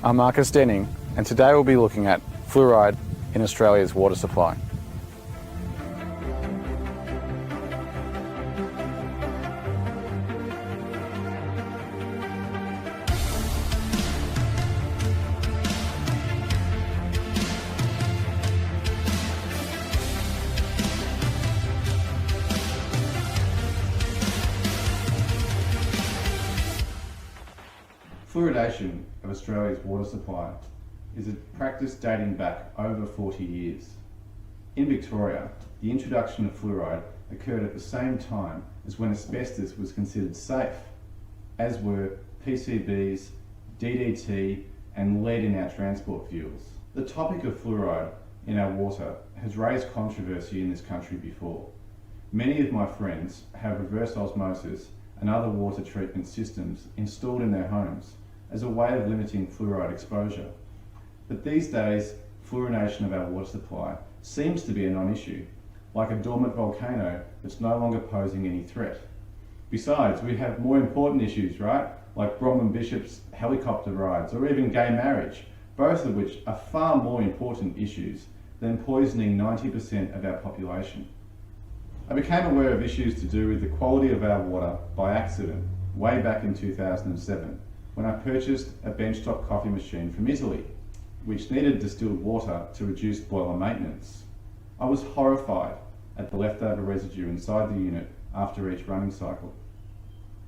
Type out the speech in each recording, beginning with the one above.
I'm Marcus Denning, and today we'll be looking at fluoride in Australia's water supply. Fluoridation of Australia's water supply is a practice dating back over 40 years. In Victoria, the introduction of fluoride occurred at the same time as when asbestos was considered safe, as were PCBs, DDT and lead in our transport fuels. The topic of fluoride in our water has raised controversy in this country before. Many of my friends have reverse osmosis and other water treatment systems installed in their homes as a way of limiting fluoride exposure. But these days, fluorination of our water supply seems to be a non-issue, like a dormant volcano that's no longer posing any threat. Besides, we have more important issues, right? Like Bronwyn Bishop's helicopter rides or even gay marriage, both of which are far more important issues than poisoning 90% of our population. I became aware of issues to do with the quality of our water by accident way back in 2007 when I purchased a benchtop coffee machine from Italy, which needed distilled water to reduce boiler maintenance. I was horrified at the leftover residue inside the unit after each running cycle.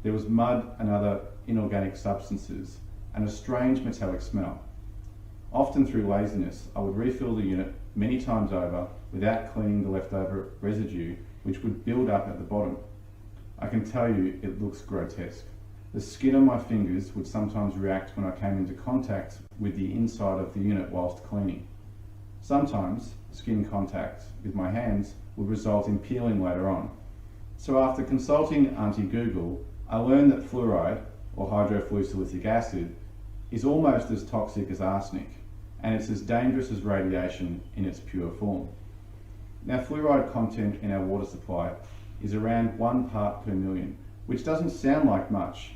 There was mud and other inorganic substances and a strange metallic smell. Often through laziness, I would refill the unit many times over without cleaning the leftover residue, which would build up at the bottom. I can tell you it looks grotesque. The skin on my fingers would sometimes react when I came into contact with the inside of the unit whilst cleaning. Sometimes skin contact with my hands would result in peeling later on. So after consulting Auntie Google, I learned that fluoride, or hydrofluosilicic acid, is almost as toxic as arsenic, and it's as dangerous as radiation in its pure form. Now, fluoride content in our water supply is around 1 part per million, which doesn't sound like much,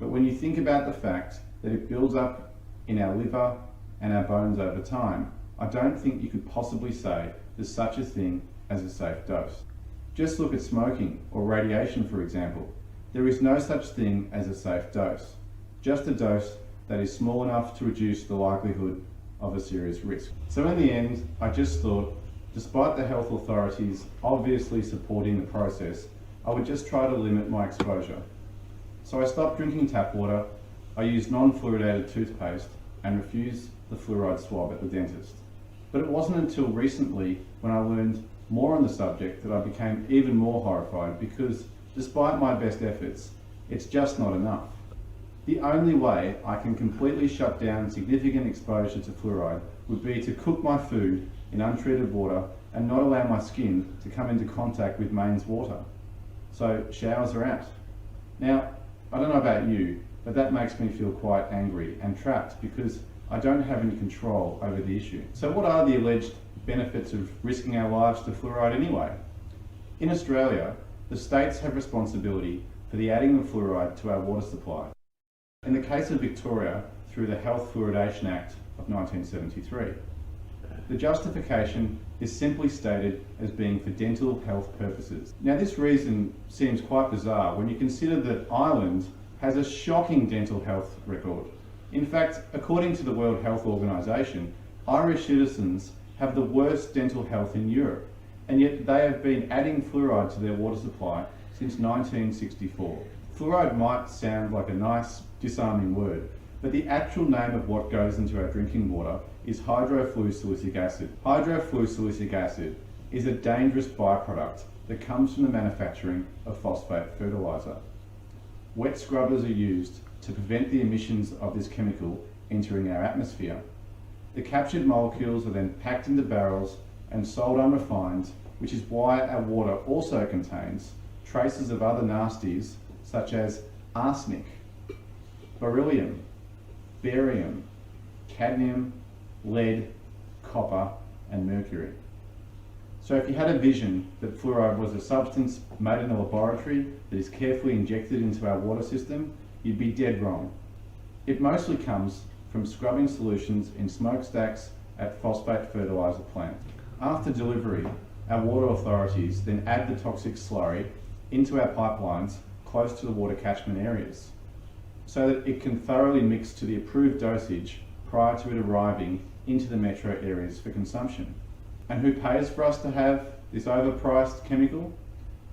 but when you think about the fact that it builds up in our liver and our bones over time, I don't think you could possibly say there's such a thing as a safe dose. Just look at smoking or radiation, for example. There is no such thing as a safe dose, just a dose that is small enough to reduce the likelihood of a serious risk. So in the end, I just thought, despite the health authorities obviously supporting the process, I would just try to limit my exposure. So I stopped drinking tap water, I used non-fluoridated toothpaste and refused the fluoride swab at the dentist. But it wasn't until recently when I learned more on the subject that I became even more horrified, because despite my best efforts, it's just not enough. The only way I can completely shut down significant exposure to fluoride would be to cook my food in untreated water and not allow my skin to come into contact with mains water. So showers are out. Now, I don't know about you, but that makes me feel quite angry and trapped because I don't have any control over the issue. So what are the alleged benefits of risking our lives to fluoride anyway? In Australia, the states have responsibility for the adding of fluoride to our water supply. In the case of Victoria, through the Health Fluoridation Act of 1973. The justification is simply stated as being for dental health purposes. Now, this reason seems quite bizarre when you consider that Ireland has a shocking dental health record. In fact, according to the World Health Organization, Irish citizens have the worst dental health in Europe, and yet they have been adding fluoride to their water supply since 1964. Fluoride might sound like a nice, disarming word, but the actual name of what goes into our drinking water is hydrofluosilicic acid. Hydrofluosilicic acid is a dangerous byproduct that comes from the manufacturing of phosphate fertilizer. Wet scrubbers are used to prevent the emissions of this chemical entering our atmosphere. The captured molecules are then packed into barrels and sold unrefined, which is why our water also contains traces of other nasties such as arsenic, beryllium, barium, cadmium, lead, copper and mercury. So if you had a vision that fluoride was a substance made in a laboratory that is carefully injected into our water system, you'd be dead wrong. It mostly comes from scrubbing solutions in smokestacks at phosphate fertiliser plants. After delivery, our water authorities then add the toxic slurry into our pipelines close to the water catchment areas, so that it can thoroughly mix to the approved dosage prior to it arriving into the metro areas for consumption. And who pays for us to have this overpriced chemical?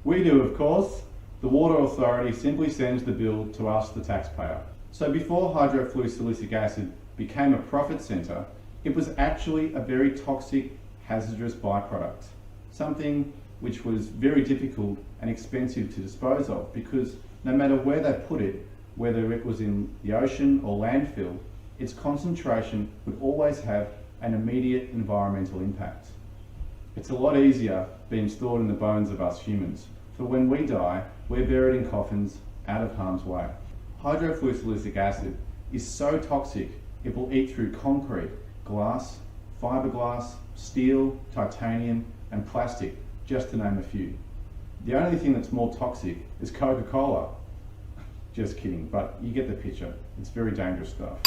We do, of course. The water authority simply sends the bill to us, the taxpayer. So before hydrofluosilicic acid became a profit centre, it was actually a very toxic, hazardous byproduct, something which was very difficult and expensive to dispose of, because no matter where they put it, whether it was in the ocean or landfill, its concentration would always have an immediate environmental impact. It's a lot easier being stored in the bones of us humans, for when we die, we're buried in coffins out of harm's way. Hydrofluosilicic acid is so toxic it will eat through concrete, glass, fiberglass, steel, titanium and plastic, just to name a few. The only thing that's more toxic is Coca-Cola. Just kidding, but you get the picture. It's very dangerous stuff.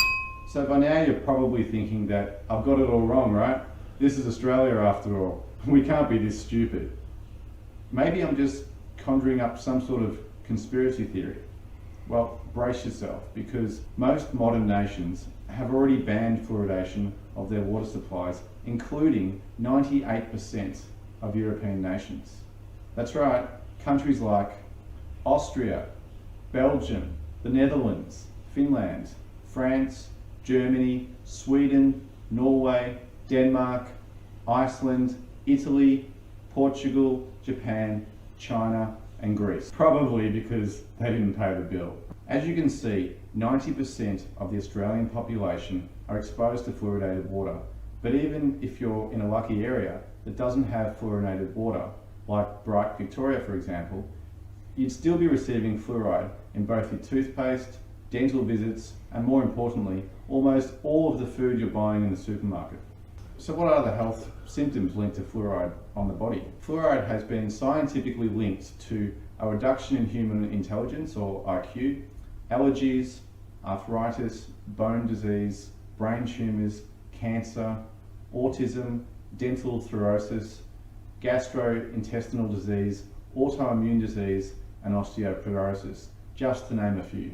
So by now you're probably thinking that I've got it all wrong, right? This is Australia after all. We can't be this stupid. Maybe I'm just conjuring up some sort of conspiracy theory. Well, brace yourself, because most modern nations have already banned fluoridation of their water supplies, including 98% of European nations. That's right, countries like Austria, Belgium, the Netherlands, Finland, France, Germany, Sweden, Norway, Denmark, Iceland, Italy, Portugal, Japan, China and Greece. Probably because they didn't pay the bill. As you can see, 90% of the Australian population are exposed to fluoridated water. But even if you're in a lucky area that doesn't have fluorinated water, like bright Victoria for example, you'd still be receiving fluoride in both your toothpaste, dental visits, and more importantly, almost all of the food you're buying in the supermarket. So what are the health symptoms linked to fluoride on the body? Fluoride has been scientifically linked to a reduction in human intelligence, or IQ, allergies, arthritis, bone disease, brain tumours, cancer, autism, dental fluorosis, gastrointestinal disease, autoimmune disease, and osteoporosis, just to name a few.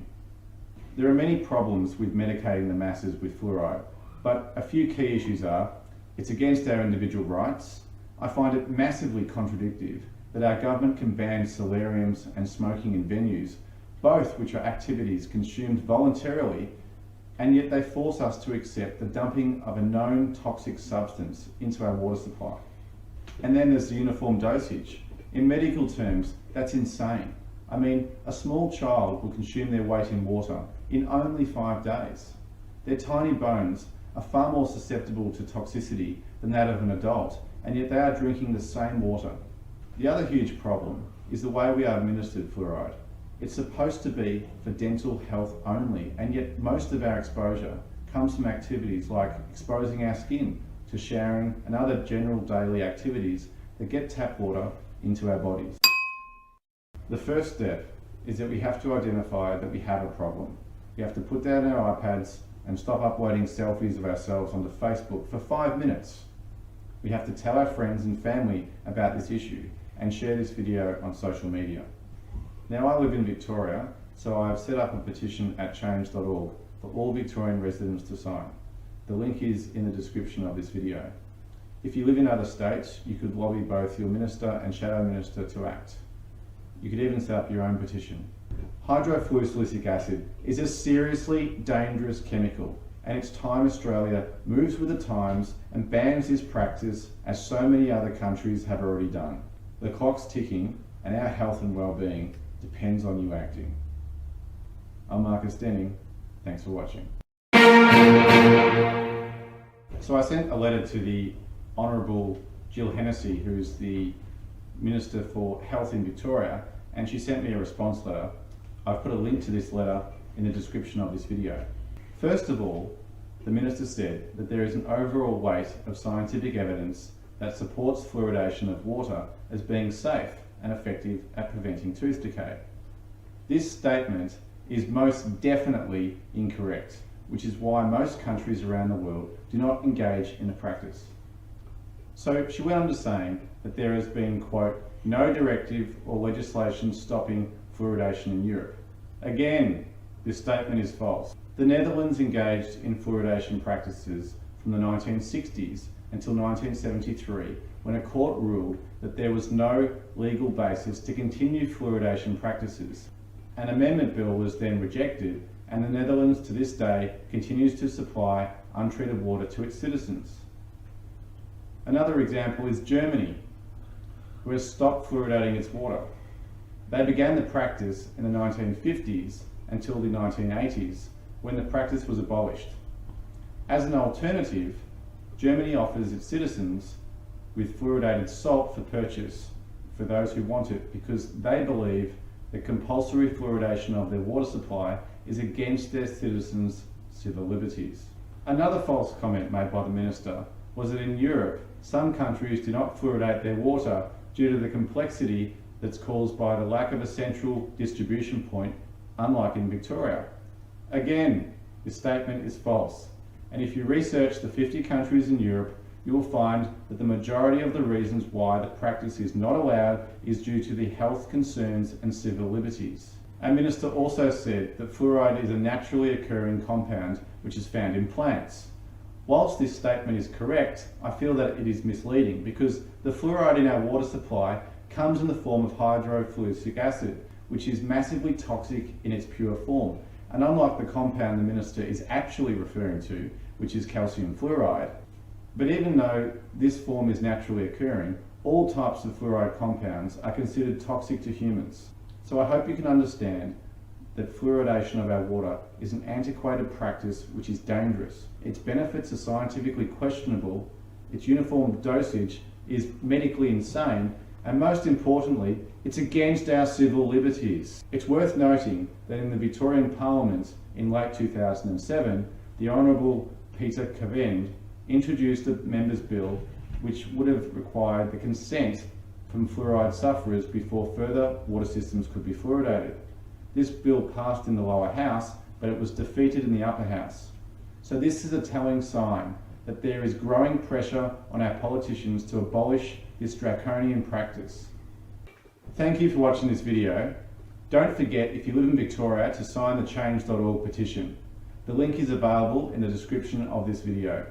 There are many problems with medicating the masses with fluoride, but a few key issues are: it's against our individual rights. I find it massively contradictory that our government can ban solariums and smoking in venues, both which are activities consumed voluntarily, and yet they force us to accept the dumping of a known toxic substance into our water supply. And then there's the uniform dosage. In medical terms, that's insane. I mean, a small child will consume their weight in water in only 5 days. Their tiny bones are far more susceptible to toxicity than that of an adult, and yet they are drinking the same water. The other huge problem is the way we are administered fluoride. It's supposed to be for dental health only, and yet most of our exposure comes from activities like exposing our skin to showering and other general daily activities that get tap water into our bodies. The first step is that we have to identify that we have a problem. We have to put down our iPads and stop uploading selfies of ourselves onto Facebook for 5 minutes. We have to tell our friends and family about this issue and share this video on social media. Now, I live in Victoria, so I have set up a petition at change.org for all Victorian residents to sign. The link is in the description of this video. If you live in other states, you could lobby both your minister and shadow minister to act. You could even set up your own petition. Hydrofluosilicic acid is a seriously dangerous chemical, and it's time Australia moves with the times and bans this practice, as so many other countries have already done. The clock's ticking, and our health and well-being depends on you acting. I'm Marcus Denning. Thanks for watching. So I sent a letter to the Honourable Jill Hennessy, who's the Minister for Health in Victoria, and she sent me a response letter. I've put a link to this letter in the description of this video. First of all, the Minister said that there is an overall weight of scientific evidence that supports fluoridation of water as being safe and effective at preventing tooth decay. This statement is most definitely incorrect. which is why most countries around the world do not engage in the practice. So she went on to saying that there has been, quote, no directive or legislation stopping fluoridation in Europe. Again, this statement is false. The Netherlands engaged in fluoridation practices from the 1960s until 1973, when a court ruled that there was no legal basis to continue fluoridation practices. An amendment bill was then rejected, and the Netherlands to this day continues to supply untreated water to its citizens. Another example is Germany, who has stopped fluoridating its water. They began the practice in the 1950s until the 1980s, when the practice was abolished. As an alternative, Germany offers its citizens with fluoridated salt for purchase for those who want it, because they believe that compulsory fluoridation of their water supply is against their citizens' civil liberties. Another false comment made by the minister was that in Europe, some countries do not fluoridate their water due to the complexity that's caused by the lack of a central distribution point, unlike in Victoria. Again, this statement is false. And if you research the 50 countries in Europe, you will find that the majority of the reasons why the practice is not allowed is due to the health concerns and civil liberties. Our minister also said that fluoride is a naturally occurring compound which is found in plants. Whilst this statement is correct, I feel that it is misleading, because the fluoride in our water supply comes in the form of hydrofluoric acid, which is massively toxic in its pure form. And unlike the compound the minister is actually referring to, which is calcium fluoride. But even though this form is naturally occurring, all types of fluoride compounds are considered toxic to humans. So I hope you can understand that fluoridation of our water is an antiquated practice which is dangerous. Its benefits are scientifically questionable, its uniform dosage is medically insane, and most importantly, it's against our civil liberties. It's worth noting that in the Victorian Parliament in late 2007, the Honourable Peter Cavend introduced a members' bill which would have required the consent from fluoride sufferers before further water systems could be fluoridated. This bill passed in the lower house, but it was defeated in the upper house. So this is a telling sign that there is growing pressure on our politicians to abolish this draconian practice. Thank you for watching this video. Don't forget, if you live in Victoria, to sign the change.org petition. The link is available in the description of this video.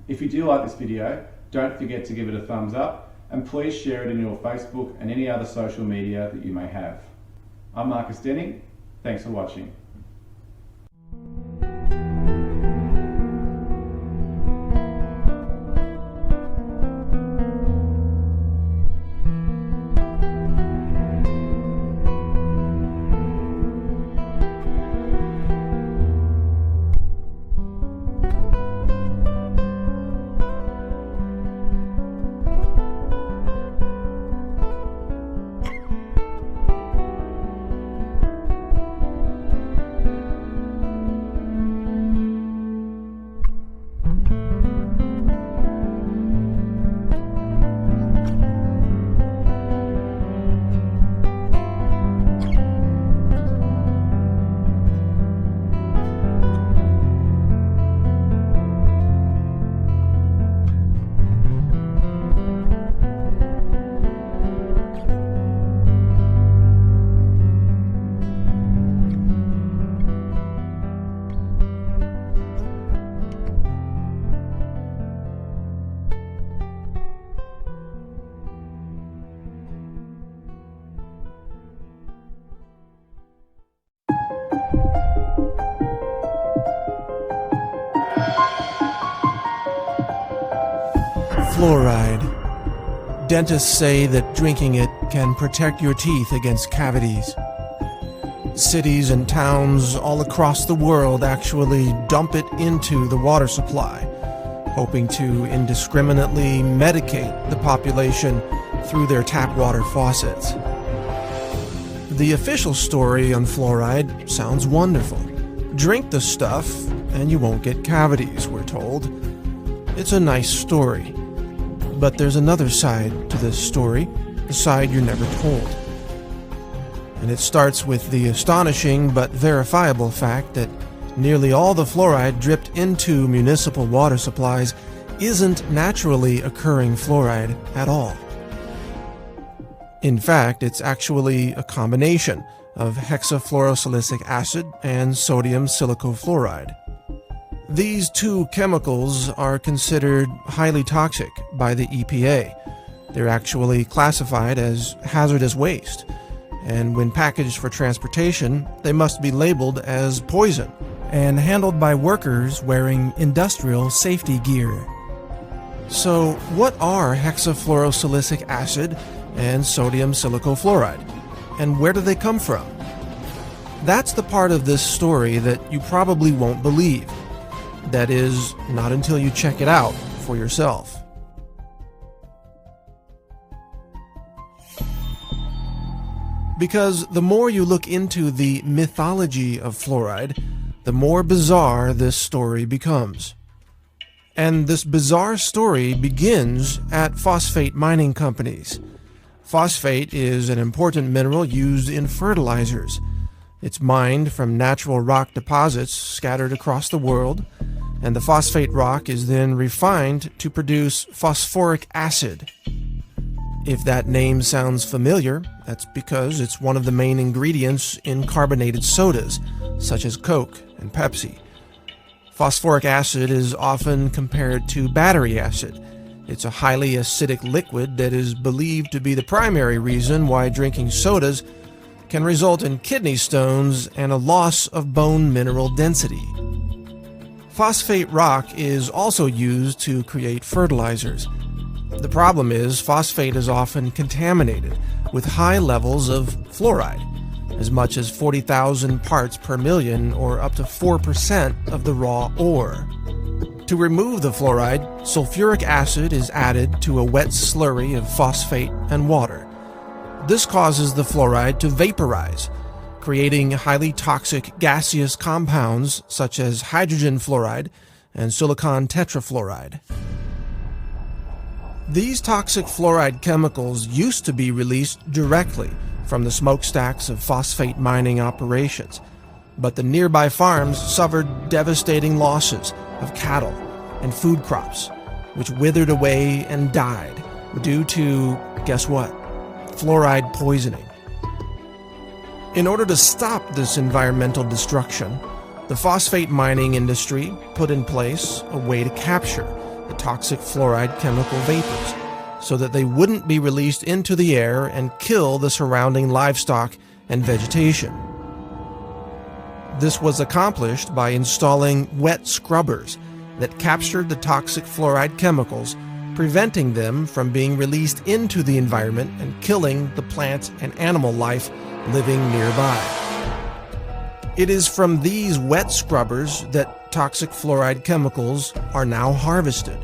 If you do like this video, don't forget to give it a thumbs up, and please share it in your Facebook and any other social media that you may have. I'm Marcus Denning. Thanks for watching. Fluoride. Dentists say that drinking it can protect your teeth against cavities. Cities and towns all across the world actually dump it into the water supply, hoping to indiscriminately medicate the population through their tap water faucets. The official story on fluoride sounds wonderful. Drink the stuff and you won't get cavities, we're told. It's a nice story. But there's another side to this story, the side you're never told. And it starts with the astonishing but verifiable fact that nearly all the fluoride dripped into municipal water supplies isn't naturally occurring fluoride at all. In fact, it's actually a combination of hexafluorosilicic acid and sodium silicofluoride. These two chemicals are considered highly toxic by the EPA. They're actually classified as hazardous waste, and when packaged for transportation, they must be labeled as poison and handled by workers wearing industrial safety gear. So, what are hexafluorosilicic acid and sodium silicofluoride, and where do they come from? That's the part of this story that you probably won't believe. That is, not until you check it out for yourself. Because the more you look into the mythology of fluoride, the more bizarre this story becomes. And this bizarre story begins at phosphate mining companies. Phosphate is an important mineral used in fertilizers. It's mined from natural rock deposits scattered across the world, and the phosphate rock is then refined to produce phosphoric acid. If that name sounds familiar, that's because it's one of the main ingredients in carbonated sodas, such as Coke and Pepsi. Phosphoric acid is often compared to battery acid. It's a highly acidic liquid that is believed to be the primary reason why drinking sodas can result in kidney stones and a loss of bone mineral density. Phosphate rock is also used to create fertilizers. The problem is phosphate is often contaminated with high levels of fluoride, as much as 40,000 parts per million, or up to 4% of the raw ore. To remove the fluoride, sulfuric acid is added to a wet slurry of phosphate and water. This causes the fluoride to vaporize, creating highly toxic gaseous compounds such as hydrogen fluoride and silicon tetrafluoride. These toxic fluoride chemicals used to be released directly from the smokestacks of phosphate mining operations, but the nearby farms suffered devastating losses of cattle and food crops, which withered away and died due to, guess what? Fluoride poisoning. In order to stop this environmental destruction, the phosphate mining industry put in place a way to capture the toxic fluoride chemical vapors so that they wouldn't be released into the air and kill the surrounding livestock and vegetation. This was accomplished by installing wet scrubbers that captured the toxic fluoride chemicals, preventing them from being released into the environment and killing the plant and animal life living nearby. It is from these wet scrubbers that toxic fluoride chemicals are now harvested.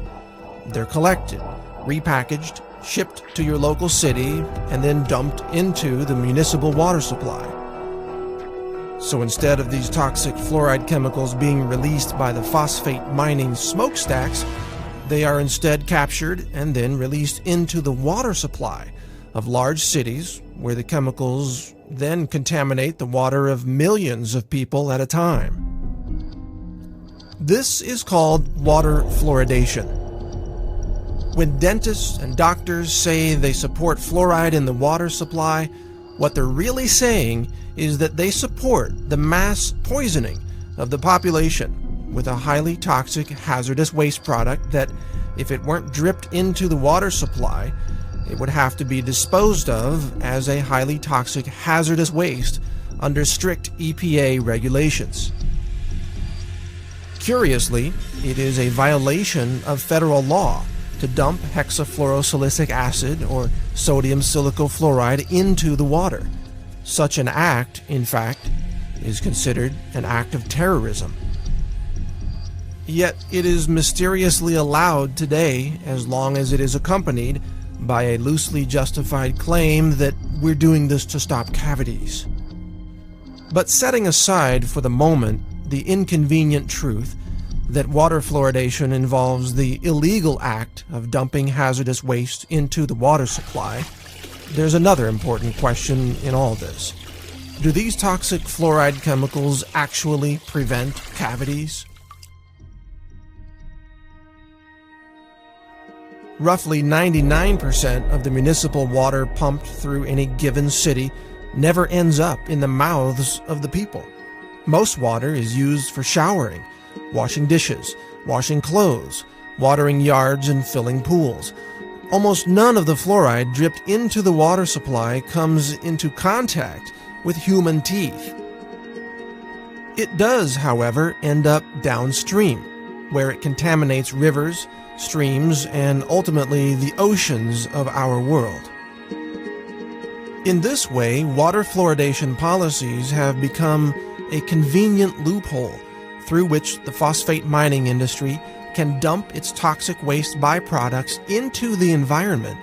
They're collected, repackaged, shipped to your local city, and then dumped into the municipal water supply. So instead of these toxic fluoride chemicals being released by the phosphate mining smokestacks, they are instead captured and then released into the water supply of large cities, where the chemicals then contaminate the water of millions of people at a time. This is called water fluoridation. When dentists and doctors say they support fluoride in the water supply, what they're really saying is that they support the mass poisoning of the population with a highly toxic hazardous waste product that, if it weren't dripped into the water supply, it would have to be disposed of as a highly toxic hazardous waste under strict EPA regulations. Curiously, it is a violation of federal law to dump hexafluorosilicic acid or sodium silicofluoride into the water. Such an act, in fact, is considered an act of terrorism. Yet it is mysteriously allowed today, as long as it is accompanied by a loosely justified claim that we're doing this to stop cavities. But setting aside for the moment the inconvenient truth that water fluoridation involves the illegal act of dumping hazardous waste into the water supply, there's another important question in all this. Do these toxic fluoride chemicals actually prevent cavities? Roughly 99% of the municipal water pumped through any given city never ends up in the mouths of the people. Most water is used for showering, washing dishes, washing clothes, watering yards, and filling pools. Almost none of the fluoride dripped into the water supply comes into contact with human teeth. It does, however, end up downstream, where it contaminates rivers, streams, and ultimately the oceans of our world. In this way, water fluoridation policies have become a convenient loophole through which the phosphate mining industry can dump its toxic waste byproducts into the environment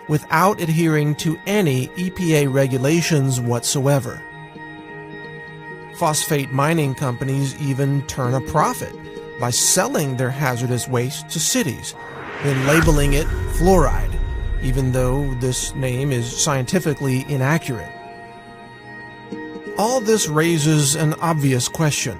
without adhering to any EPA regulations whatsoever. Phosphate mining companies even turn a profit by selling their hazardous waste to cities, then labeling it fluoride, even though this name is scientifically inaccurate. All this raises an obvious question.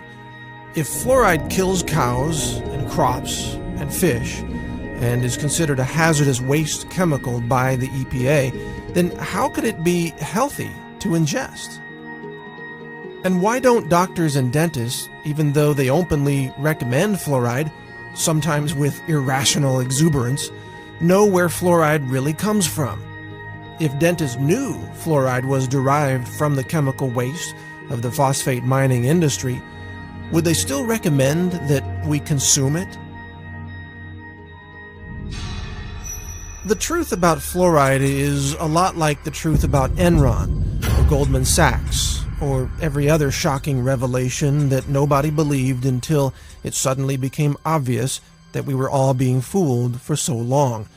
If fluoride kills cows and crops and fish and is considered a hazardous waste chemical by the EPA, then how could it be healthy to ingest? And why don't doctors and dentists, even though they openly recommend fluoride, sometimes with irrational exuberance, know where fluoride really comes from? If dentists knew fluoride was derived from the chemical waste of the phosphate mining industry, would they still recommend that we consume it? The truth about fluoride is a lot like the truth about Enron or Goldman Sachs or every other shocking revelation that nobody believed until it suddenly became obvious that we were all being fooled for so long.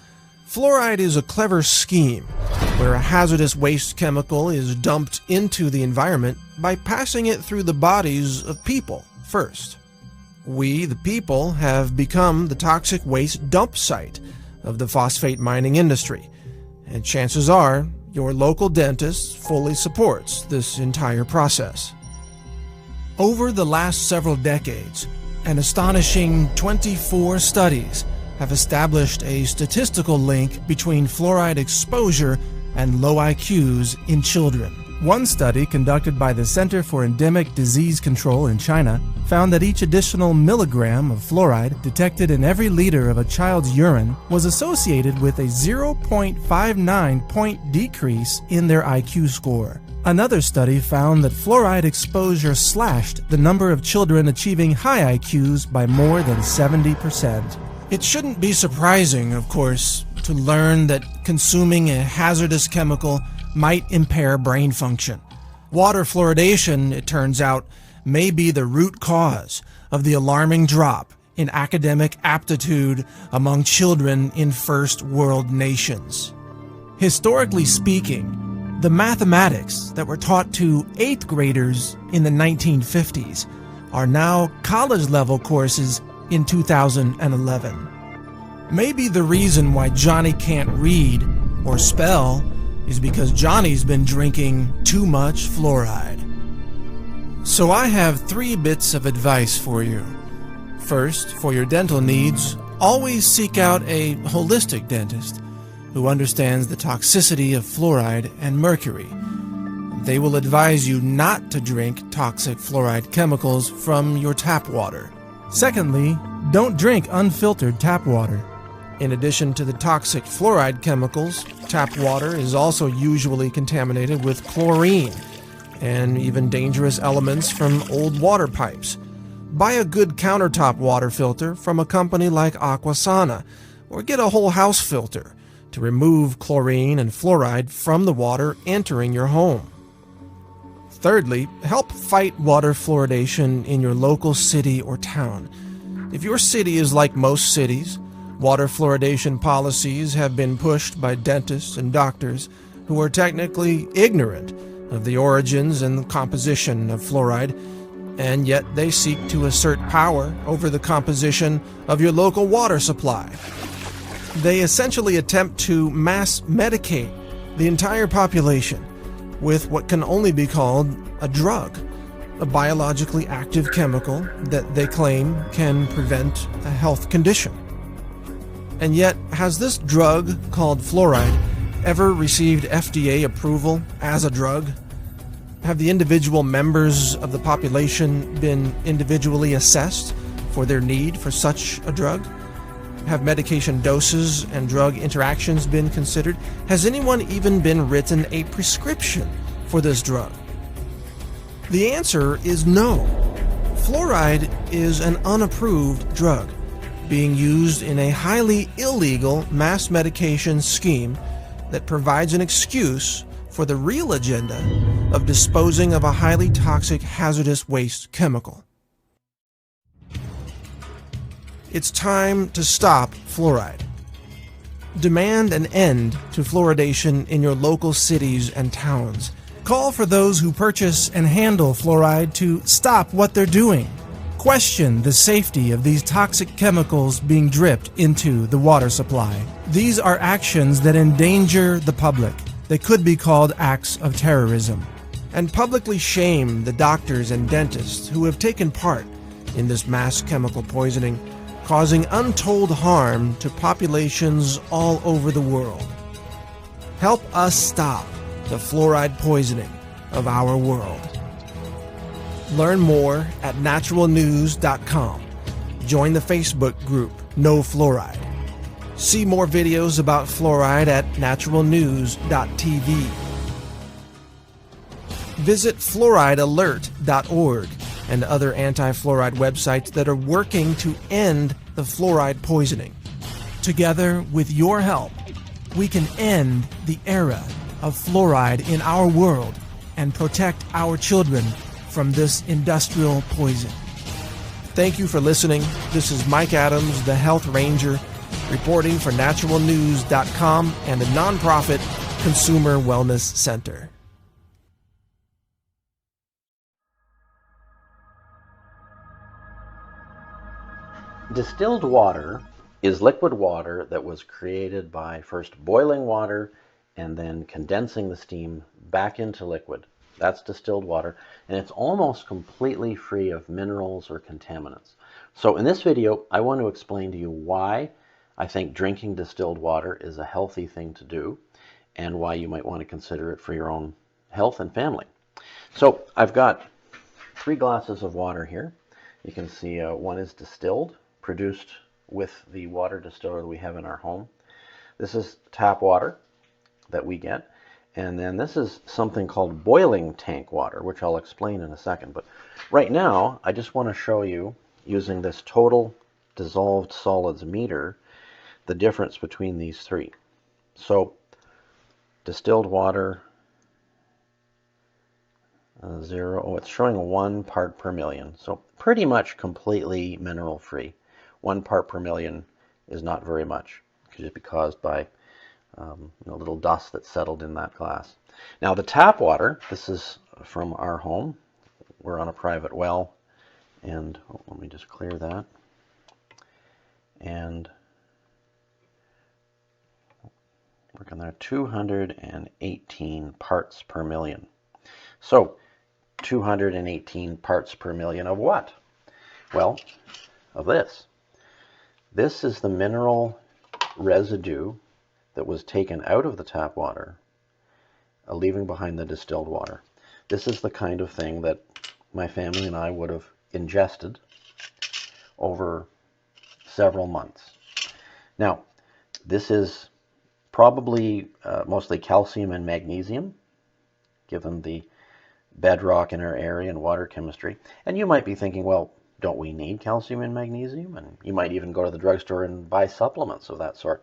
Fluoride is a clever scheme where a hazardous waste chemical is dumped into the environment by passing it through the bodies of people first. We, the people, have become the toxic waste dump site of the phosphate mining industry, and chances are your local dentist fully supports this entire process. Over the last several decades, an astonishing 24 studies have established a statistical link between fluoride exposure and low IQs in children. One study conducted by the Center for Endemic Disease Control in China found that each additional milligram of fluoride detected in every liter of a child's urine was associated with a 0.59 point decrease in their IQ score. Another study found that fluoride exposure slashed the number of children achieving high IQs by more than 70%. It shouldn't be surprising, of course, to learn that consuming a hazardous chemical might impair brain function. Water fluoridation, it turns out, may be the root cause of the alarming drop in academic aptitude among children in first world nations. Historically speaking, the mathematics that were taught to 8th graders in the 1950s are now college-level courses in 2011. Maybe the reason why Johnny can't read or spell is because Johnny's been drinking too much fluoride. So I have 3 bits of advice for you. First, for your dental needs, always seek out a holistic dentist who understands the toxicity of fluoride and mercury. They will advise you not to drink toxic fluoride chemicals from your tap water. Secondly, don't drink unfiltered tap water. In addition to the toxic fluoride chemicals, tap water is also usually contaminated with chlorine and even dangerous elements from old water pipes. Buy a good countertop water filter from a company like Aquasana, or get a whole house filter to remove chlorine and fluoride from the water entering your home. Thirdly, help fight water fluoridation in your local city or town. If your city is like most cities, water fluoridation policies have been pushed by dentists and doctors who are technically ignorant of the origins and composition of fluoride, and yet they seek to assert power over the composition of your local water supply. They essentially attempt to mass medicate the entire population with what can only be called a drug, a biologically active chemical that they claim can prevent a health condition. And yet, has this drug called fluoride ever received FDA approval as a drug? Have the individual members of the population been individually assessed for their need for such a drug? Have medication doses and drug interactions been considered? Has anyone even been written a prescription for this drug? The answer is no. Fluoride is an unapproved drug being used in a highly illegal mass medication scheme that provides an excuse for the real agenda of disposing of a highly toxic, hazardous waste chemical. It's time to stop fluoride. Demand an end to fluoridation in your local cities and towns. Call for those who purchase and handle fluoride to stop what they're doing. Question the safety of these toxic chemicals being dripped into the water supply. These are actions that endanger the public. They could be called acts of terrorism. And publicly shame the doctors and dentists who have taken part in this mass chemical poisoning, causing untold harm to populations all over the world. Help us stop the fluoride poisoning of our world. Learn more at naturalnews.com. Join the Facebook group No Fluoride. See more videos about fluoride at naturalnews.tv. Visit fluoridealert.org and other anti-fluoride websites that are working to end the fluoride poisoning. Together, with your help, we can end the era of fluoride in our world and protect our children from this industrial poison. Thank you for listening. This is Mike Adams, the Health Ranger, reporting for naturalnews.com and the nonprofit Consumer Wellness Center. Distilled water is liquid water that was created by first boiling water and then condensing the steam back into liquid. That's distilled water, and it's almost completely free of minerals or contaminants. So in this video, I want to explain to you why I think drinking distilled water is a healthy thing to do, and why you might want to consider it for your own health and family. So I've got 3 glasses of water here. You can see one is distilled, produced with the water distiller we have in our home. This is tap water that we get. And then this is something called boiling tank water, which I'll explain in a second. But right now, I just want to show you, using this total dissolved solids meter, the difference between these 3. So, distilled water, 0, oh, it's showing 1 part per million. So pretty much completely mineral free. 1 part per million is not very much. It could just be caused by little dust that settled in that glass. Now the tap water, this is from our home. We're on a private well, and let me just clear that. And working there, 218 parts per million. So 218 parts per million of what? Well, of this. This is the mineral residue that was taken out of the tap water, leaving behind the distilled water. This is the kind of thing that my family and I would have ingested over several months. Now, this is probably mostly calcium and magnesium, given the bedrock in our area and water chemistry. And you might be thinking, well, don't we need calcium and magnesium? And you might even go to the drugstore and buy supplements of that sort.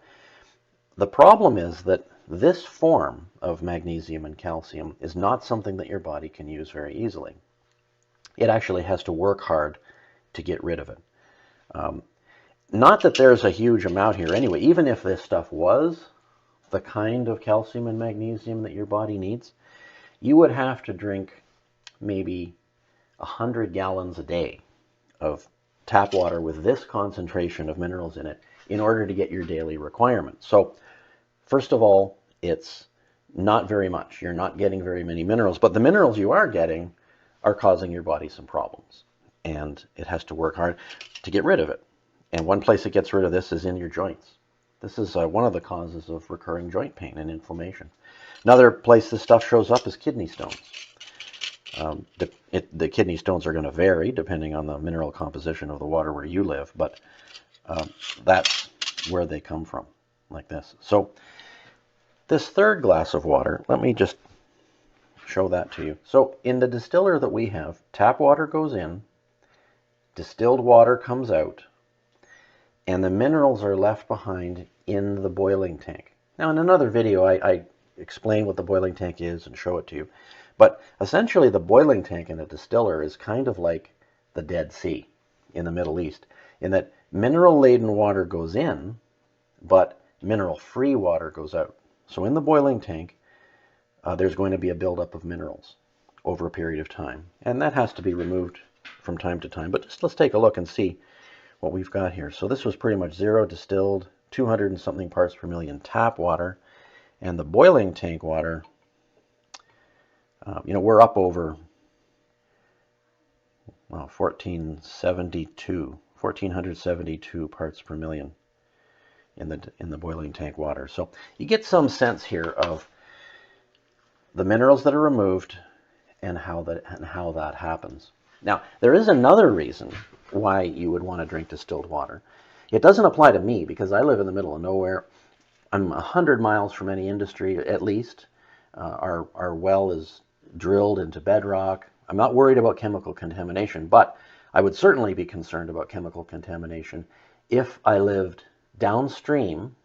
The problem is that this form of magnesium and calcium is not something that your body can use very easily. It actually has to work hard to get rid of it. Not that there's a huge amount here anyway. Even if this stuff was the kind of calcium and magnesium that your body needs, you would have to drink maybe 100 gallons a day of tap water with this concentration of minerals in it in order to get your daily requirements. So first of all, it's Not very much. You're not getting very many minerals, but the minerals you are getting are causing your body some problems, and it has to work hard to get rid of it. And one place it gets rid of this is in your joints. This is one of the causes of recurring joint pain and inflammation. Another place this stuff shows up is kidney stones. The kidney stones are going to vary depending on the mineral composition of the water where you live, but that's where they come from, like this. So this third glass of water, let me just show that to you. So in the distiller that we have, tap water goes in, distilled water comes out, and the minerals are left behind in the boiling tank. Now in another video I explain what the boiling tank is and show it to you. But essentially the boiling tank in a distiller is kind of like the Dead Sea in the Middle East, in that mineral-laden water goes in, but mineral-free water goes out. So in the boiling tank, there's going to be a buildup of minerals over a period of time. And that has to be removed from time to time. But just let's take a look and see what we've got here. So this was pretty much zero distilled, 200 and something parts per million tap water. And the boiling tank water, we're up over 1472 parts per million in the boiling tank water. So you get some sense here of the minerals that are removed and how that happens. Now, there is another reason why you would want to drink distilled water. It doesn't apply to me because I live in the middle of nowhere. I'm 100 miles from any industry, at least. Our well is drilled into bedrock. I'm not worried about chemical contamination, but I would certainly be concerned about chemical contamination if I lived downstream,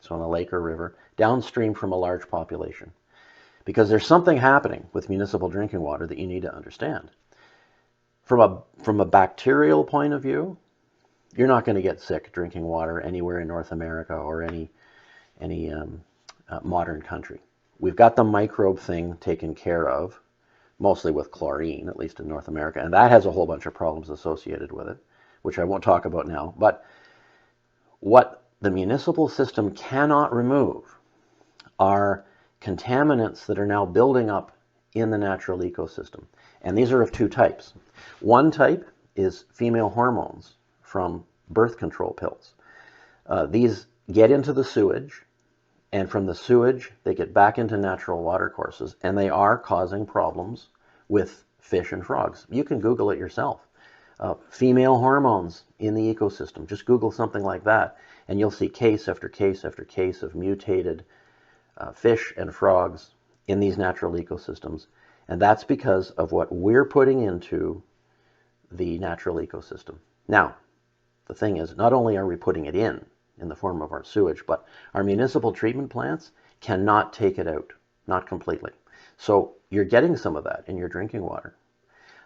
so on a lake or river, downstream from a large population. Because there's something happening with municipal drinking water that you need to understand. From a bacterial point of view, you're not going to get sick drinking water anywhere in North America or any modern country. We've got the microbe thing taken care of, mostly with chlorine, at least in North America, and that has a whole bunch of problems associated with it, which I won't talk about now. But what the municipal system cannot remove are contaminants that are now building up in the natural ecosystem. And these are of two types. One type is female hormones from birth control pills. These get into the sewage, and from the sewage they get back into natural water courses, and they are causing problems with fish and frogs. You can Google it yourself. Female hormones in the ecosystem. Just Google something like that, and you'll see case after case after case of mutated fish and frogs in these natural ecosystems. And that's because of what we're putting into the natural ecosystem. Now, the thing is, not only are we putting it in the form of our sewage, but our municipal treatment plants cannot take it out, not completely. So you're getting some of that in your drinking water.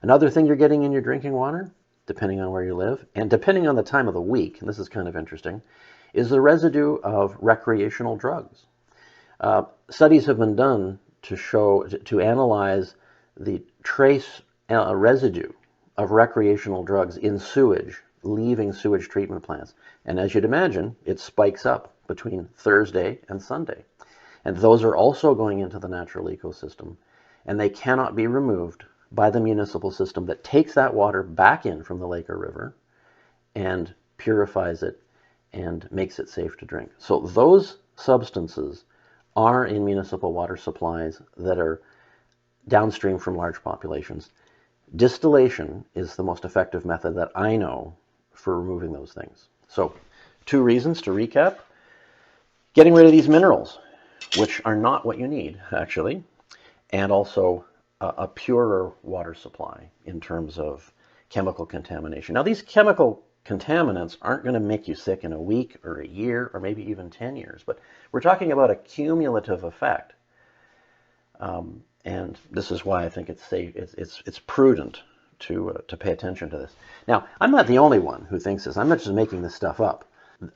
Another thing you're getting in your drinking water, depending on where you live, and depending on the time of the week, and this is kind of interesting, is the residue of recreational drugs. Studies have been done to analyze the trace residue of recreational drugs in sewage, leaving sewage treatment plants. And as you'd imagine, it spikes up between Thursday and Sunday. And those are also going into the natural ecosystem, and they cannot be removed by the municipal system that takes that water back in from the lake or river and purifies it and makes it safe to drink. So those substances are in municipal water supplies that are downstream from large populations. Distillation is the most effective method that I know for removing those things. So, two reasons to recap. Getting rid of these minerals, which are not what you need, actually, and also a purer water supply in terms of chemical contamination. Now, these chemical contaminants aren't going to make you sick in a week or a year or maybe even 10 years, but we're talking about a cumulative effect. And this is why I think it's safe. It's prudent to pay attention to this. Now, I'm not the only one who thinks this. I'm not just making this stuff up.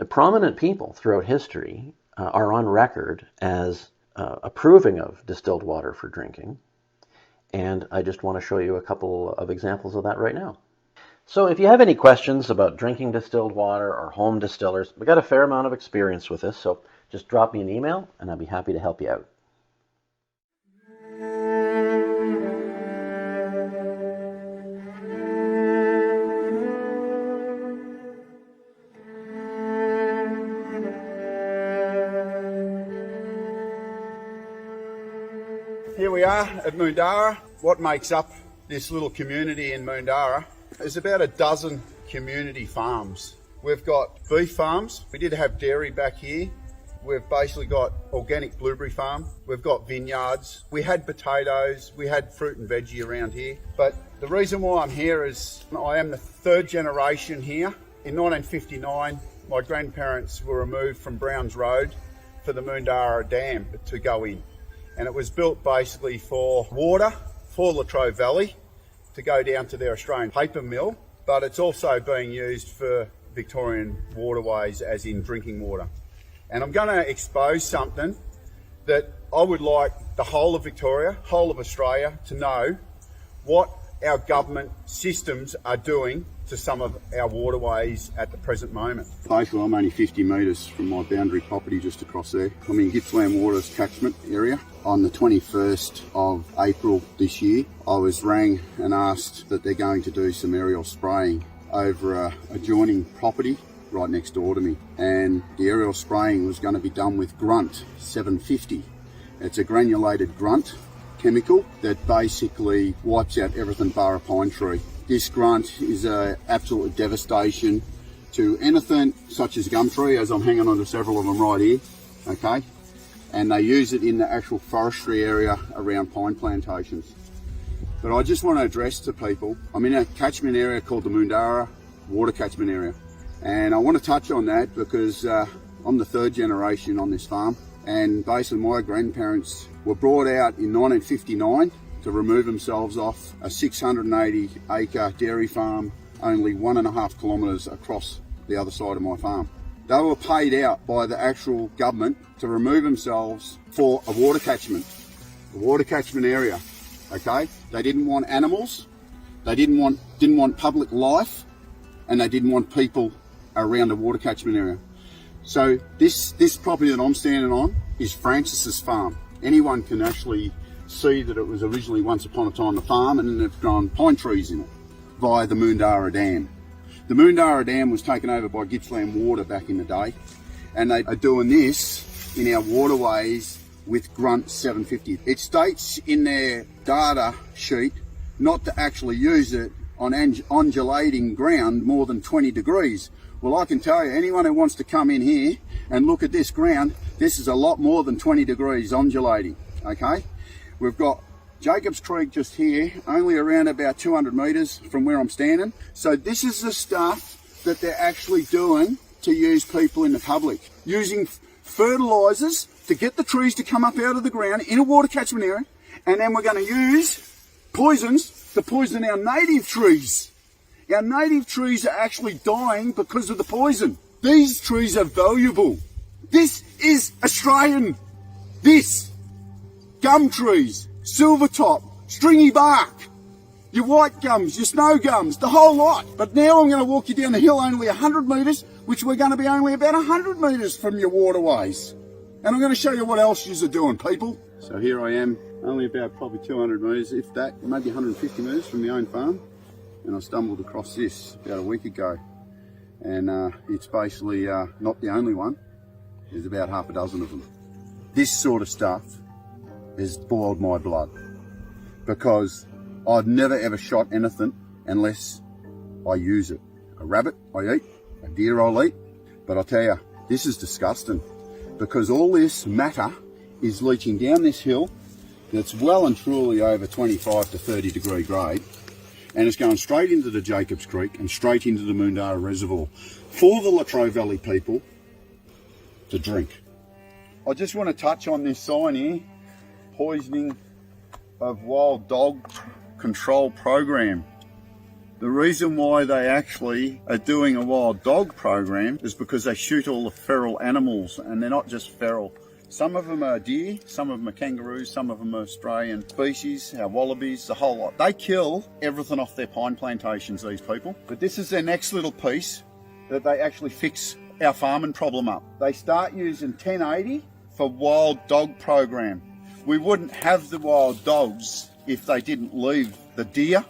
Prominent people throughout history are on record as approving of distilled water for drinking. And I just want to show you a couple of examples of that right now. So if you have any questions about drinking distilled water or home distillers, we've got a fair amount of experience with this, so just drop me an email and I'll be happy to help you out. we are at Moondara. What makes up this little community in Moondara is about a dozen community farms. We've got beef farms. We did have dairy back here. We've basically got organic blueberry farm. We've got vineyards. We had potatoes. We had fruit and veggie around here. But the reason why I'm here is I am the third generation here. In 1959, my grandparents were removed from Browns Road for the Moondara Dam to go in. And it was built basically for water for Latrobe Valley to go down to their Australian paper mill, but it's also being used for Victorian waterways, as in drinking water. And I'm going to expose something that I would like the whole of Victoria, whole of Australia to know what our government systems are doing to some of our waterways at the present moment. Basically, I'm only 50 metres from my boundary property just across there. I'm in Gippsland Waters catchment area. On the 21st of April this year, I was rang and asked that they're going to do some aerial spraying over a adjoining property right next door to me. And the aerial spraying was going to be done with Grunt 750. It's a granulated grunt chemical that basically wipes out everything bar a pine tree. This grunt is an absolute devastation to anything such as gum tree, as I'm hanging on to several of them right here, okay? And they use it in the actual forestry area around pine plantations. But I just want to address to people, I'm in a catchment area called the Moondara Water Catchment Area. And I want to touch on that because I'm the third generation on this farm. And basically my grandparents were brought out in 1959 to remove themselves off a 680 acre dairy farm only 1.5 kilometres across the other side of my farm. They were paid out by the actual government to remove themselves for a water catchment area, okay? They didn't want animals, they didn't want public life, and they didn't want people around the water catchment area. So this property that I'm standing on is Francis's farm. Anyone can actually see that it was originally once upon a time a farm, and then they've grown pine trees in it via the Moondara Dam. The Moondara Dam was taken over by Gippsland Water back in the day, and they are doing this in our waterways with Grunt 750. It states in their data sheet not to actually use it on undulating ground more than 20 degrees. Well, I can tell you, anyone who wants to come in here and look at this ground, this is a lot more than 20 degrees undulating, okay? We've got Jacobs Creek just here, only around about 200 metres from where I'm standing. So this is the stuff that they're actually doing to use people in the public. Using fertilisers to get the trees to come up out of the ground in a water catchment area, and then we're going to use poisons to poison our native trees. Our native trees are actually dying because of the poison. These trees are valuable. This is Australian. This. Gum trees, silver top, stringy bark, your white gums, your snow gums, the whole lot. But now I'm going to walk you down the hill only 100 metres, which we're going to be only about 100 metres from your waterways. And I'm going to show you what else you're doing, people. So here I am, only about probably 200 metres, if that, maybe 150 metres from my own farm. And I stumbled across this about a week ago. And it's basically not the only one. There's about half a dozen of them. This sort of stuff has boiled my blood, because I've never ever shot anything unless I use it. A rabbit I eat, a deer I'll eat, but I tell you, this is disgusting, because all this matter is leaching down this hill that's well and truly over 25 to 30 degree grade, and it's going straight into the Jacobs Creek and straight into the Moondara Reservoir for the Latrobe Valley people to drink. I just want to touch on this sign here, poisoning of wild dog control program. The reason why they actually are doing a wild dog program is because they shoot all the feral animals, and they're not just feral. Some of them are deer, some of them are kangaroos, some of them are Australian species, our wallabies, the whole lot. They kill everything off their pine plantations, these people. But this is their next little piece that they actually fix our farming problem up. They start using 1080 for wild dog program. We wouldn't have the wild dogs if they didn't leave the deer,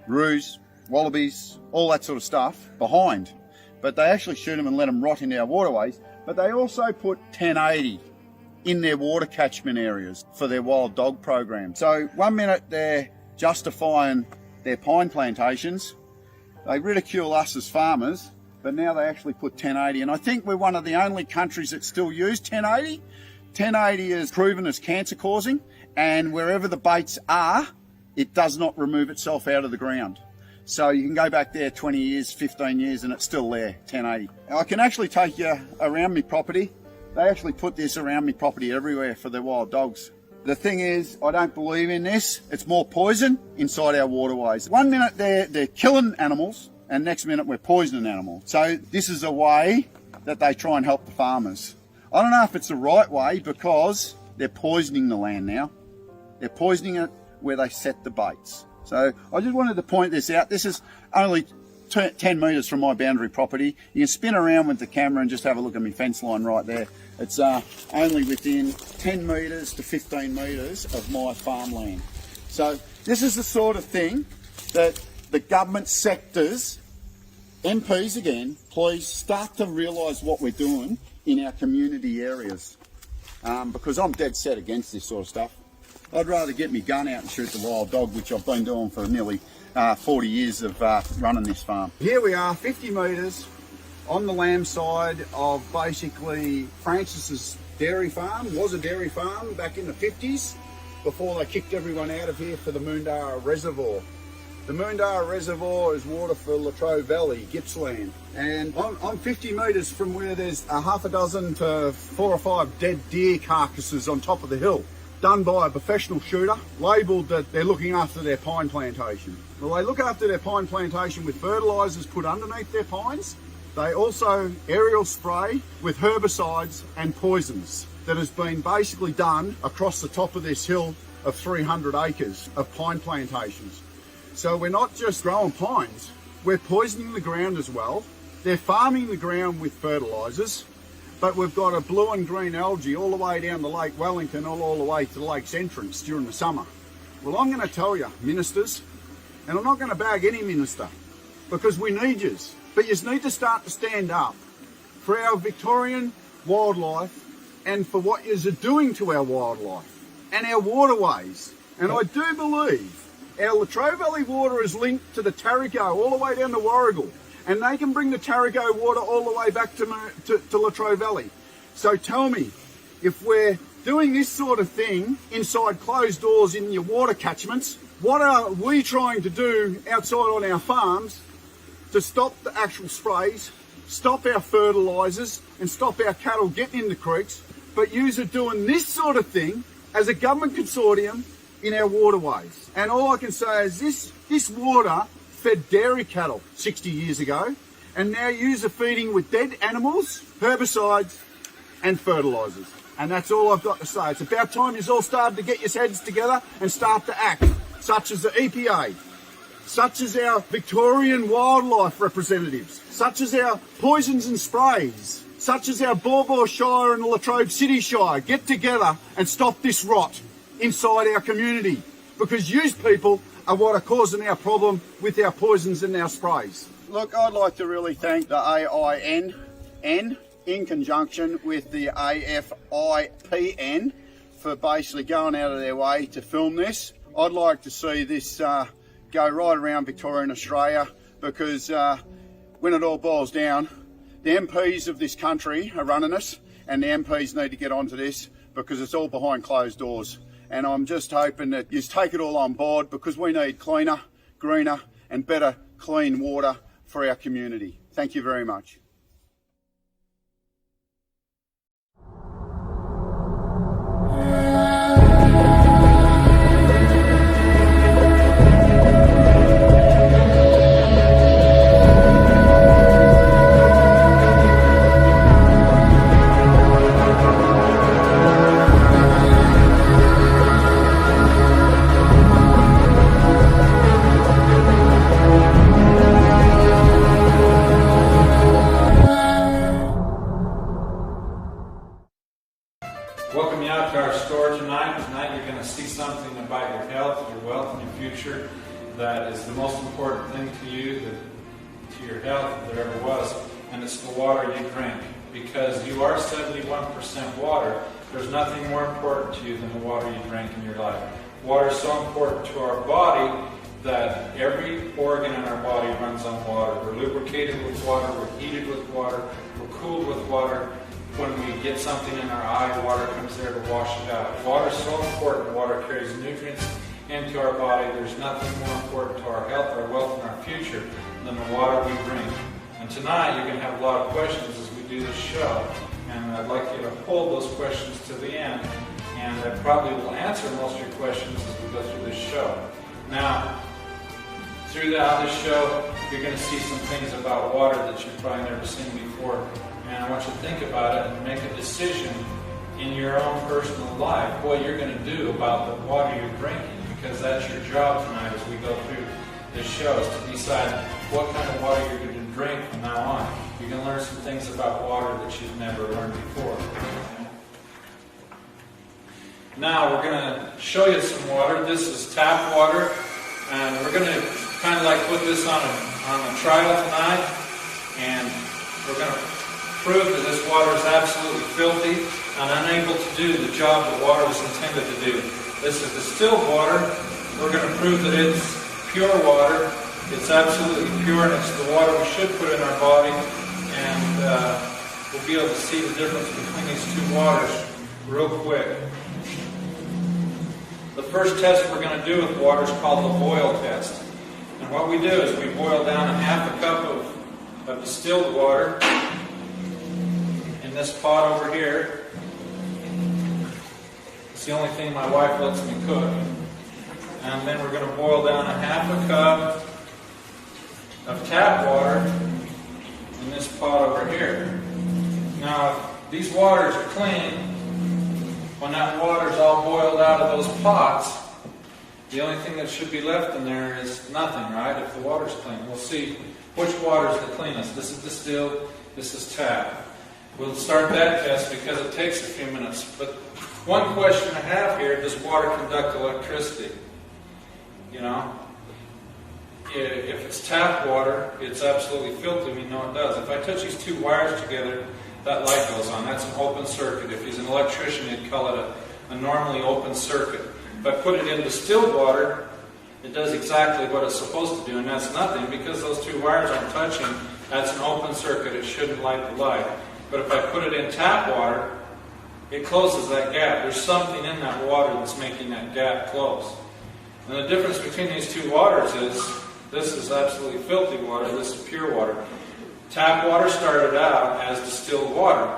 roos, wallabies, all that sort of stuff behind. But they actually shoot them and let them rot in our waterways. But they also put 1080 in their water catchment areas for their wild dog program. So 1 minute they're justifying their pine plantations, they ridicule us as farmers, but now they actually put 1080. And I think we're one of the only countries that still use 1080. 1080 is proven as cancer causing, and wherever the baits are, it does not remove itself out of the ground. So you can go back there 20 years, 15 years, and it's still there, 1080. I can actually take you around my property. They actually put this around my property everywhere for their wild dogs. The thing is, I don't believe in this. It's more poison inside our waterways. 1 minute they're killing animals, and next minute we're poisoning animals. So this is a way that they try and help the farmers. I don't know if it's the right way, because they're poisoning the land now. They're poisoning it where they set the baits. So I just wanted to point this out. This is only 10 metres from my boundary property. You can spin around with the camera and just have a look at my fence line right there. It's only within 10 metres to 15 metres of my farmland. So this is the sort of thing that the government sectors, MPs again, please start to realise what we're doing in our community areas. Because I'm dead set against this sort of stuff. I'd rather get my gun out and shoot the wild dog, which I've been doing for nearly 40 years of running this farm. Here we are, 50 metres on the lamb side of basically Francis's dairy farm. Was a dairy farm back in the 50s before they kicked everyone out of here for the Moondara Reservoir. The Moondara Reservoir is water for Latrobe Valley, Gippsland. And I'm 50 metres from where there's a half a dozen to 4 or 5 dead deer carcasses on top of the hill, done by a professional shooter, labelled that they're looking after their pine plantation. Well, they look after their pine plantation with fertilisers put underneath their pines. They also aerial spray with herbicides and poisons that has been basically done across the top of this hill of 300 acres of pine plantations. So we're not just growing pines, we're poisoning the ground as well. They're farming the ground with fertilisers, but we've got a blue and green algae all the way down to Lake Wellington, all the way to the lake's entrance during the summer. Well, I'm going to tell you, ministers, and I'm not going to bag any minister, because we need yous, but yous need to start to stand up for our Victorian wildlife and for what yous are doing to our wildlife and our waterways. And I do believe our Latrobe Valley water is linked to the Tarrago all the way down to Warrigal, and they can bring the Tarrago water all the way back to Latrobe Valley. So tell me, if we're doing this sort of thing inside closed doors in your water catchments, what are we trying to do outside on our farms to stop the actual sprays, stop our fertilisers, and stop our cattle getting in the creeks, but yous are doing this sort of thing as a government consortium in our waterways? And all I can say is this water fed dairy cattle 60 years ago, and now yous are feeding with dead animals, herbicides and fertilisers. And that's all I've got to say. It's about time yous all started to get your heads together and start to act, such as the EPA, such as our Victorian wildlife representatives, such as our poisons and sprays, such as our Baw Baw Shire and the Latrobe City Shire. Get together and stop this rot inside our community, because you people are what are causing our problem with our poisons and our sprays. Look, I'd like to really thank the AIN in conjunction with the AFIPN for basically going out of their way to film this. I'd like to see this go right around Victoria and Australia, because when it all boils down, the MPs of this country are running us, and the MPs need to get onto this, because it's all behind closed doors. And I'm just hoping that you take it all on board, because we need cleaner, greener and better clean water for our community. Thank you very much. Welcome you out to our store tonight. Tonight you're going to see something about your health, your wealth, and your future that is the most important thing to you, to your health, that there ever was, and it's the water you drink. Because you are 71% water, there's nothing more important to you than the water you drink in your life. Water is so important to our body that every organ in our body runs on water. We're lubricated with water, we're heated with water, we're cooled with water. When we get something in our eye, water comes there to wash it out. Water is so important. Water carries nutrients into our body. There's nothing more important to our health, our wealth, and our future than the water we drink. And tonight you're going to have a lot of questions as we do this show. And I'd like you to hold those questions to the end. And I probably will answer most of your questions as we go through this show. Now, throughout this show, you're going to see some things about water that you've probably never seen before. And I want you to think about it and make a decision in your own personal life what you're going to do about the water you're drinking, because that's your job tonight as we go through this show, is to decide what kind of water you're going to drink from now on. You're going to learn some things about water that you've never learned before. Now we're going to show you some water. This is tap water, and we're going to kind of like put this on a trial tonight, and we're going to prove that this water is absolutely filthy and unable to do the job that water was intended to do. This is distilled water. We're going to prove that it's pure water. It's absolutely pure, and it's the water we should put in our body. And we'll be able to see the difference between these two waters real quick. The first test we're going to do with water is called the boil test. And what we do is we boil down a half a cup of distilled water in this pot over here. It's the only thing my wife lets me cook. And then we're going to boil down a half a cup of tap water in this pot over here. Now, if these waters are clean, when that water is all boiled out of those pots, the only thing that should be left in there is nothing, right? If the water's clean. We'll see which water is the cleanest. This is distilled, this is tap. We'll start that test because it takes a few minutes. But one question I have here, does water conduct electricity? You know, if it's tap water, it's absolutely filthy. We know it does. If I touch these two wires together, that light goes on. That's an open circuit. If he's an electrician, he'd call it a normally open circuit. If I put it in distilled water, it does exactly what it's supposed to do, and that's nothing because those two wires aren't touching. That's an open circuit. It shouldn't light the light. But if I put it in tap water, it closes that gap. There's something in that water that's making that gap close. And the difference between these two waters is this is absolutely filthy water, this is pure water. Tap water started out as distilled water.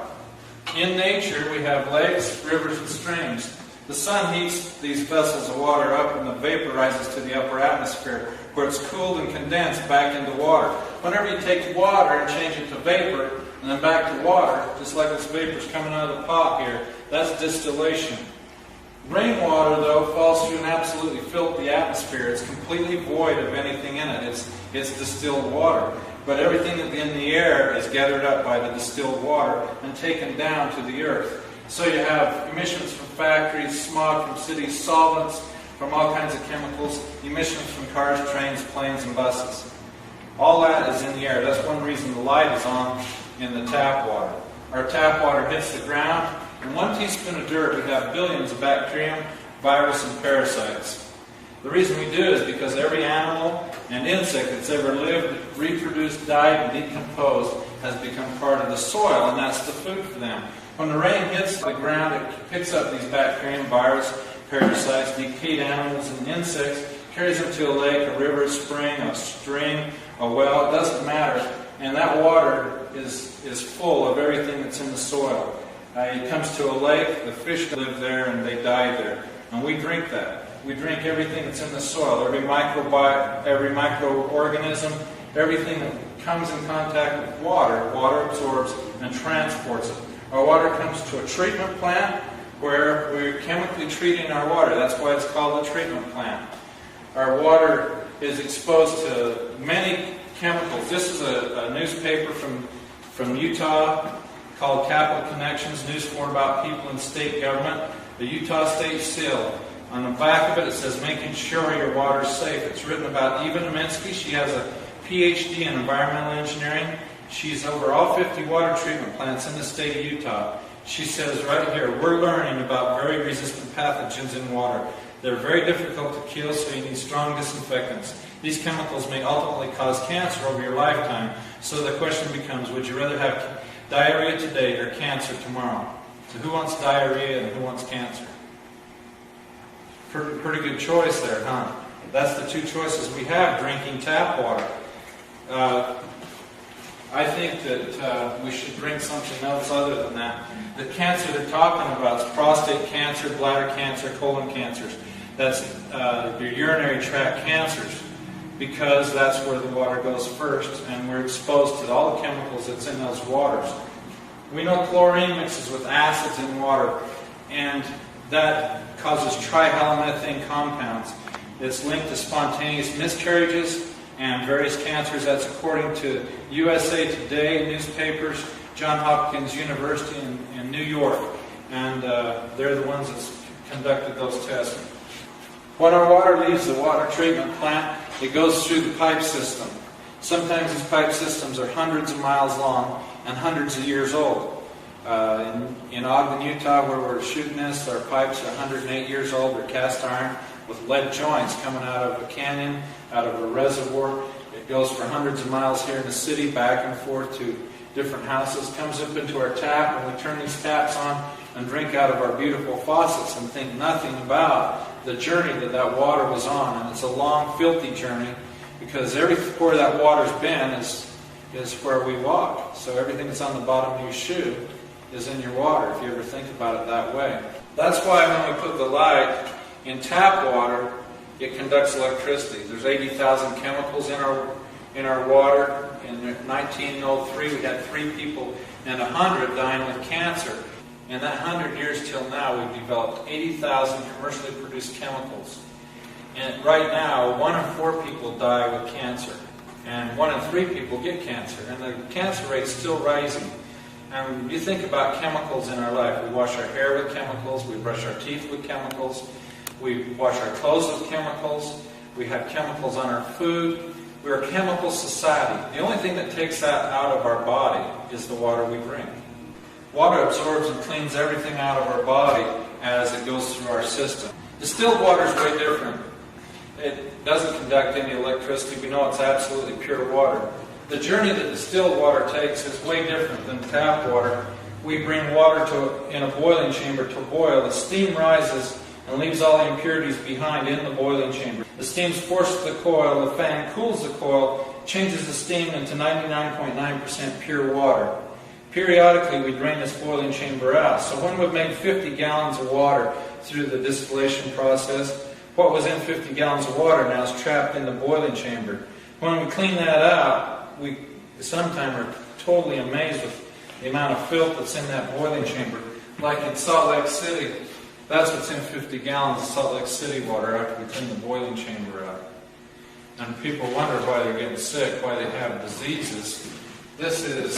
In nature, we have lakes, rivers, and streams. The sun heats these vessels of water up and the vapor rises to the upper atmosphere, where it's cooled and condensed back into water. Whenever you take water and change it to vapor, and then back to water, just like this vapor's coming out of the pot here, that's distillation. Rainwater, though, falls through an absolutely filthy atmosphere. It's completely void of anything in it. It's distilled water. But everything in the air is gathered up by the distilled water and taken down to the earth. So you have emissions from factories, smog from cities, solvents from all kinds of chemicals, emissions from cars, trains, planes, and buses. All that is in the air. That's one reason the light is on in the tap water. Our tap water hits the ground. In 1 teaspoon of dirt, we have billions of bacterium, virus, and parasites. The reason we do it is because every animal and insect that's ever lived, reproduced, died, and decomposed has become part of the soil, and that's the food for them. When the rain hits the ground, it picks up these bacterium, virus, parasites, decayed animals, and insects, carries them to a lake, a river, a spring, a stream, a well, it doesn't matter. And that water is full of everything that's in the soil. It comes to a lake, the fish live there, and they die there. And we drink that. We drink everything that's in the soil, every microorganism, everything that comes in contact with water, water absorbs and transports it. Our water comes to a treatment plant where we're chemically treating our water. That's why it's called a treatment plant. Our water is exposed to many chemicals. This is a newspaper from Utah called Capital Connections, news for about people in state government. The Utah State Seal. On the back of it, it says, making sure your water is safe. It's written about Eva Neminsky. She has a PhD in environmental engineering. She's over all 50 water treatment plants in the state of Utah. She says right here, we're learning about very resistant pathogens in water. They're very difficult to kill, so you need strong disinfectants. These chemicals may ultimately cause cancer over your lifetime. So the question becomes, would you rather have diarrhea today or cancer tomorrow? So who wants diarrhea and who wants cancer? Pretty good choice there, huh? That's the two choices we have, drinking tap water. I think that we should drink something else other than that. The cancer they're talking about is prostate cancer, bladder cancer, colon cancers. That's your urinary tract cancers, because that's where the water goes first, and we're exposed to all the chemicals that's in those waters. We know chlorine mixes with acids in water, and that causes trihalomethane compounds. It's linked to spontaneous miscarriages and various cancers. That's according to USA Today newspapers, Johns Hopkins University in New York, and they're the ones that conducted those tests. When our water leaves the water treatment plant, it goes through the pipe system. Sometimes these pipe systems are hundreds of miles long and hundreds of years old. In Ogden, Utah, where we're shooting this, our pipes are 108 years old. They're cast iron with lead joints coming out of a canyon, out of a reservoir. It goes for hundreds of miles here in the city, back and forth to different houses, comes up into our tap, and we turn these taps on and drink out of our beautiful faucets and think nothing about the journey that water was on. And it's a long, filthy journey, because where that water's been is where we walk. So everything that's on the bottom of your shoe is in your water, if you ever think about it that way. That's why when we put the light in tap water, it conducts electricity. There's 80,000 chemicals in our water. In 1903, we had 3 people and 100 dying with cancer. In that 100 years till now, we've developed 80,000 commercially produced chemicals. And right now, 1 in 4 people die with cancer, and 1 in 3 people get cancer, and the cancer rate's still rising. And you think about chemicals in our life. We wash our hair with chemicals, we brush our teeth with chemicals, we wash our clothes with chemicals, we have chemicals on our food. We're a chemical society. The only thing that takes that out of our body is the water we drink. Water absorbs and cleans everything out of our body as it goes through our system. Distilled water is way different. It doesn't conduct any electricity. We know it's absolutely pure water. The journey that distilled water takes is way different than tap water. We bring water in a boiling chamber to boil. The steam rises and leaves all the impurities behind in the boiling chamber. The steam's forced to the coil. The fan cools the coil, changes the steam into 99.9% pure water. Periodically, we drain this boiling chamber out. So when we've made 50 gallons of water through the distillation process, what was in 50 gallons of water now is trapped in the boiling chamber. When we clean that out, we sometimes are totally amazed with the amount of filth that's in that boiling chamber. Like in Salt Lake City, that's what's in 50 gallons of Salt Lake City water after we clean the boiling chamber out. And people wonder why they're getting sick, why they have diseases. This is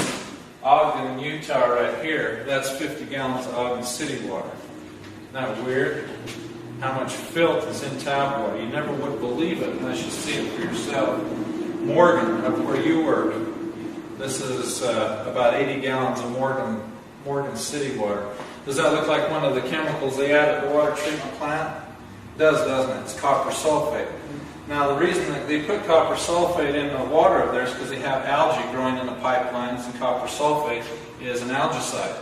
Ogden, Utah right here. That's 50 gallons of Ogden City water. Isn't that weird? How much filth is in tap water. You never would believe it unless you see it for yourself. Morgan, up where you work, this is about 80 gallons of Morgan City water. Does that look like one of the chemicals they add at the water treatment plant? It does, doesn't it? It's copper sulfate. Now, the reason that they put copper sulfate in the water up there is because they have algae growing in the pipelines, and copper sulfate is an algicide.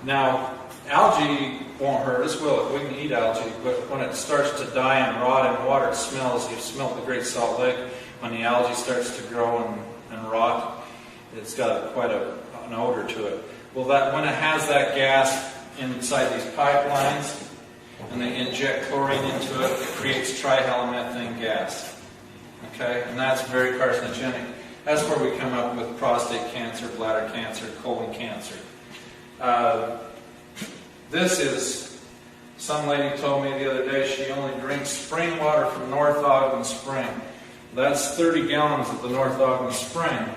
Now, algae won't hurt us, will it? We can eat algae, but when it starts to die and rot in water, it smells. You've smelled the Great Salt Lake. When the algae starts to grow and rot, it's got quite an odor to it. Well, when it has that gas inside these pipelines, and they inject chlorine into it, it creates trihalomethane gas. Okay? And that's very carcinogenic. That's where we come up with prostate cancer, bladder cancer, colon cancer. This is, some lady told me the other day she only drinks spring water from North Ogden Spring. That's 30 gallons of the North Ogden Spring,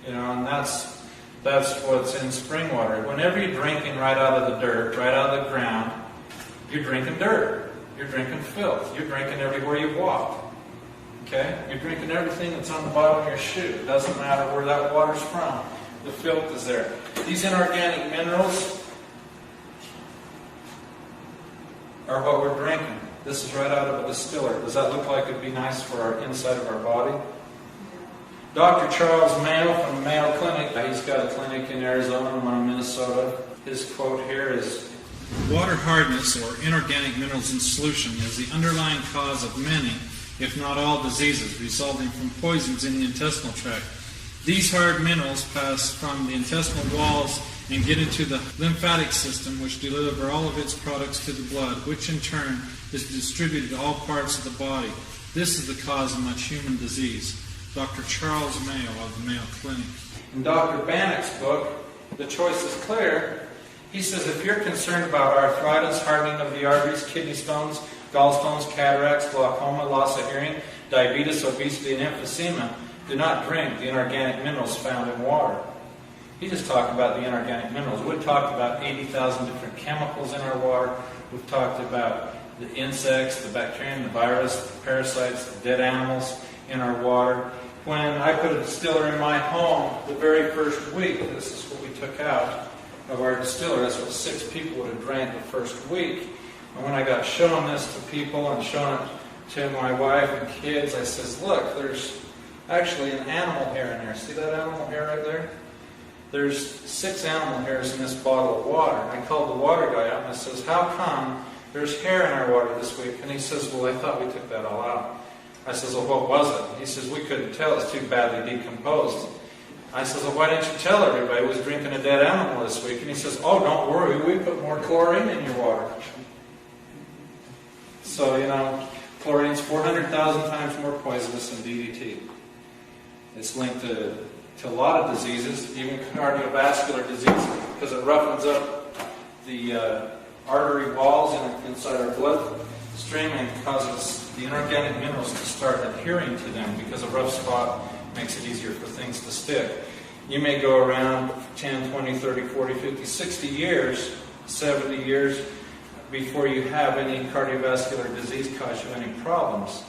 and that's what's in spring water. Whenever you're drinking right out of the dirt, right out of the ground, you're drinking dirt. You're drinking filth. You're drinking everywhere you walk. Okay? You're drinking everything that's on the bottom of your shoe. It doesn't matter where that water's from. The filth is there. These inorganic minerals, are what we're drinking. This is right out of a distiller. Does that look like it'd be nice for our inside of our body? Dr. Charles Mayo from the Mayo Clinic, he's got a clinic in Arizona, one in Minnesota. His quote here is, "Water hardness, or inorganic minerals in solution, is the underlying cause of many, if not all, diseases resulting from poisons in the intestinal tract. These hard minerals pass from the intestinal walls and get into the lymphatic system, which deliver all of its products to the blood, which in turn is distributed to all parts of the body. This is the cause of much human disease." Dr. Charles Mayo of the Mayo Clinic. In Dr. Bannock's book, The Choice is Clear, he says if you're concerned about arthritis, hardening of the arteries, kidney stones, gallstones, cataracts, glaucoma, loss of hearing, diabetes, obesity, and emphysema, do not drink the inorganic minerals found in water. He just talked about the inorganic minerals. We've talked about 80,000 different chemicals in our water. We've talked about the insects, the bacteria, the virus, the parasites, the dead animals in our water. When I put a distiller in my home the very first week, this is what we took out of our distiller. That's what 6 people would have drank the first week. And when I got shown this to people and shown it to my wife and kids, I says, look, there's actually an animal hair in there. See that animal hair right there? There's 6 animal hairs in this bottle of water. I called the water guy up and I says, how come there's hair in our water this week? And he says, well, I thought we took that all out. I says, well, what was it? He says, we couldn't tell. It's too badly decomposed. I says, well, why didn't you tell everybody was drinking a dead animal this week? And he says, oh, don't worry. We put more chlorine in your water. So, chlorine's 400,000 times more poisonous than DDT. It's linked to a lot of diseases, even cardiovascular disease, because it roughens up the artery walls inside our blood stream and causes the inorganic minerals to start adhering to them, because a rough spot makes it easier for things to stick. You may go around 10, 20, 30, 40, 50, 60 years, 70 years before you have any cardiovascular disease cause you any problems.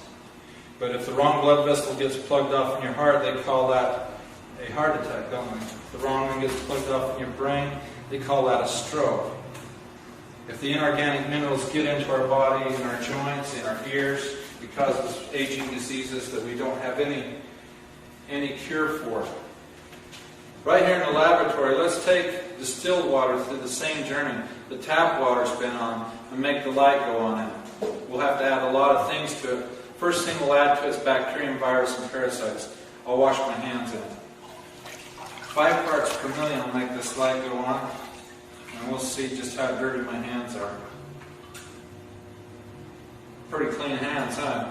But if the wrong blood vessel gets plugged off in your heart, they call that a heart attack, don't they? If the wrong one gets plugged off in your brain, they call that a stroke. If the inorganic minerals get into our body, in our joints, in our ears, it causes aging diseases that we don't have any cure for. Right here in the laboratory, let's take distilled water through the same journey the tap water's been on and make the light go on it. We'll have to add a lot of things to it. First thing we'll add to it is bacterium, virus, and parasites. I'll wash my hands in it. 5 parts per million will make this light go on. And we'll see just how dirty my hands are. Pretty clean hands, huh?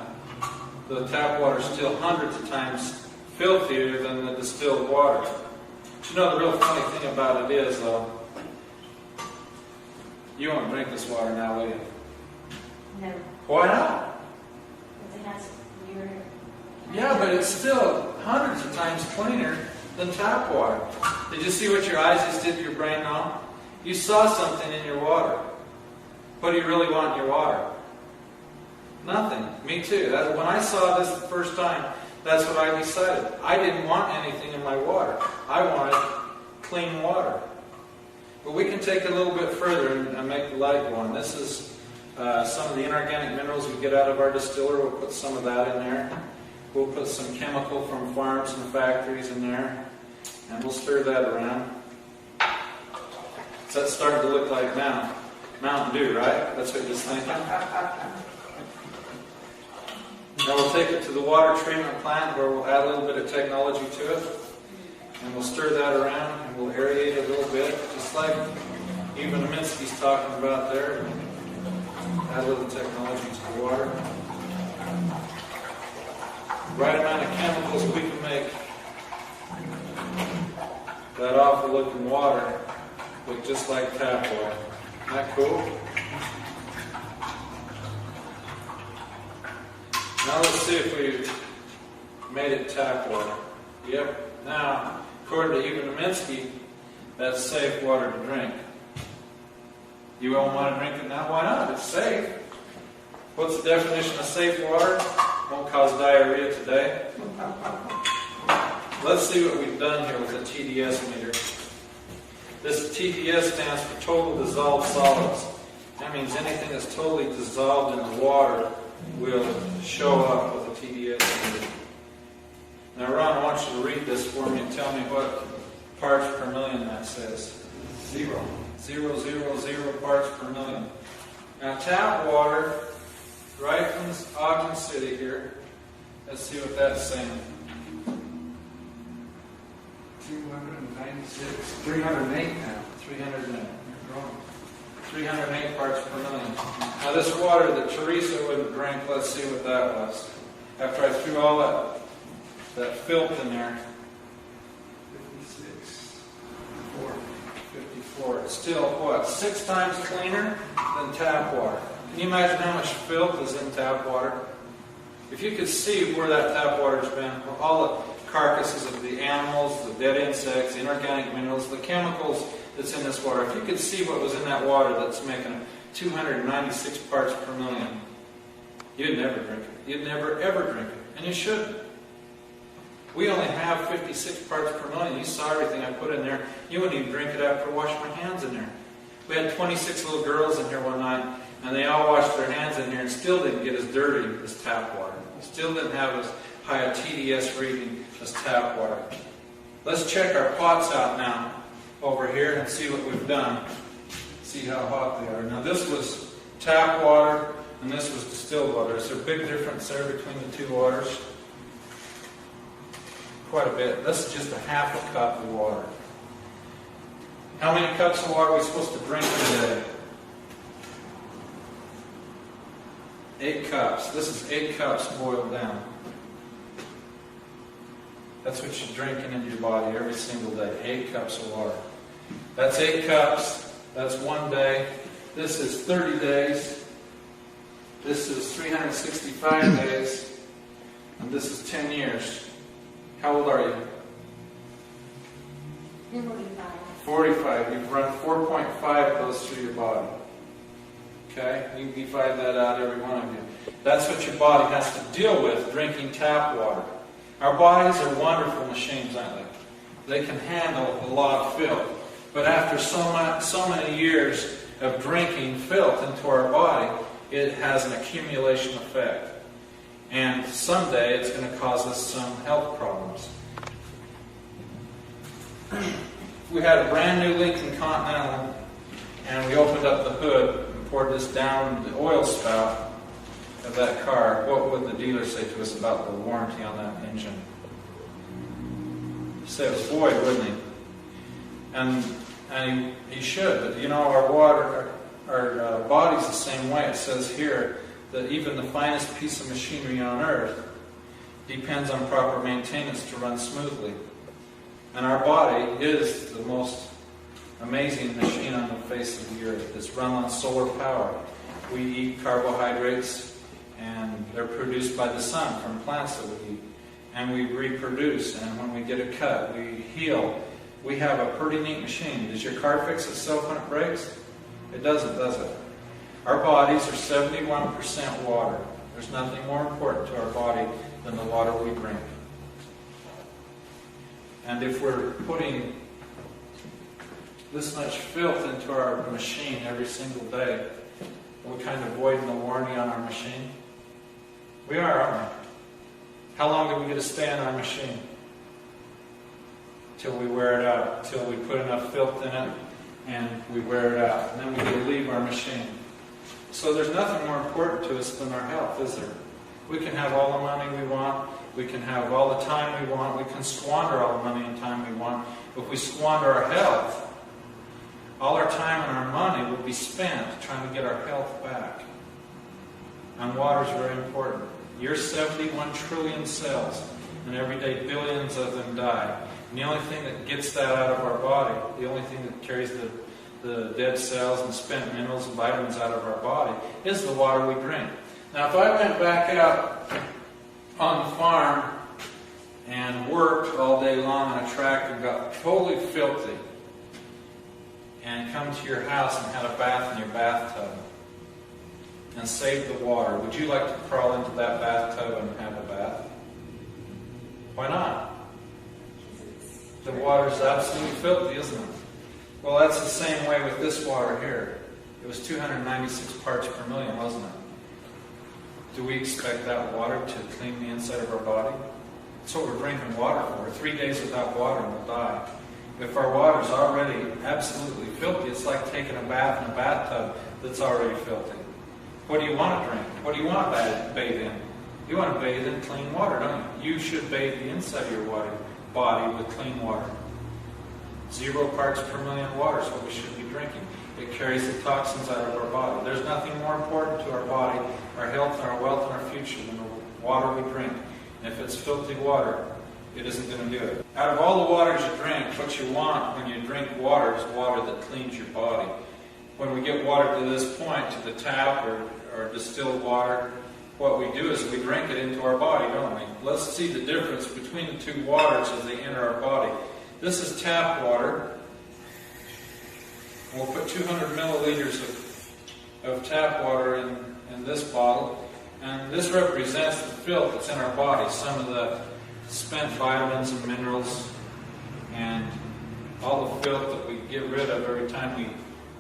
The tap water is still hundreds of times filthier than the distilled water. But the real funny thing about it is, though, you won't drink this water now, will you? No. Why not? Because it has urine. Yeah, but it's still hundreds of times cleaner than tap water. Did you see what your eyes just did to your brain now? You saw something in your water. What do you really want in your water? Nothing. Me too. When I saw this the first time, that's what I decided. I didn't want anything in my water. I wanted clean water. But we can take it a little bit further and make the light go on. This is some of the inorganic minerals we get out of our distiller. We'll put some of that in there. We'll put some chemical from farms and factories in there. And we'll stir that around. So that's starting to look like now. Mountain Dew, right? That's what you're thinking. Now we'll take it to the water treatment plant where we'll add a little bit of technology to it. And we'll stir that around and we'll aerate it a little bit, just like even Aminski's talking about there. Add a little technology to the water. Right amount of chemicals, we can make that awful looking water look just like tap water. Isn't that cool? Now let's see if we made it tap water. Yep. Now, according to even Aminski, that's safe water to drink. You won't want to drink it now? Why not? It's safe. What's the definition of safe water? Won't cause diarrhea today. Let's see what we've done here with the TDS meter. This TDS stands for total dissolved solids. That means anything that's totally dissolved in the water will show up with a TDS reading. Now, Ron, I want you to read this for me and tell me what parts per million that says. 0. 0, 0, 0 parts per million. Now, tap water, right from Ogden City here. Let's see what that's saying. 296, 308 now. 308. You're wrong. 308 parts per million. Now, this water that Teresa wouldn't drink, let's see what that was. After I threw all that filth in there. 56, 54. It's still, what, 6 times cleaner than tap water. Can you imagine how much filth is in tap water? If you could see where that tap water's been, all the carcasses of the animals, the dead insects, the inorganic minerals, the chemicals that's in this water, if you could see what was in that water that's making 296 parts per million, you'd never drink it. You'd never, ever drink it. And you shouldn't. We only have 56 parts per million. You saw everything I put in there. You wouldn't even drink it after I washed my hands in there. We had 26 little girls in here one night, and they all washed their hands in here and still didn't get as dirty as tap water. Still didn't have as high a TDS reading as tap water. Let's check our pots out now over here and see what we've done. See how hot they are. Now this was tap water and this was distilled water. Is there a big difference there between the two waters? Quite a bit. This is just a half a cup of water. How many cups of water are we supposed to drink today? 8 cups. This is 8 cups boiled down. That's what you're drinking into your body every single day. 8 cups of water. That's 8 cups. That's 1 day. This is 30 days. This is 365 days. And this is 10 years. How old are you? 45. 45. You've run 4.5 goes through your body. Okay? You can divide that out, every one of you. That's what your body has to deal with, drinking tap water. Our bodies are wonderful machines, aren't they? They can handle a lot of filth. But after so many years of drinking filth into our body, it has an accumulation effect. And someday it's going to cause us some health problems. If we had a brand new Lincoln Continental and we opened up the hood and poured this down the oil spout of that car, what would the dealer say to us about the warranty on that engine? He'd say it was void, wouldn't he? And he should, but you know, our body's the same way. It says here that even the finest piece of machinery on earth depends on proper maintenance to run smoothly. And our body is the most amazing machine on the face of the earth. It's run on solar power. We eat carbohydrates, and they're produced by the sun from plants that we eat. And we reproduce, and when we get a cut, we heal. We have a pretty neat machine. Does your car fix itself when it breaks? It doesn't, does it? Our bodies are 71% water. There's nothing more important to our body than the water we drink. And if we're putting this much filth into our machine every single day, are we kind of voiding the warranty on our machine? We are, aren't we? How long do we get to stay in our machine? Till we wear it out. Till we put enough filth in it and we wear it out. And then we get to leave our machine. So there's nothing more important to us than our health, is there? We can have all the money we want. We can have all the time we want. We can squander all the money and time we want. If we squander our health, all our time and our money will be spent trying to get our health back. And water is very important. You're 71 trillion cells, and every day billions of them die. And the only thing that gets that out of our body, the only thing that carries the dead cells and spent minerals and vitamins out of our body is the water we drink. Now, if I went back out on the farm and worked all day long on a tractor and got totally filthy and come to your house and had a bath in your bathtub and saved the water, would you like to crawl into that bathtub and have a bath? Why not? The water's absolutely filthy, isn't it? Well, that's the same way with this water here. It was 296 parts per million, wasn't it? Do we expect that water to clean the inside of our body? That's what we're drinking water for. 3 days without water and we'll die. If our water's already absolutely filthy, it's like taking a bath in a bathtub that's already filthy. What do you want to drink? What do you want to bathe in? You want to bathe in clean water, don't you? You should bathe the inside of your body with clean water. 0 parts per million water is what we should be drinking. It carries the toxins out of our body. There's nothing more important to our body, our health, our wealth, and our future than the water we drink. And if it's filthy water, it isn't going to do it. Out of all the waters you drink, what you want when you drink water is water that cleans your body. When we get water to this point, to the tap or distilled water, what we do is we drink it into our body, don't we? Let's see the difference between the two waters as they enter our body. This is tap water. We'll put 200 milliliters of tap water in this bottle. And this represents the filth that's in our body, some of the spent vitamins and minerals, and all the filth that we get rid of every time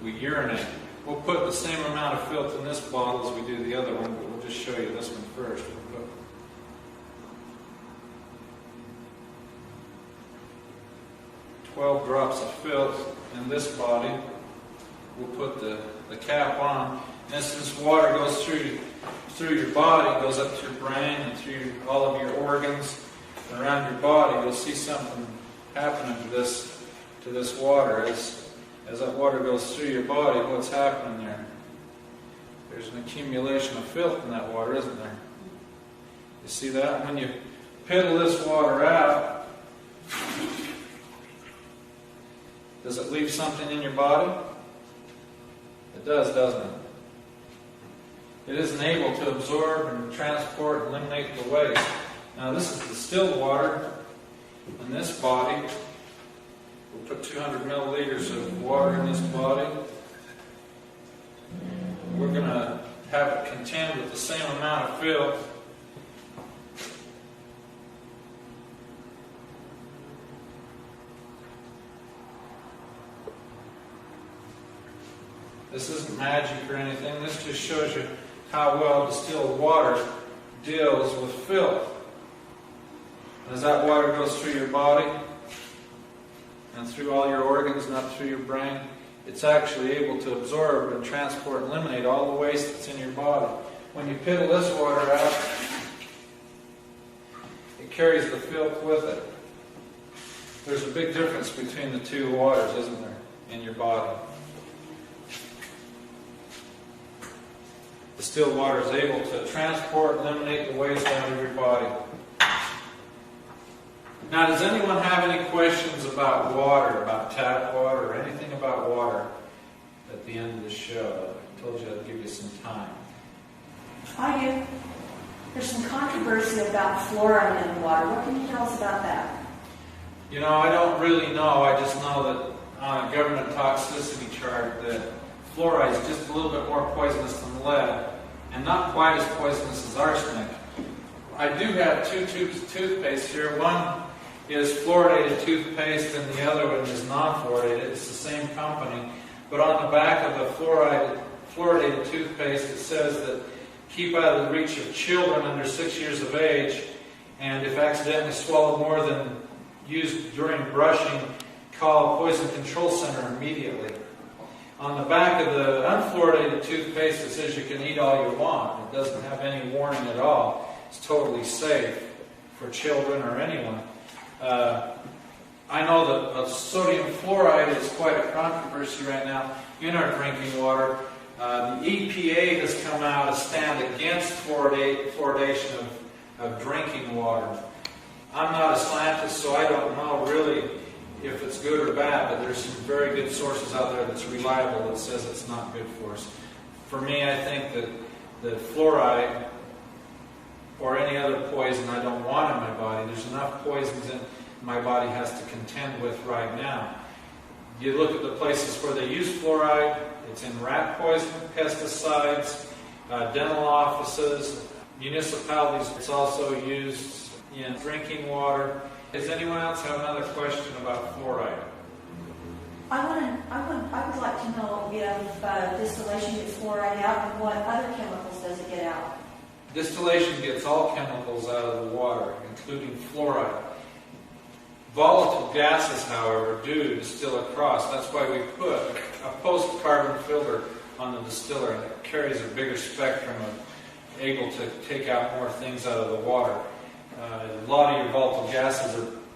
we urinate. We'll put the same amount of filth in this bottle as we do the other one, but we'll just show you this one first. We'll put 12 drops of filth in this body. We'll put the cap on. And since water goes through your body, goes up to your brain and through all of your organs and around your body, you'll see something happening to this water. As that water goes through your body, what's happening there? There's an accumulation of filth in that water, isn't there? You see that? When you piddle this water out, does it leave something in your body? It does, doesn't it? It isn't able to absorb and transport and eliminate the waste. Now this is distilled water in this body. We'll put 200 milliliters of water in this body. We're going to have it contend with the same amount of filth. This isn't magic or anything. This just shows you how well distilled water deals with filth. As that water goes through your body and through all your organs and up through your brain, it's actually able to absorb and transport and eliminate all the waste that's in your body. When you piddle this water out, it carries the filth with it. There's a big difference between the two waters, isn't there, in your body? Distilled water is able to transport and eliminate the waste out of your body. Now, does anyone have any questions about water, about tap water, or anything about water at the end of the show? I told you I'd give you some time. I do. There's some controversy about fluoride in water. What can you tell us about that? You know, I don't really know. I just know that on a government toxicity chart that fluoride is just a little bit more poisonous than lead, and not quite as poisonous as arsenic. I do have 2 tubes of toothpaste here. One is fluoridated toothpaste and the other one is non-fluoridated. It's the same company. But on the back of the fluoridated toothpaste it says that keep out of the reach of children under 6 years of age, and if accidentally swallowed more than used during brushing, call Poison Control Center immediately. On the back of the unfluoridated toothpaste it says you can eat all you want. It doesn't have any warning at all. It's totally safe for children or anyone. I know that sodium fluoride is quite a controversy right now in our drinking water. The EPA has come out a stand against fluoridation of drinking water. I'm not a scientist, so I don't know really if it's good or bad, but there's some very good sources out there that's reliable that says it's not good for us. For me, I think that fluoride or any other poison I don't want in my body. There's enough poisons in my body has to contend with right now. You look at the places where they use fluoride, it's in rat poison, pesticides, dental offices, municipalities. It's also used in drinking water. Does anyone else have another question about fluoride? I would like to know if distillation gets fluoride out and what other chemicals does it get out? Distillation gets all chemicals out of the water, including fluoride. Volatile gases, however, do distill across. That's why we put a post-carbon filter on the distiller, and it carries a bigger spectrum of able to take out more things out of the water. A lot of your volatile gases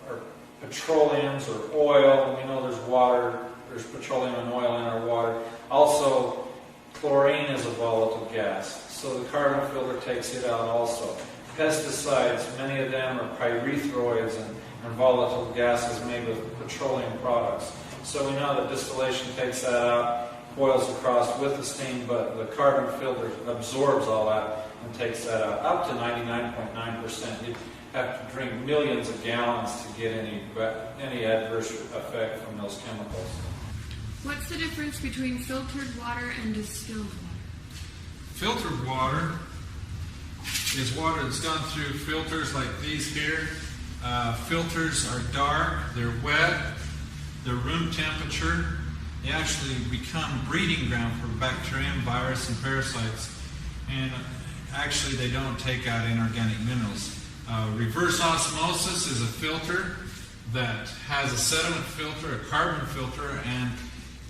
are petroleums or oil, and we know there's water, there's petroleum and oil in our water. Also, chlorine is a volatile gas, so the carbon filter takes it out also. Pesticides, many of them are pyrethroids and volatile gases made with petroleum products. So we know that distillation takes that out, boils across with the steam, but the carbon filter absorbs all that and takes that out, up to 99.9%. You'd have to drink millions of gallons to get any adverse effect from those chemicals. What's the difference between filtered water and distilled water? Filtered water is water that's gone through filters like these here. Filters are dark, they're wet, they're room temperature. They actually become breeding ground for bacterium, virus, and parasites. And actually they don't take out inorganic minerals. Reverse osmosis is a filter that has a sediment filter, a carbon filter, and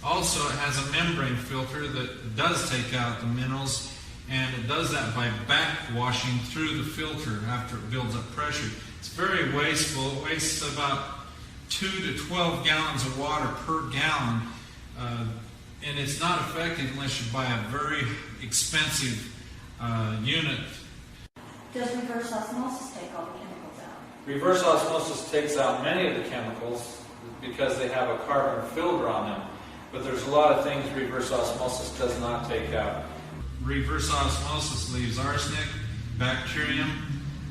also it has a membrane filter that does take out the minerals, and it does that by backwashing through the filter after it builds up pressure. It's very wasteful. It wastes about 2 to 12 gallons of water per gallon, and it's not effective unless you buy a very expensive unit. Does reverse osmosis take all the chemicals out? Reverse osmosis takes out many of the chemicals because they have a carbon filter on them. But there's a lot of things reverse osmosis does not take out. Reverse osmosis leaves arsenic, bacterium.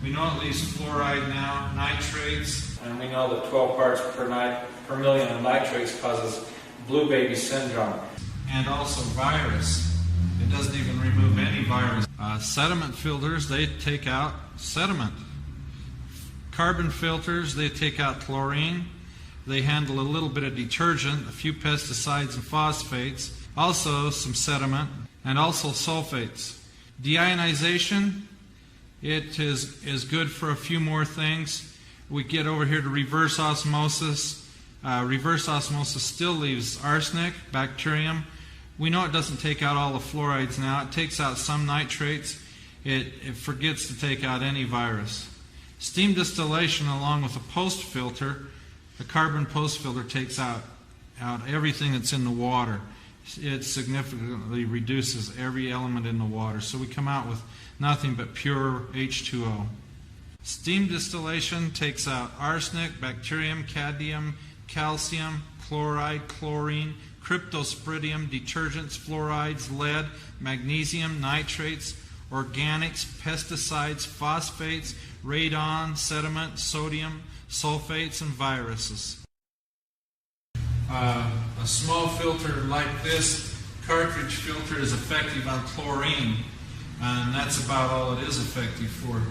We know it leaves fluoride now, nitrates, and we know that 12 parts per million of nitrates causes blue baby syndrome. And also virus. It doesn't even remove any virus. Sediment filters, they take out sediment. Carbon filters, they take out chlorine. They handle a little bit of detergent, a few pesticides and phosphates, also some sediment, and also sulfates. Deionization, it is good for a few more things. We get over here to reverse osmosis. Reverse osmosis still leaves arsenic, bacterium. We know it doesn't take out all the fluorides now. It takes out some nitrates. It forgets to take out any virus. Steam distillation along with a post filter, the carbon post filter takes out everything that's in the water. It significantly reduces every element in the water. So we come out with nothing but pure H2O. Steam distillation takes out arsenic, bacterium, cadmium, calcium, chloride, chlorine, cryptosporidium, detergents, fluorides, lead, magnesium, nitrates, organics, pesticides, phosphates, radon, sediment, sodium, sulfates, and viruses. A small filter like this cartridge filter is effective on chlorine, and that's about all it is effective for.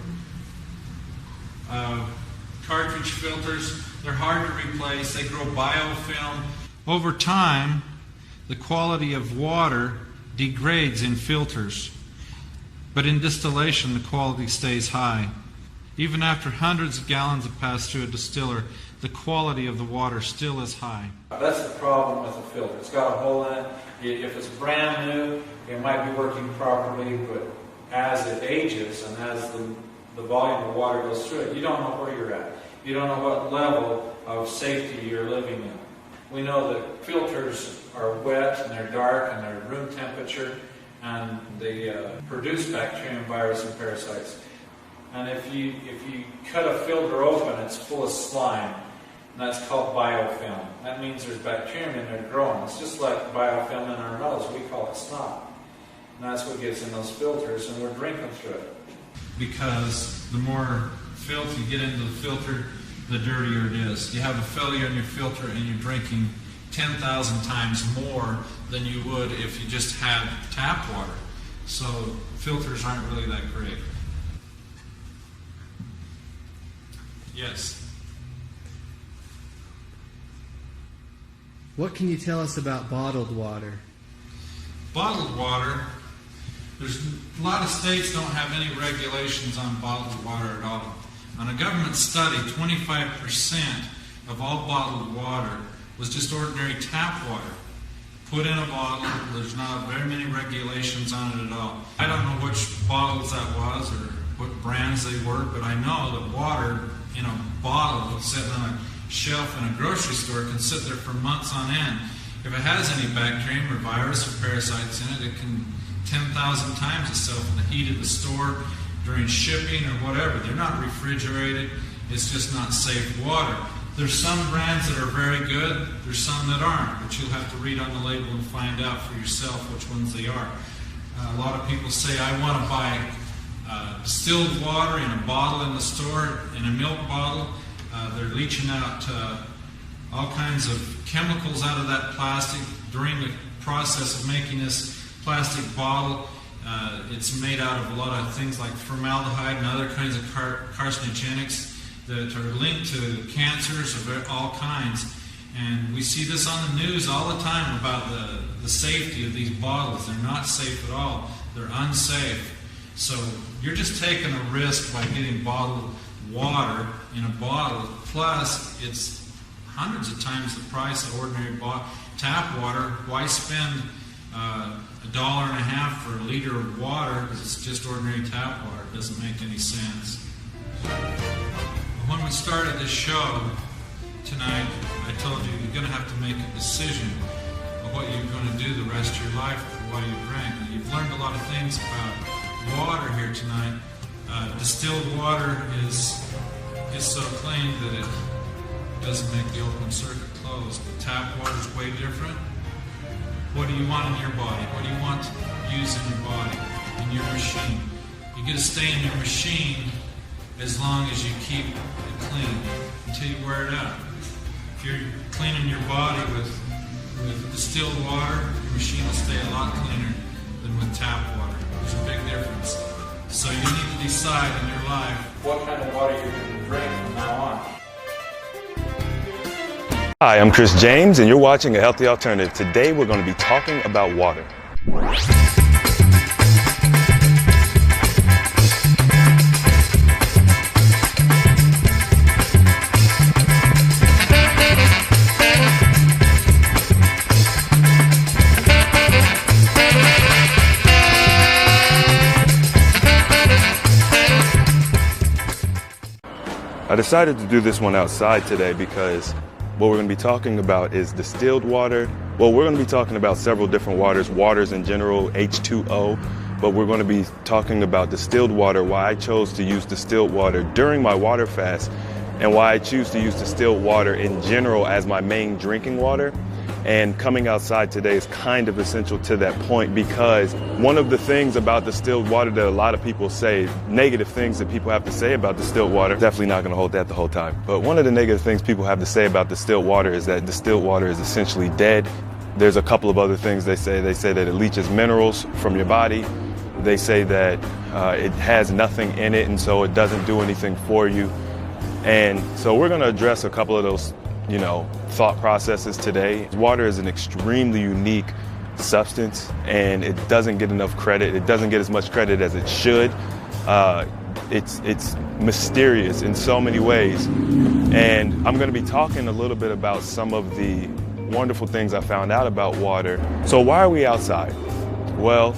Cartridge filters, they're hard to replace. They grow biofilm. Over time, the quality of water degrades in filters, but in distillation, the quality stays high. Even after hundreds of gallons have passed through a distiller, the quality of the water still is high. That's the problem with the filter. It's got a hole in it. If it's brand new, it might be working properly, but as it ages and as the volume of water goes through it, you don't know where you're at. You don't know what level of safety you're living in. We know that filters are wet and they're dark and they're room temperature, and they produce bacterium, virus, and parasites. And if you cut a filter open, it's full of slime, and that's called biofilm. That means there's bacterium in there growing. It's just like biofilm in our nose. We call it snot. And that's what gets in those filters, and we're drinking through it. Because the more filth you get into the filter, the dirtier it is. You have a failure in your filter and you're drinking 10,000 times more than you would if you just had tap water. So filters aren't really that great. Yes. What can you tell us about bottled water? Bottled water, there's a lot of states don't have any regulations on bottled water at all. On a government study, 25% of all bottled water was just ordinary tap water. Put in a bottle, there's not very many regulations on it at all. I don't know which bottles that was or what brands they were, but I know that water in a bottle sitting on a shelf in a grocery store can sit there for months on end. If it has any bacterium or virus or parasites in it, it can 10,000 times itself in the heat of the store during shipping or whatever. They're not refrigerated. It's just not safe water. There's some brands that are very good. There's some that aren't, but you'll have to read on the label and find out for yourself which ones they are. A lot of people say, I want to buy distilled water in a bottle in the store, in a milk bottle. They're leaching out all kinds of chemicals out of that plastic during the process of making this plastic bottle. It's made out of a lot of things like formaldehyde and other kinds of carcinogenics that are linked to cancers of all kinds. And we see this on the news all the time about the safety of these bottles. They're not safe at all. They're unsafe. So you're just taking a risk by getting bottled water in a bottle. Plus, it's hundreds of times the price of ordinary tap water. Why spend $1.50 for a liter of water because it's just ordinary tap water? It doesn't make any sense. When we started this show tonight, I told you you're going to have to make a decision of what you're going to do the rest of your life with what you drink. And you've learned a lot of things about water here tonight. Distilled water is so clean that it doesn't make the open circuit close. But tap water is way different. What do you want in your body? What do you want to use in your body, in your machine? You get to stay in your machine as long as you keep it clean until you wear it out. If you're cleaning your body with distilled water, your machine will stay a lot cleaner than with tap water. There's a big difference. So you need to decide in your life what kind of water you're going to drink from now on. Hi, I'm Chris James, and you're watching A Healthy Alternative. Today we're going to be talking about water. I decided to do this one outside today because what we're going to be talking about is distilled water. Well, we're going to be talking about several different waters in general, H2O, but we're going to be talking about distilled water, why I chose to use distilled water during my water fast, and why I choose to use distilled water in general as my main drinking water. And coming outside today is kind of essential to that point, because one of the things about distilled water that a lot of people say, negative things that people have to say about distilled water, definitely not going to hold that the whole time. But one of the negative things people have to say about distilled water is that distilled water is essentially dead. There's a couple of other things they say. They say that it leaches minerals from your body. They say that it has nothing in it, and so it doesn't do anything for you. And so we're going to address a couple of those thought processes today. Water is an extremely unique substance, and it doesn't get enough credit. It doesn't get as much credit as it should. It's mysterious in so many ways. And I'm going to be talking a little bit about some of the wonderful things I found out about water. So why are we outside? Well,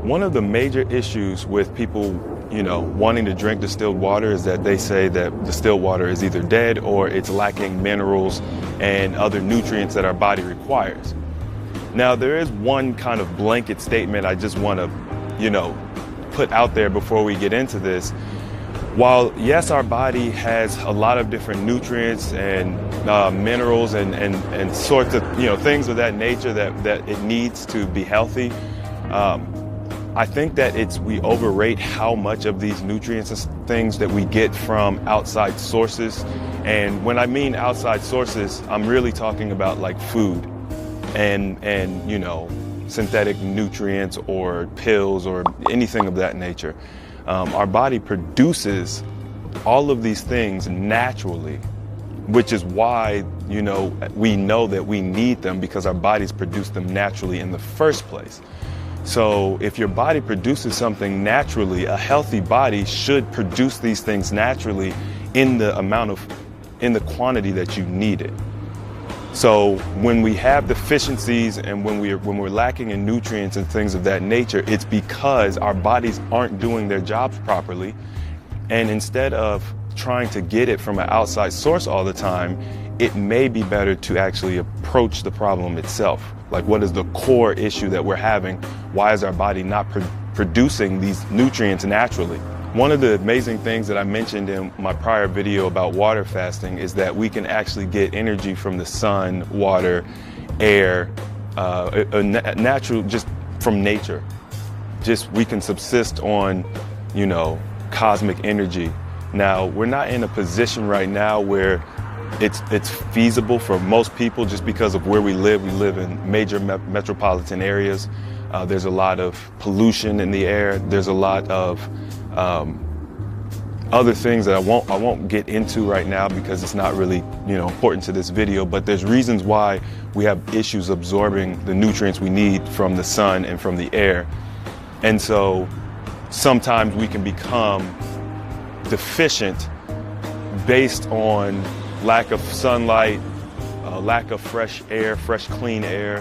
one of the major issues with people wanting to drink distilled water is that they say that distilled water is either dead or it's lacking minerals and other nutrients that our body requires. Now, there is one kind of blanket statement I just want to, put out there before we get into this. While, yes, our body has a lot of different nutrients and minerals and sorts of, things of that nature that it needs to be healthy, I think that we overrate how much of these nutrients and things that we get from outside sources. And when I mean outside sources, I'm really talking about like food and synthetic nutrients or pills or anything of that nature. Our body produces all of these things naturally which is why, we know that we need them because our bodies produce them naturally in the first place. So if your body produces something naturally, a healthy body should produce these things naturally in the quantity that you need it. So when we have deficiencies and when we're lacking in nutrients and things of that nature, it's because our bodies aren't doing their jobs properly. And instead of trying to get it from an outside source all the time, it may be better to actually approach the problem itself. Like, what is the core issue that we're having? Why is our body not producing these nutrients naturally? One of the amazing things that I mentioned in my prior video about water fasting is that we can actually get energy from the sun, water, air, natural, just from nature. Just we can subsist on, cosmic energy. Now, we're not in a position right now where it's feasible for most people just because of where we live. We live in major metropolitan areas. There's a lot of pollution in the air. There's a lot of other things that I won't get into right now because it's not really important to this video, but there's reasons why we have issues absorbing the nutrients we need from the sun and from the air. And so sometimes we can become deficient based on lack of sunlight, lack of fresh air, fresh clean air,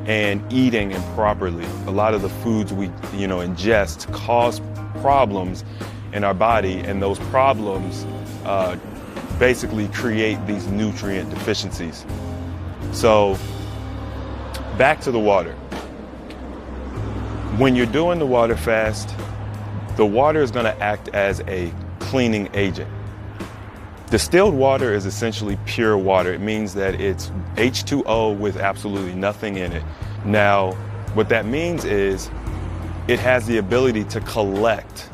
and eating improperly. A lot of the foods we ingest cause problems in our body, and those problems basically create these nutrient deficiencies. So back to the water. When you're doing the water fast, the water is going to act as a cleaning agent. Distilled water is essentially pure water. It means that it's H2O with absolutely nothing in it. Now, what that means is it has the ability to collect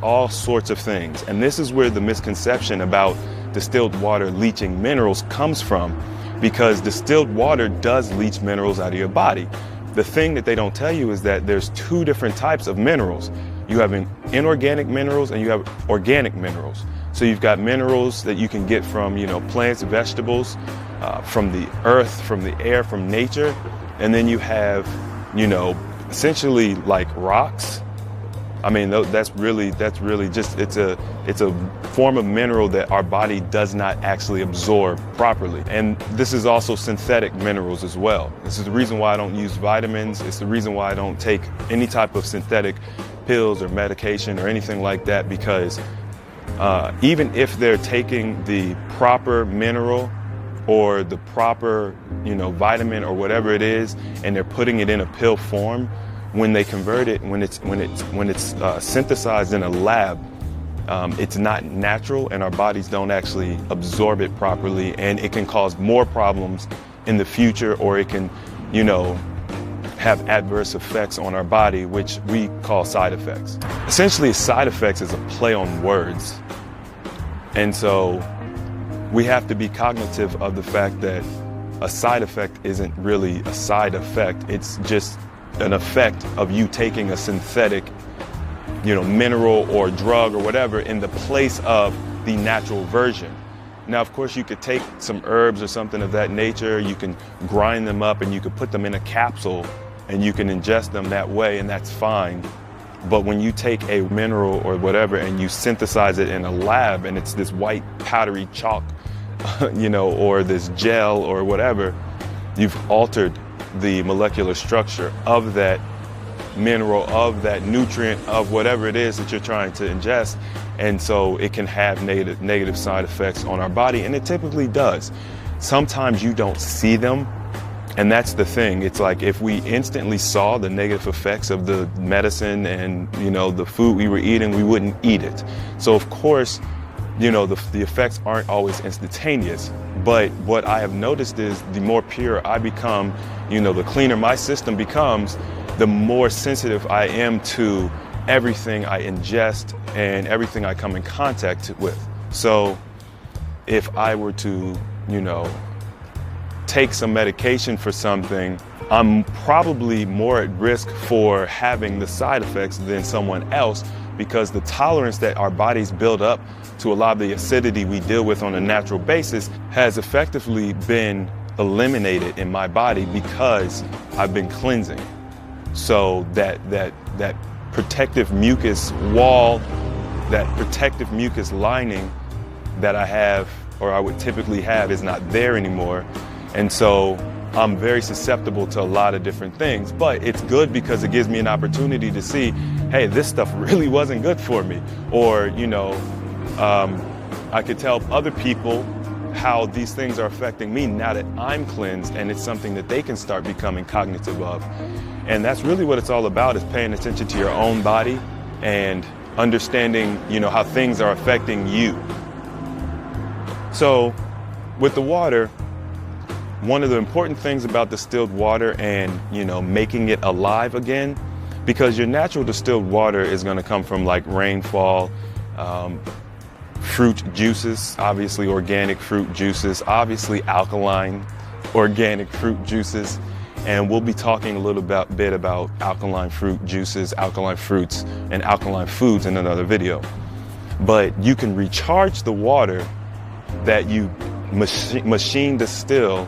all sorts of things. And this is where the misconception about distilled water leaching minerals comes from, because distilled water does leach minerals out of your body. The thing that they don't tell you is that there's two different types of minerals. You have inorganic minerals and you have organic minerals. So you've got minerals that you can get from, plants, vegetables, from the earth, from the air, from nature. And then you have, essentially like rocks. I mean, that's really just, it's a form of mineral that our body does not actually absorb properly. And this is also synthetic minerals as well. This is the reason why I don't use vitamins. It's the reason why I don't take any type of synthetic pills or medication or anything like that, because even if they're taking the proper mineral or the proper, vitamin or whatever it is, and they're putting it in a pill form, when they convert it, when it's synthesized in a lab, it's not natural, and our bodies don't actually absorb it properly, and it can cause more problems in the future, or it can, have adverse effects on our body, which we call side effects. Essentially, side effects is a play on words. And so we have to be cognitive of the fact that a side effect isn't really a side effect. It's just an effect of you taking a synthetic, mineral or drug or whatever in the place of the natural version. Now, of course, you could take some herbs or something of that nature, you can grind them up and you could put them in a capsule and you can ingest them that way, and that's fine. But when you take a mineral or whatever and you synthesize it in a lab and it's this white powdery chalk, or this gel or whatever, you've altered the molecular structure of that mineral, of that nutrient, of whatever it is that you're trying to ingest. And so it can have negative side effects on our body, and it typically does. Sometimes you don't see them, and that's the thing. It's like if we instantly saw the negative effects of the medicine and, the food we were eating, we wouldn't eat it. So of course, the effects aren't always instantaneous. But what I have noticed is the more pure I become, the cleaner my system becomes, the more sensitive I am to everything I ingest and everything I come in contact with. So if I were to, take some medication for something, I'm probably more at risk for having the side effects than someone else, because the tolerance that our bodies build up to a lot of the acidity we deal with on a natural basis has effectively been eliminated in my body because I've been cleansing. So that protective mucus wall, that protective mucus lining that I have, or I would typically have, is not there anymore. And so I'm very susceptible to a lot of different things, but it's good because it gives me an opportunity to see, hey, this stuff really wasn't good for me. Or, I could tell other people how these things are affecting me now that I'm cleansed, and it's something that they can start becoming cognitive of. And that's really what it's all about, is paying attention to your own body and understanding, how things are affecting you. So with the water, one of the important things about distilled water and, making it alive again, because your natural distilled water is going to come from like rainfall, fruit juices, obviously organic fruit juices, obviously alkaline organic fruit juices. And we'll be talking a little bit about alkaline fruit juices, alkaline fruits, and alkaline foods in another video. But you can recharge the water that you machine distill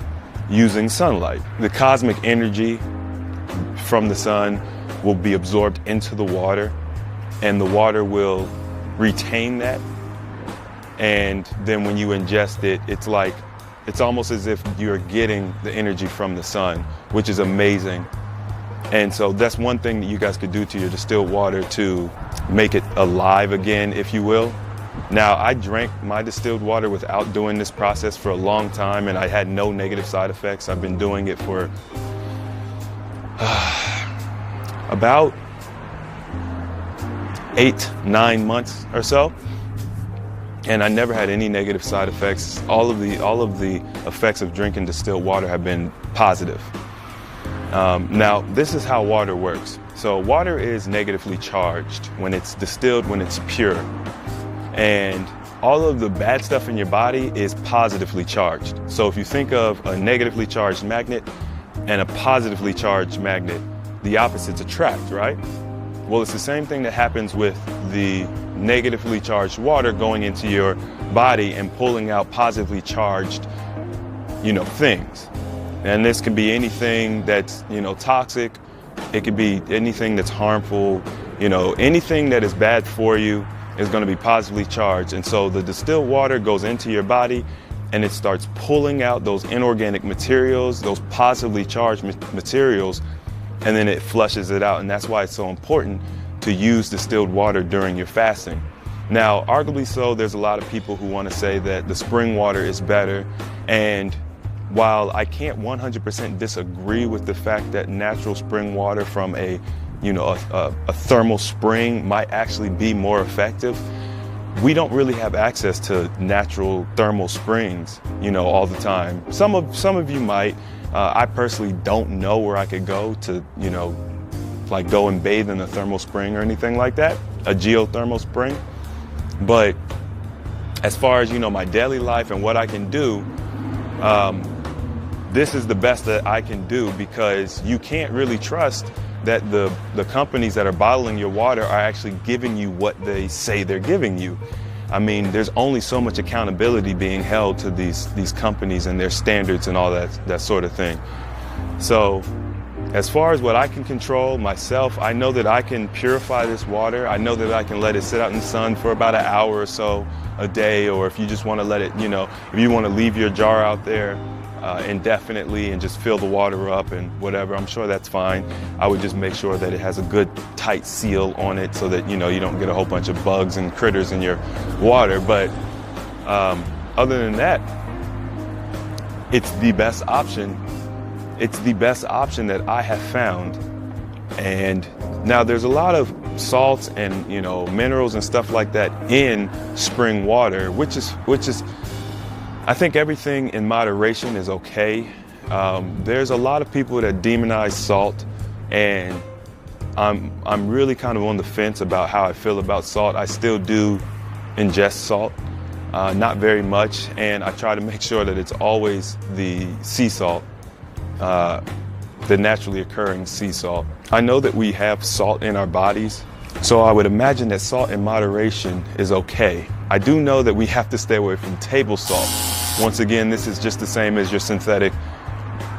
using sunlight. The cosmic energy from the sun will be absorbed into the water, and the water will retain that. And then when you ingest it, it's almost as if you're getting the energy from the sun, which is amazing. And so that's one thing that you guys could do to your distilled water to make it alive again, if you will. Now, I drank my distilled water without doing this process for a long time, and I had no negative side effects. I've been doing it for about 8-9 months or so, and I never had any negative side effects. All of the effects of drinking distilled water have been positive. Now, this is how water works. So water is negatively charged when it's distilled, when it's pure. And all of the bad stuff in your body is positively charged. So if you think of a negatively charged magnet and a positively charged magnet, the opposites attract, right? Well, it's the same thing that happens with the negatively charged water going into your body and pulling out positively charged, things. And this can be anything that's, toxic. It could be anything that's harmful. Anything that is bad for you is going to be positively charged. And so the distilled water goes into your body and it starts pulling out those inorganic materials, those positively charged materials, and then it flushes it out. And that's why it's so important to use distilled water during your fasting. Now, arguably so, there's a lot of people who want to say that the spring water is better. And while I can't 100% disagree with the fact that natural spring water from a thermal spring might actually be more effective, we don't really have access to natural thermal springs, all the time. Some of you might. I personally don't know where I could go to, go and bathe in a thermal spring or anything like that, a geothermal spring. But as far as, my daily life and what I can do, this is the best that I can do, because you can't really trust that the companies that are bottling your water are actually giving you what they say they're giving you. I mean, there's only so much accountability being held to these companies and their standards and all that sort of thing. So as far as what I can control myself, I know that I can purify this water. I know that I can let it sit out in the sun for about an hour or so a day, or if you just want to let it, if you want to leave your jar out there indefinitely and just fill the water up and whatever, I'm sure that's fine. I would just make sure that it has a good tight seal on it so that you don't get a whole bunch of bugs and critters in your water. But other than that, it's the best option. It's the best option that I have found. And now there's a lot of salts and minerals and stuff like that in spring water, which is I think everything in moderation is okay. There's a lot of people that demonize salt, and I'm really kind of on the fence about how I feel about salt. I still do ingest salt, not very much, and I try to make sure that it's always the sea salt, the naturally occurring sea salt. I know that we have salt in our bodies, So I would imagine that salt in moderation is okay. I do know that we have to stay away from table salt. Once again, this is just the same as your synthetic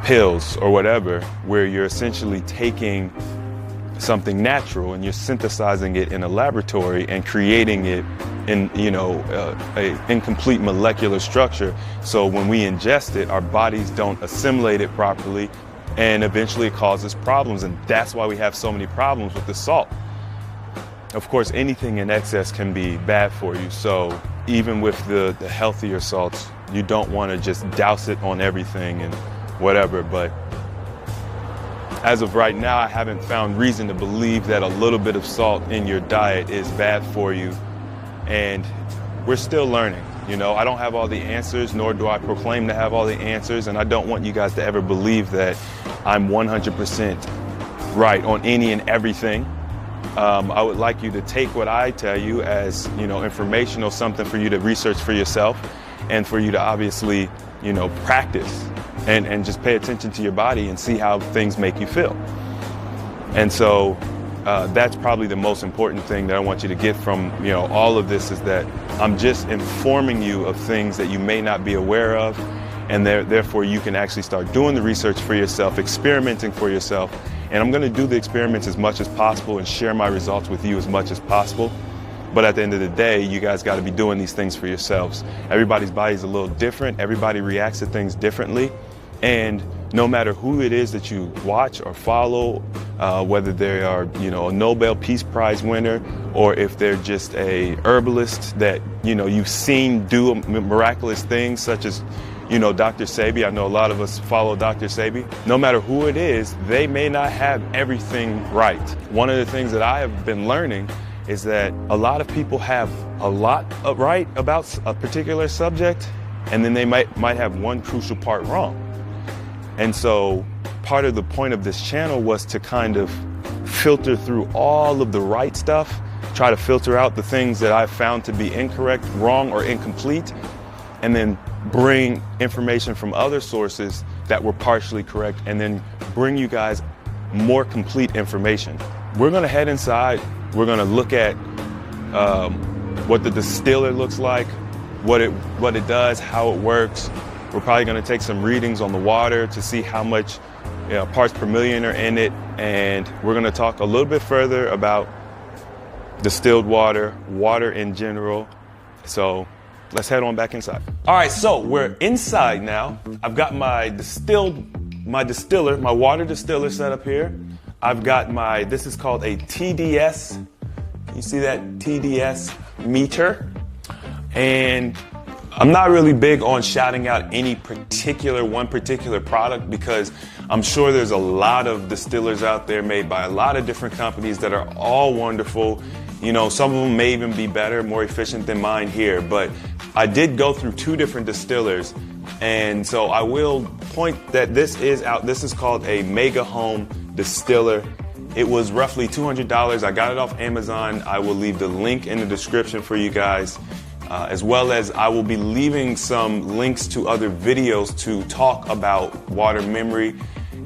pills or whatever, where you're essentially taking something natural and you're synthesizing it in a laboratory and creating it in, a incomplete molecular structure. So when we ingest it, our bodies don't assimilate it properly, and eventually it causes problems. And that's why we have so many problems with the salt. Of course, anything in excess can be bad for you. So even with the healthier salts, you don't want to just douse it on everything and whatever. But as of right now, I haven't found reason to believe that a little bit of salt in your diet is bad for you. And we're still learning. I don't have all the answers, nor do I proclaim to have all the answers. And I don't want you guys to ever believe that I'm 100% right on any and everything. I would like you to take what I tell you as, informational, something for you to research for yourself, and for you to obviously, practice and just pay attention to your body and see how things make you feel. And so that's probably the most important thing that I want you to get from, all of this, is that I'm just informing you of things that you may not be aware of, and therefore you can actually start doing the research for yourself, experimenting for yourself. And I'm going to do the experiments as much as possible and share my results with you as much as possible. But at the end of the day, you guys got to be doing these things for yourselves. Everybody's body is a little different. Everybody reacts to things differently. And no matter who it is that you watch or follow, whether they are, a Nobel Peace Prize winner, or if they're just a herbalist that, you've seen do miraculous things, such as, Dr. Sebi. I know a lot of us follow Dr. Sebi. No matter who it is, they may not have everything right. One of the things that I have been learning is that a lot of people have a lot right about a particular subject, and then they might have one crucial part wrong. And so part of the point of this channel was to kind of filter through all of the right stuff, try to filter out the things that I've found to be incorrect, wrong, or incomplete, and then bring information from other sources that were partially correct, and then bring you guys more complete information. We're gonna head inside. We're gonna look at what the distiller looks like, what it does, how it works. We're probably gonna take some readings on the water to see how much parts per million are in it, and we're gonna talk a little bit further about distilled water, water in general. So let's head on back inside. All right, so we're inside now. I've got my distiller, my water distiller set up here. I've got this is called a TDS. You see that TDS meter? And I'm not really big on shouting out any one particular product, because I'm sure there's a lot of distillers out there made by a lot of different companies that are all wonderful. Some of them may even be better, more efficient than mine here, but I did go through 2 different distillers, and so I will point that this is called a Mega Home distiller. It was roughly $200. I got it off Amazon. I will leave the link in the description for you guys, as well as I will be leaving some links to other videos to talk about water memory.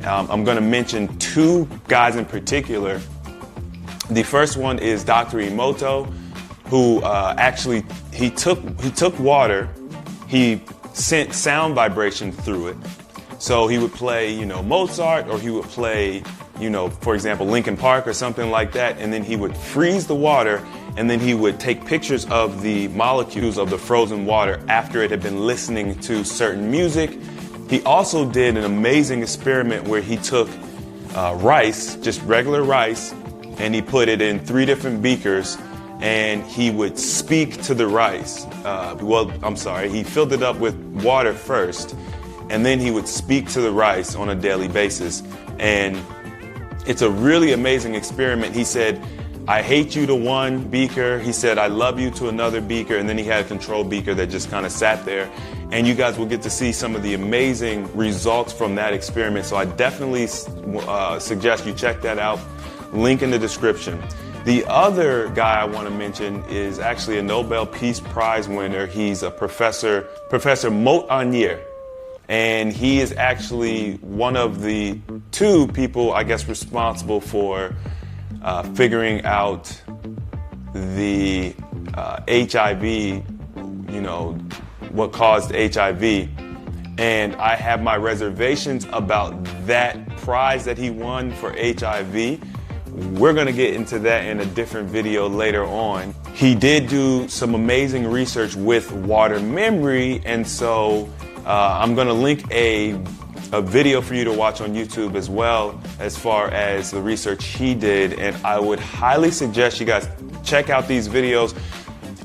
I'm going to mention 2 guys in particular. The first one is Dr. Emoto, who actually he took water, he sent sound vibration through it. So he would play, Mozart, or he would play, for example, Linkin Park or something like that, and then he would freeze the water, and then he would take pictures of the molecules of the frozen water after it had been listening to certain music. He also did an amazing experiment where he took rice, just regular rice, and he put it in 3 different beakers, and he would speak to the rice. He filled it up with water first, and then he would speak to the rice on a daily basis. And it's a really amazing experiment. He said, I hate you to one beaker. He said, I love you to another beaker. And then he had a control beaker that just kind of sat there. And you guys will get to see some of the amazing results from that experiment. So I definitely suggest you check that out. Link in the description. The other guy I want to mention is actually a Nobel Peace Prize winner. He's a Professor Montagnier. And he is actually one of the 2 people, I guess, responsible for figuring out the HIV, you know, what caused HIV. And I have my reservations about that prize that he won for HIV. We're gonna get into that in a different video later on. He did do some amazing research with water memory, and so I'm gonna link a video for you to watch on YouTube as well, as far as the research he did. And I would highly suggest you guys check out these videos,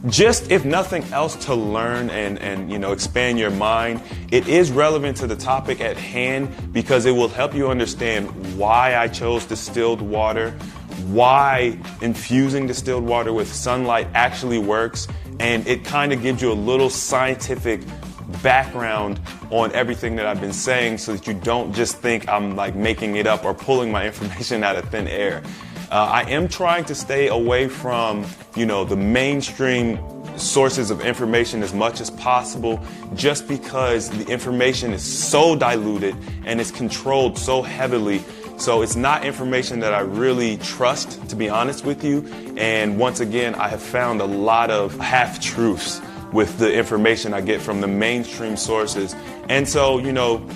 just if nothing else to learn and you know, expand your mind. It is relevant to the topic at hand because it will help you understand why I chose distilled water, why infusing distilled water with sunlight actually works, and it kind of gives you a little scientific background on everything that I've been saying, so that you don't just think I'm like making it up or pulling my information out of thin air. I am trying to stay away from, you know, the mainstream sources of information as much as possible, just because the information is so diluted and it's controlled so heavily. So it's not information that I really trust, to be honest with you. And once again, I have found a lot of half-truths with the information I get from the mainstream sources. And so, you know,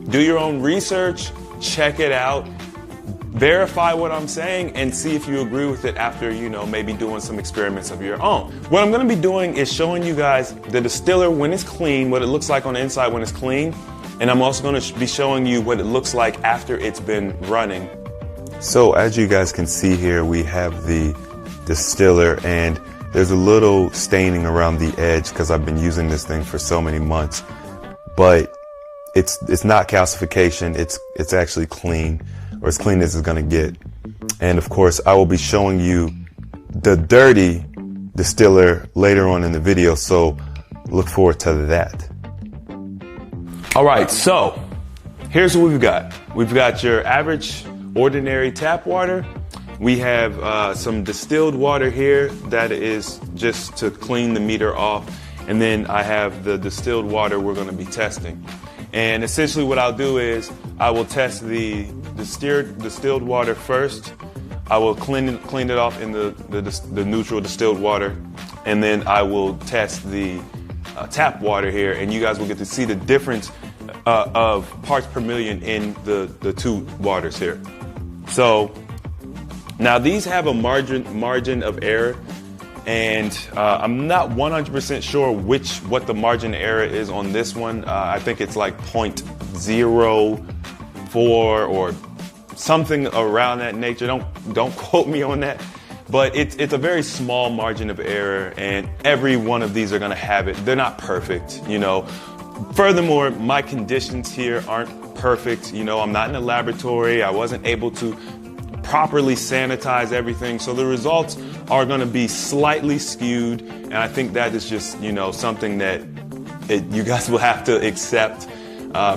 do your own research, check it out, verify what I'm saying, and see if you agree with it after, you know, maybe doing some experiments of your own. What I'm gonna be doing is showing you guys the distiller when it's clean, what it looks like on the inside when it's clean, and I'm also gonna be showing you what it looks like after it's been running. So as you guys can see here, we have the distiller, and there's a little staining around the edge because I've been using this thing for so many months, but it's not calcification, it's actually clean, or as clean as it's gonna get. And of course, I will be showing you the dirty distiller later on in the video, so look forward to that. All right, so here's what we've got. We've got your average ordinary tap water. We have some distilled water here that is just to clean the meter off. And then I have the distilled water we're gonna be testing. And essentially what I'll do is I will test the distilled water first. I will clean it off in the neutral distilled water. And then I will test the tap water here, and you guys will get to see the difference of parts per million in the two waters here. So now these have a margin of error, and I'm not 100% sure what the margin of error is on this one. I think it's like 0.04 or something around that nature. Don't quote me on that, but it's a very small margin of error, and every one of these are gonna have it. They're not perfect, you know. Furthermore, my conditions here aren't perfect. You know, I'm not in a laboratory. I wasn't able to properly sanitize everything. So the results are going to be slightly skewed. And I think that is just, you know, something that you guys will have to accept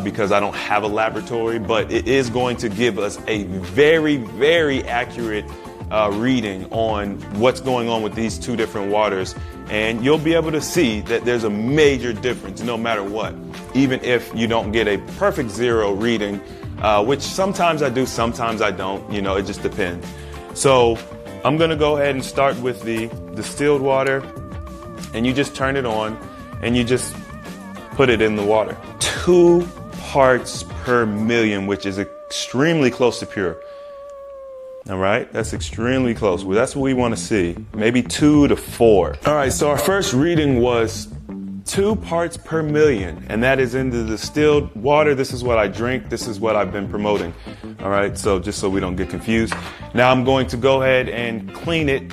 because I don't have a laboratory. But it is going to give us a very, very accurate reading on what's going on with these two different waters. And you'll be able to see that there's a major difference no matter what, even if you don't get a perfect zero reading, which sometimes I do, sometimes I don't, you know, it just depends. So I'm gonna go ahead and start with the distilled water, and you just turn it on and you just put it in the water. 2 parts per million, which is extremely close to pure. All right, that's extremely close. Well, that's what we want to see. Maybe 2 to 4. All right, so our first reading was 2 parts per million, and that is in the distilled water. This is what I drink. This is what I've been promoting. All right, so just so we don't get confused. Now I'm going to go ahead and clean it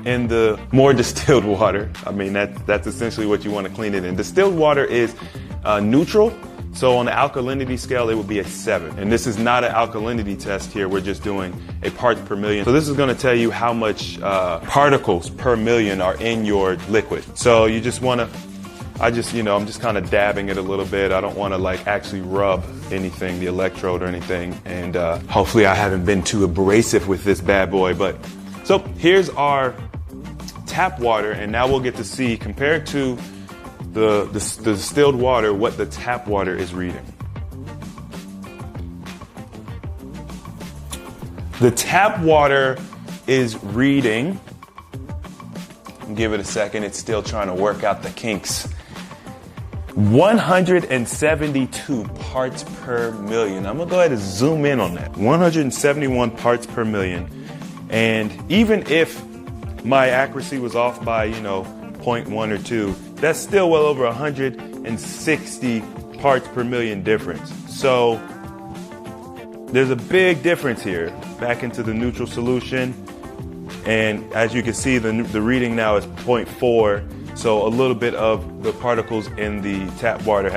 in the more distilled water. I mean, that's essentially what you want to clean it in. Distilled water is neutral. So on the alkalinity scale, it would be a 7. And this is not an alkalinity test here. We're just doing a parts per million. So this is going to tell you how much particles per million are in your liquid. So you just want to, I'm just kind of dabbing it a little bit. I don't want to like actually rub anything, the electrode or anything. And hopefully I haven't been too abrasive with this bad boy. But so here's our tap water. And now we'll get to see, compared to the distilled water, what the tap water is reading. The tap water is reading Give it a second. It's still trying to work out the kinks. 172 parts per million. I'm gonna go ahead and zoom in on that. 171 parts per million. And even if my accuracy was off by, 0.1 or 2, that's still well over 160 parts per million difference. So there's a big difference here. Back into the neutral solution. And as you can see, the reading now is 0.4. So a little bit of the particles in the tap water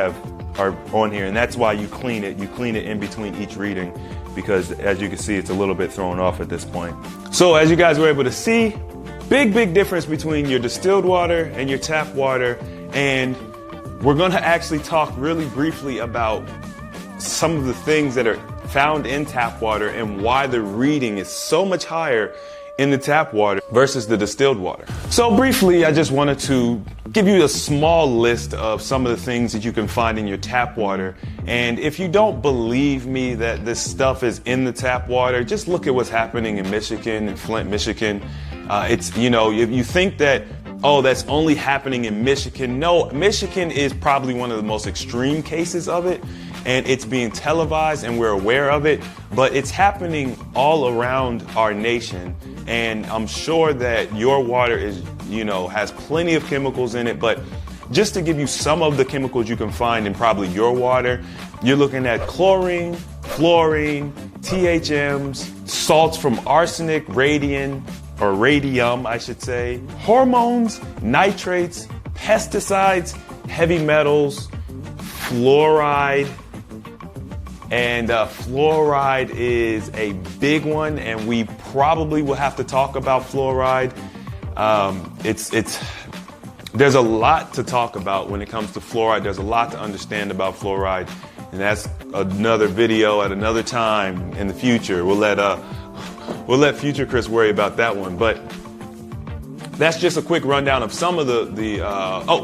are on here. And that's why you clean it. You clean it in between each reading, because as you can see, it's a little bit thrown off at this point. So as you guys were able to see, big difference between your distilled water and your tap water. And we're going to actually talk really briefly about some of the things that are found in tap water and why the reading is so much higher in the tap water versus the distilled water. So briefly, I just wanted to give you a small list of some of the things that you can find in your tap water. And if you don't believe me that this stuff is in the tap water, just look at what's happening in Michigan, in Flint, Michigan. You think that, oh, that's only happening in Michigan. No, Michigan is probably one of the most extreme cases of it, and it's being televised and we're aware of it, but it's happening all around our nation. And I'm sure that your water has plenty of chemicals in it, but just to give you some of the chemicals you can find in probably your water, you're looking at chlorine, fluorine, THMs, salts from arsenic, radium, I should say, hormones, nitrates, pesticides, heavy metals, fluoride. And fluoride is a big one, and we probably will have to talk about fluoride. There's a lot to talk about when it comes to fluoride. There's a lot to understand about fluoride, and that's another video at another time in the future. We'll let future Chris worry about that one. But that's just a quick rundown of some of the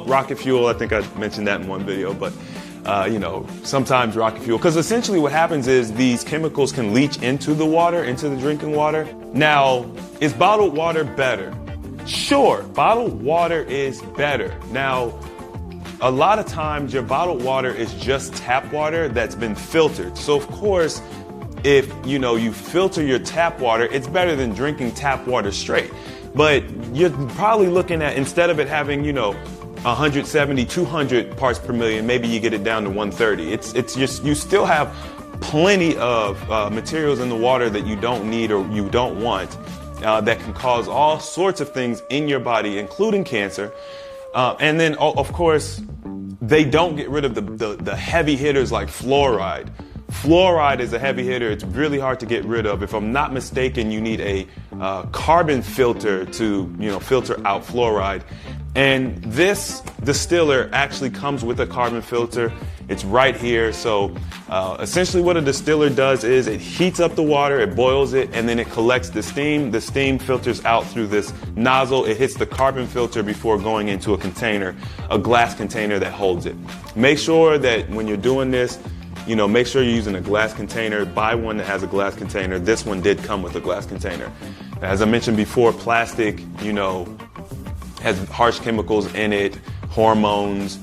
rocket fuel. I think I mentioned that in one video, but sometimes rocket fuel, because essentially what happens is these chemicals can leach into the water, into the drinking water. Now, is bottled water better? Sure, bottled water is better. Now, a lot of times your bottled water is just tap water that's been filtered. So of course, if you filter your tap water, it's better than drinking tap water straight. But you're probably looking at, instead of it having 170, 200 parts per million, maybe you get it down to 130. It's just, you still have plenty of materials in the water that you don't need or you don't want, that can cause all sorts of things in your body, including cancer. And then, of course, they don't get rid of the heavy hitters like fluoride. Fluoride is a heavy hitter. It's really hard to get rid of. If I'm not mistaken, you need a carbon filter to filter out fluoride. And this distiller actually comes with a carbon filter. It's right here. So essentially what a distiller does is it heats up the water, it boils it, and then it collects the steam. The steam filters out through this nozzle. It hits the carbon filter before going into a container, a glass container that holds it. Make sure that when you're doing this, make sure you're using a glass container. Buy one that has a glass container. This one did come with a glass container. As I mentioned before, plastic, has harsh chemicals in it, hormones,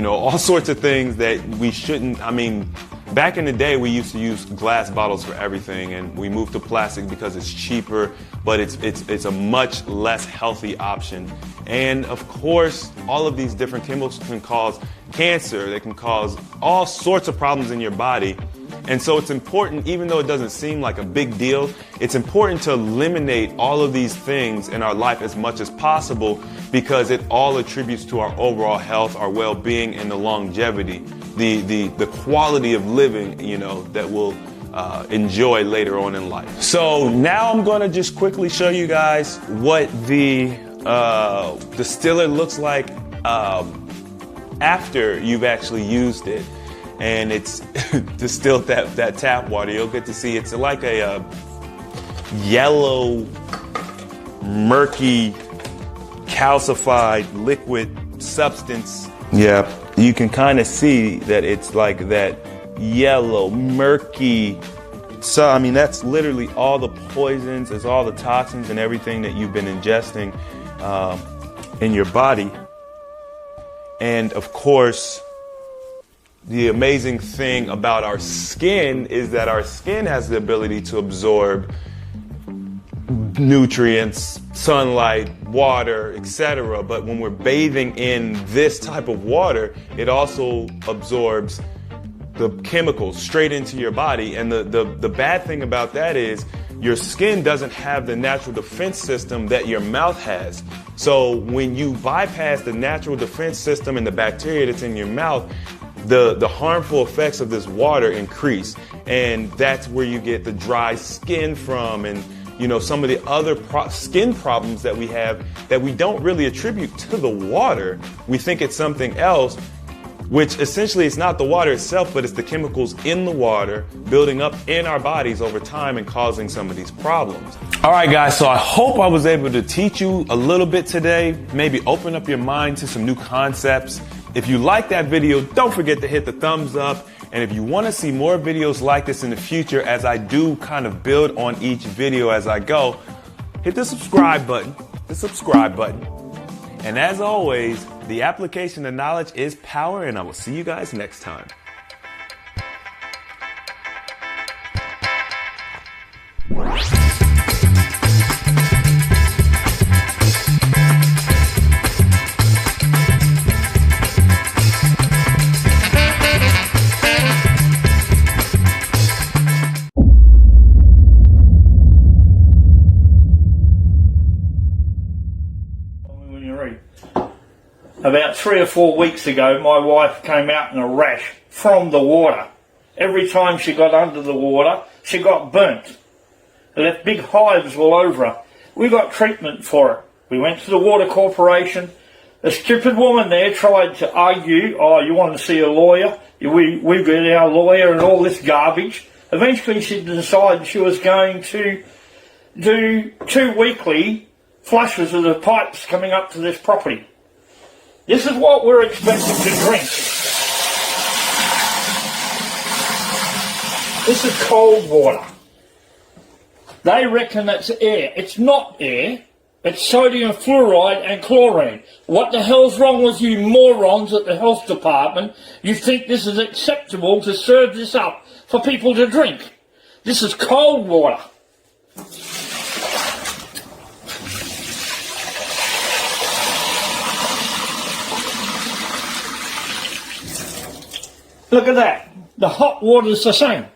all sorts of things that we shouldn't. I mean, back in the day, we used to use glass bottles for everything, and we moved to plastic because it's cheaper, but it's a much less healthy option. And of course, all of these different chemicals can cause cancer. They can cause all sorts of problems in your body. And so it's important, even though it doesn't seem like a big deal, it's important to eliminate all of these things in our life as much as possible, because it all attributes to our overall health, our well-being, and the longevity, the quality of living, that we'll enjoy later on in life. So now I'm going to just quickly show you guys what the distiller looks like after you've actually used it. And it's distilled that tap water. You'll get to see it's like a yellow, murky, calcified liquid substance. Yeah, you can kind of see that it's like that yellow, murky. So, I mean, that's literally all the poisons, it's all the toxins and everything that you've been ingesting in your body. And of course, the amazing thing about our skin is that our skin has the ability to absorb nutrients, sunlight, water, etc. But when we're bathing in this type of water, it also absorbs the chemicals straight into your body. And the bad thing about that is your skin doesn't have the natural defense system that your mouth has. So when you bypass the natural defense system and the bacteria that's in your mouth, the harmful effects of this water increase. And that's where you get the dry skin from, and some of the other skin problems that we have that we don't really attribute to the water. We think it's something else, which essentially it's not the water itself, but it's the chemicals in the water building up in our bodies over time and causing some of these problems. All right, guys, so I hope I was able to teach you a little bit today, maybe open up your mind to some new concepts. If you like that video, don't forget to hit the thumbs up. And if you want to see more videos like this in the future, as I do kind of build on each video as I go, hit the subscribe button, And as always, the application of knowledge is power, and I will see you guys next time. About 3 or 4 weeks ago, my wife came out in a rash from the water. Every time she got under the water, she got burnt. It left big hives all over her. We got treatment for it. We went to the Water Corporation. A stupid woman there tried to argue, oh, you want to see a lawyer? We got our lawyer and all this garbage. Eventually she decided she was going to do 2 weekly flushes of the pipes coming up to this property. This is what we're expected to drink. This is cold water. They reckon that's air. It's not air. It's sodium fluoride and chlorine. What the hell's wrong with you morons at the health department? You think this is acceptable to serve this up for people to drink? This is cold water. Look at that. The hot water's the same.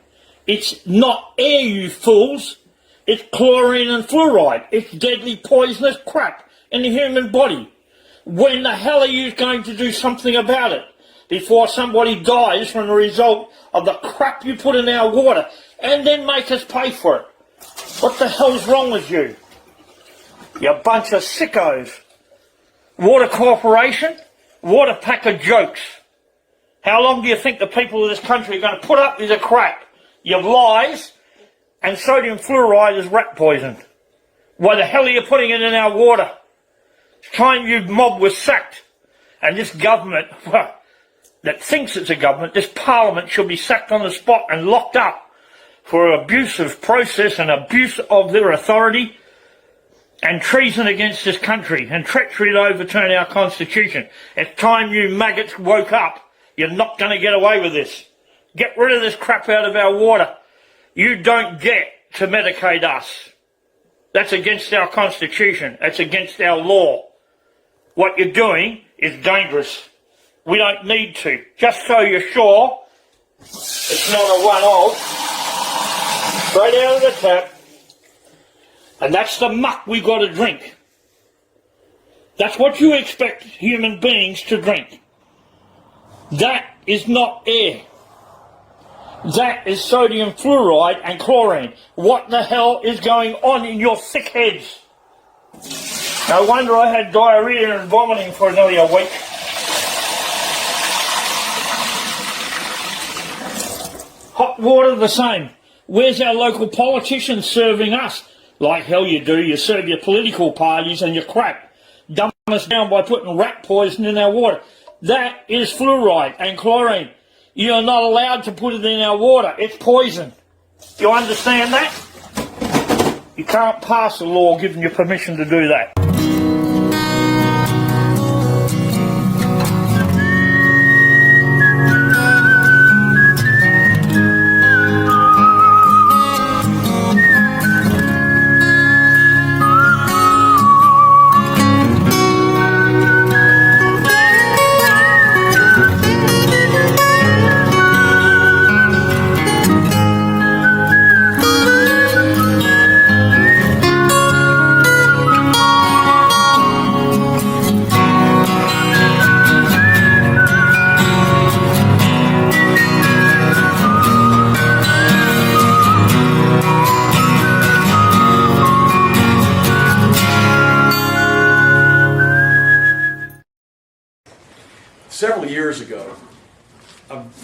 It's not air, you fools. It's chlorine and fluoride. It's deadly poisonous crap in the human body. When the hell are you going to do something about it before somebody dies from the result of the crap you put in our water and then make us pay for it? What the hell's wrong with you? You bunch of sickos. Water Corporation, what a pack of jokes. How long do you think the people of this country are going to put up with the crap? Your lies, and sodium fluoride is rat poison. Why the hell are you putting it in our water? It's time you mob was sacked. And this government, that thinks it's a government, this parliament should be sacked on the spot and locked up for abusive process and abuse of their authority and treason against this country and treachery to overturn our constitution. It's time you maggots woke up. You're not going to get away with this. Get rid of this crap out of our water. You don't get to medicate us. That's against our constitution. That's against our law. What you're doing is dangerous. We don't need to. Just so you're sure, it's not a one-off. Straight out of the tap. And that's the muck we got to drink. That's what you expect human beings to drink. That is not air. That is sodium fluoride and chlorine. What the hell is going on in your sick heads? No wonder I had diarrhea and vomiting for nearly a week. Hot water the same. Where's our local politicians serving us? Like hell you do. You serve your political parties and your crap. Dumb us down by putting rat poison in our water. That is fluoride and chlorine. You're not allowed to put it in our water. It's poison. You understand that? You can't pass a law giving you permission to do that.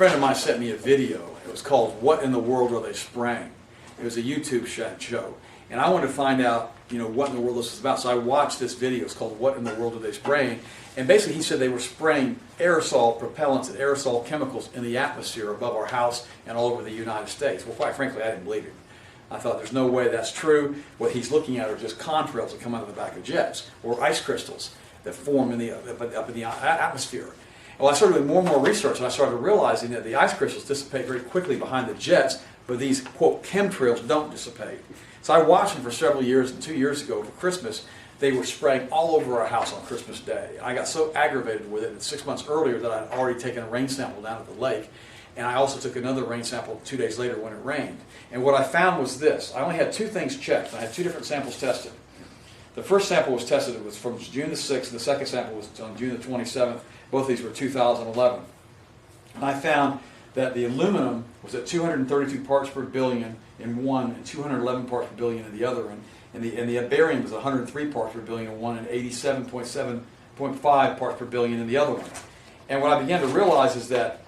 friend of mine sent me a video. It was called "What in the World Are They Spraying?" It was a YouTube show, and I wanted to find out, what in the world this was about. So I watched this video. It's called "What in the World Are They Spraying?" And basically, he said they were spraying aerosol propellants and aerosol chemicals in the atmosphere above our house and all over the United States. Well, quite frankly, I didn't believe him. I thought there's no way that's true. What he's looking at are just contrails that come out of the back of jets, or ice crystals that form up in the atmosphere. Well, I started doing more and more research, and I started realizing that the ice crystals dissipate very quickly behind the jets, but these, quote, chemtrails don't dissipate. So I watched them for several years, and 2 years ago for Christmas, they were spraying all over our house on Christmas Day. I got so aggravated with it, and 6 months earlier that I'd already taken a rain sample down at the lake, and I also took another rain sample 2 days later when it rained. And what I found was this. I only had 2 things checked. I had 2 different samples tested. The first sample was tested, it was from June the 6th, and the second sample was on June the 27th. Both of these were 2011. And I found that the aluminum was at 232 parts per billion in one and 211 parts per billion in the other. And the barium was 103 parts per billion in one and 87.7.5 parts per billion in the other one. And what I began to realize is that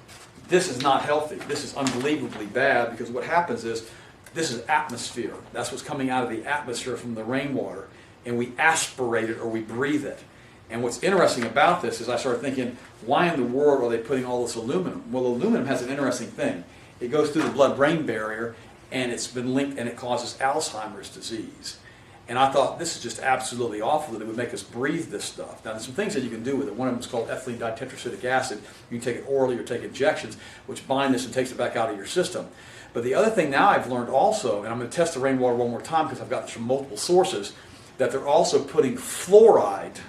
this is not healthy. This is unbelievably bad, because what happens is this is atmosphere. That's what's coming out of the atmosphere from the rainwater. And we aspirate it or we breathe it. And what's interesting about this is I started thinking, why in the world are they putting all this aluminum? Well, aluminum has an interesting thing. It goes through the blood-brain barrier, and it's been linked, and it causes Alzheimer's disease. And I thought, this is just absolutely awful that it would make us breathe this stuff. Now, there's some things that you can do with it. One of them is called ethylene ditetracetic acid. You can take it orally or take injections, which bind this and takes it back out of your system. But the other thing now I've learned also, and I'm going to test the rainwater one more time because I've got this from multiple sources, that they're also putting fluoride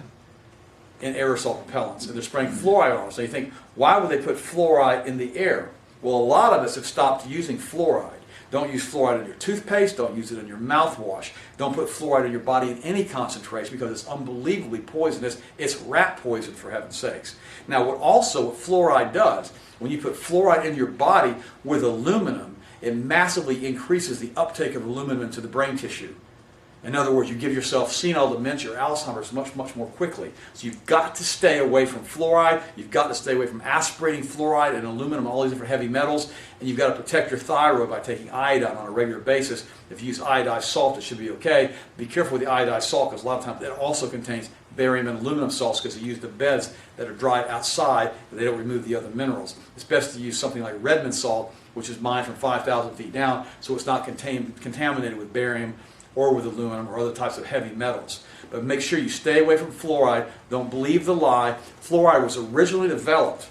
in aerosol propellants. And they're spraying fluoride on it. So you think, why would they put fluoride in the air? Well, a lot of us have stopped using fluoride. Don't use fluoride in your toothpaste. Don't use it in your mouthwash. Don't put fluoride in your body in any concentration because it's unbelievably poisonous. It's rat poison, for heaven's sakes. Now, what fluoride does, when you put fluoride in your body with aluminum, it massively increases the uptake of aluminum into the brain tissue. In other words, you give yourself senile dementia or Alzheimer's much, much more quickly. So you've got to stay away from fluoride. You've got to stay away from aspirating fluoride and aluminum, all these different heavy metals. And you've got to protect your thyroid by taking iodine on a regular basis. If you use iodized salt, it should be okay. Be careful with the iodized salt, because a lot of times it also contains barium and aluminum salts, because they use the beds that are dried outside, and they don't remove the other minerals. It's best to use something like Redmond salt, which is mined from 5,000 feet down, so it's not contaminated with barium or with aluminum or other types of heavy metals. But make sure you stay away from fluoride. Don't believe the lie. Fluoride was originally developed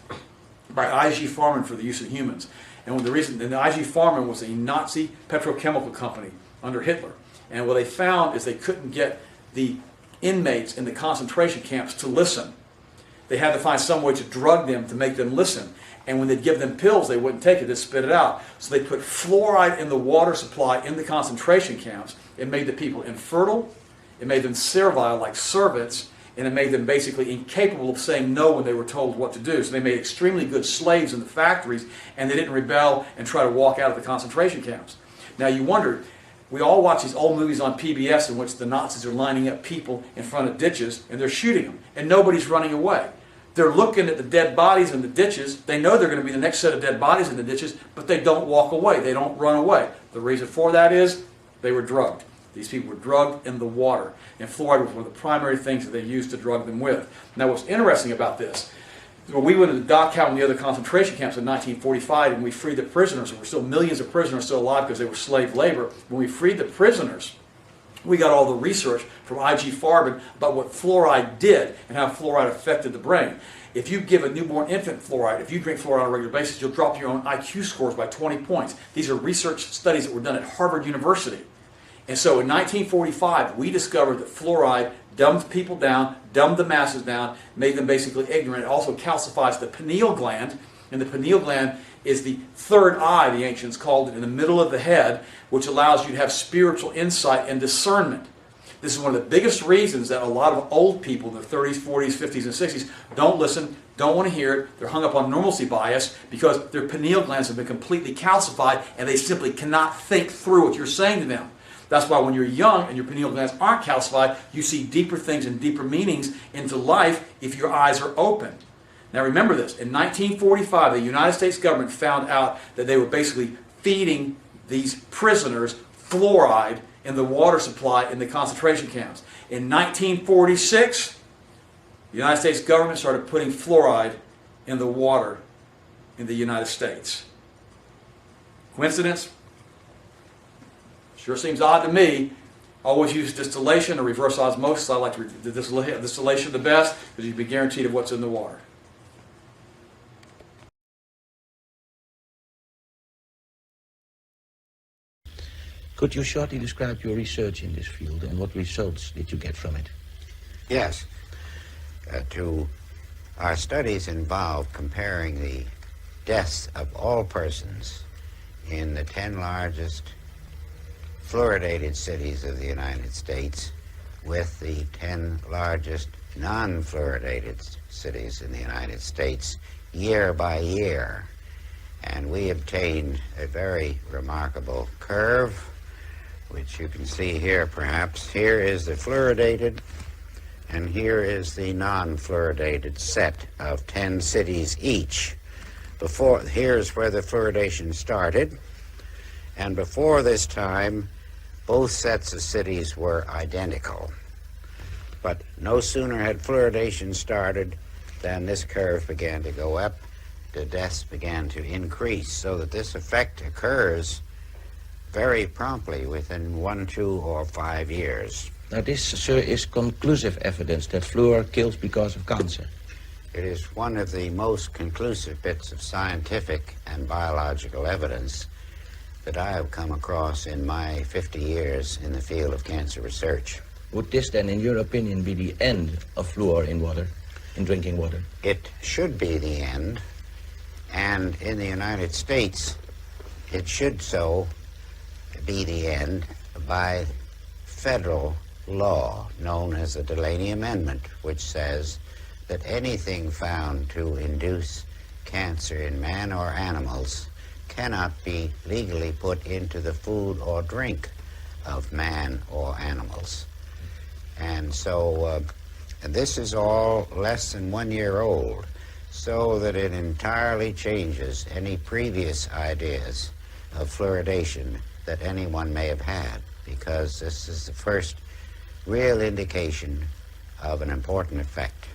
by I.G. Farman for the use of humans. And the I.G. Farman was a Nazi petrochemical company under Hitler. And what they found is they couldn't get the inmates in the concentration camps to listen. They had to find some way to drug them to make them listen. And when they'd give them pills, they wouldn't take it, they'd spit it out. So they put fluoride in the water supply in the concentration camps. It made the people infertile, it made them servile like servants, and it made them basically incapable of saying no when they were told what to do. So they made extremely good slaves in the factories, and they didn't rebel and try to walk out of the concentration camps. Now you wonder, we all watch these old movies on PBS in which the Nazis are lining up people in front of ditches, and they're shooting them, and nobody's running away. They're looking at the dead bodies in the ditches. They know they're going to be the next set of dead bodies in the ditches, but they don't walk away. They don't run away. The reason for that is they were drugged. These people were drugged in the water. And fluoride was one of the primary things that they used to drug them with. Now, what's interesting about this, when we went to Dachau and the other concentration camps in 1945, and we freed the prisoners, and we're still millions of prisoners still alive because they were slave labor. When we freed the prisoners, we got all the research from I.G. Farman about what fluoride did and how fluoride affected the brain. If you give a newborn infant fluoride, if you drink fluoride on a regular basis, you'll drop your own IQ scores by 20 points. These are research studies that were done at Harvard University. And so in 1945, we discovered that fluoride dumbed people down, dumbed the masses down, made them basically ignorant. It also calcifies the pineal gland, and the pineal gland is the third eye, the ancients called it, in the middle of the head, which allows you to have spiritual insight and discernment. This is one of the biggest reasons that a lot of old people in their 30s, 40s, 50s, and 60s don't listen, don't want to hear it. They're hung up on normalcy bias because their pineal glands have been completely calcified and they simply cannot think through what you're saying to them. That's why when you're young and your pineal glands aren't calcified, you see deeper things and deeper meanings into life if your eyes are open. Now remember this, in 1945 the United States government found out that they were basically feeding these prisoners fluoride in the water supply in the concentration camps. In 1946, the United States government started putting fluoride in the water in the United States. Coincidence? Sure seems odd to me. Always use distillation or reverse osmosis. I like the distillation the best because you can be guaranteed of what's in the water. Could you shortly describe your research in this field and what results did you get from it? Yes. Our studies involve comparing the deaths of all persons in the 10 largest fluoridated cities of the United States with the 10 largest non-fluoridated cities in the United States year by year. And we obtained a very remarkable curve, which you can see here perhaps. Here is the fluoridated, and here is the non-fluoridated set of 10 cities each. Here's where the fluoridation started, and before this time, both sets of cities were identical. But no sooner had fluoridation started than this curve began to go up, the deaths began to increase, so that this effect occurs very promptly within 1, 2, or 5 years. Now this, sir, is conclusive evidence that fluor kills because of cancer. It is one of the most conclusive bits of scientific and biological evidence that I have come across in my 50 years in the field of cancer research. Would this then, in your opinion, be the end of fluor in water, in drinking water? It should be the end, and in the United States, it should so be the end by federal law known as the Delaney Amendment, which says that anything found to induce cancer in man or animals cannot be legally put into the food or drink of man or animals. And so this is all less than 1 year old, so that it entirely changes any previous ideas of fluoridation that anyone may have had, because this is the first real indication of an important effect.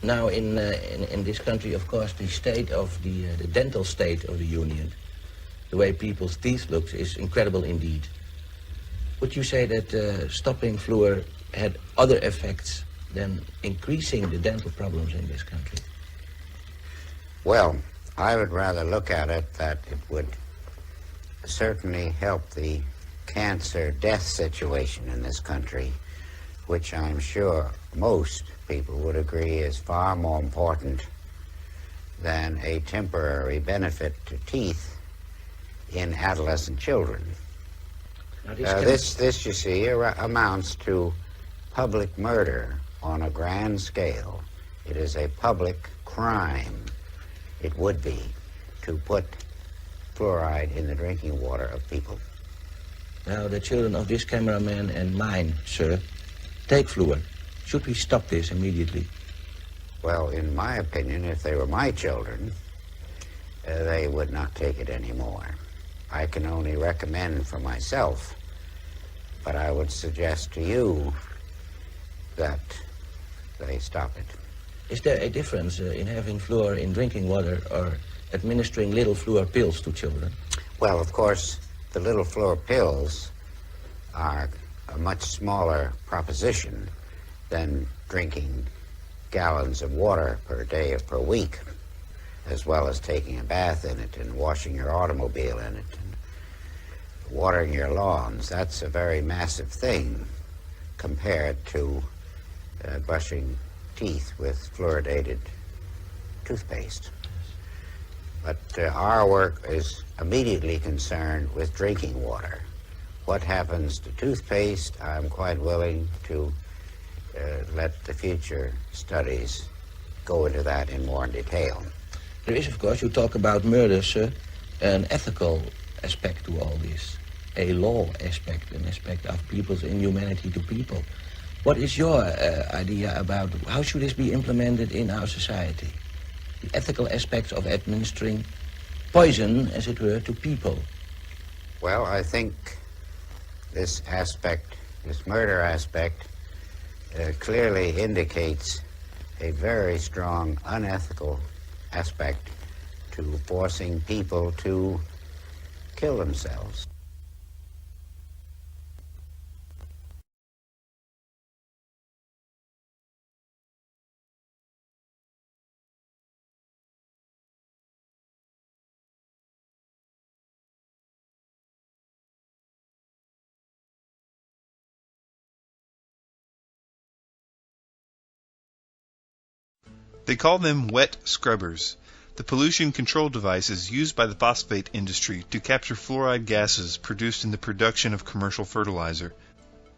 Now, in this country, of course, the state of the dental state of the Union, the way people's teeth look, is incredible indeed. Would you say that stopping fluor had other effects than increasing the dental problems in this country? Well, I would rather look at it that it would certainly help the cancer death situation in this country, which I'm sure most people would agree is far more important than a temporary benefit to teeth in adolescent children. This, you see, amounts to public murder on a grand scale. It is a public crime, it would be, to put fluoride in the drinking water of people. Now, the children of this cameraman and mine, sir, take fluor. Should we stop this immediately? Well, in my opinion, if they were my children, they would not take it anymore. I can only recommend for myself, but I would suggest to you that they stop it. Is there a difference in having fluor in drinking water or administering little fluor pills to children? Well, of course, the little fluor pills are a much smaller proposition than drinking gallons of water per day or per week, as well as taking a bath in it and washing your automobile in it and watering your lawns. That's a very massive thing compared to brushing teeth with fluoridated toothpaste. But our work is immediately concerned with drinking water. What happens to toothpaste, I'm quite willing to let the future studies go into that in more detail. There is, of course, you talk about murder, sir, an ethical aspect to all this, a law aspect, an aspect of people's inhumanity to people. What is your idea about how should this be implemented in our society? the ethical aspects of administering poison, as it were, to people? Well, I think this aspect, this murder aspect, clearly indicates a very strong unethical aspect to forcing people to kill themselves. They call them wet scrubbers, the pollution control devices used by the phosphate industry to capture fluoride gases produced in the production of commercial fertilizer.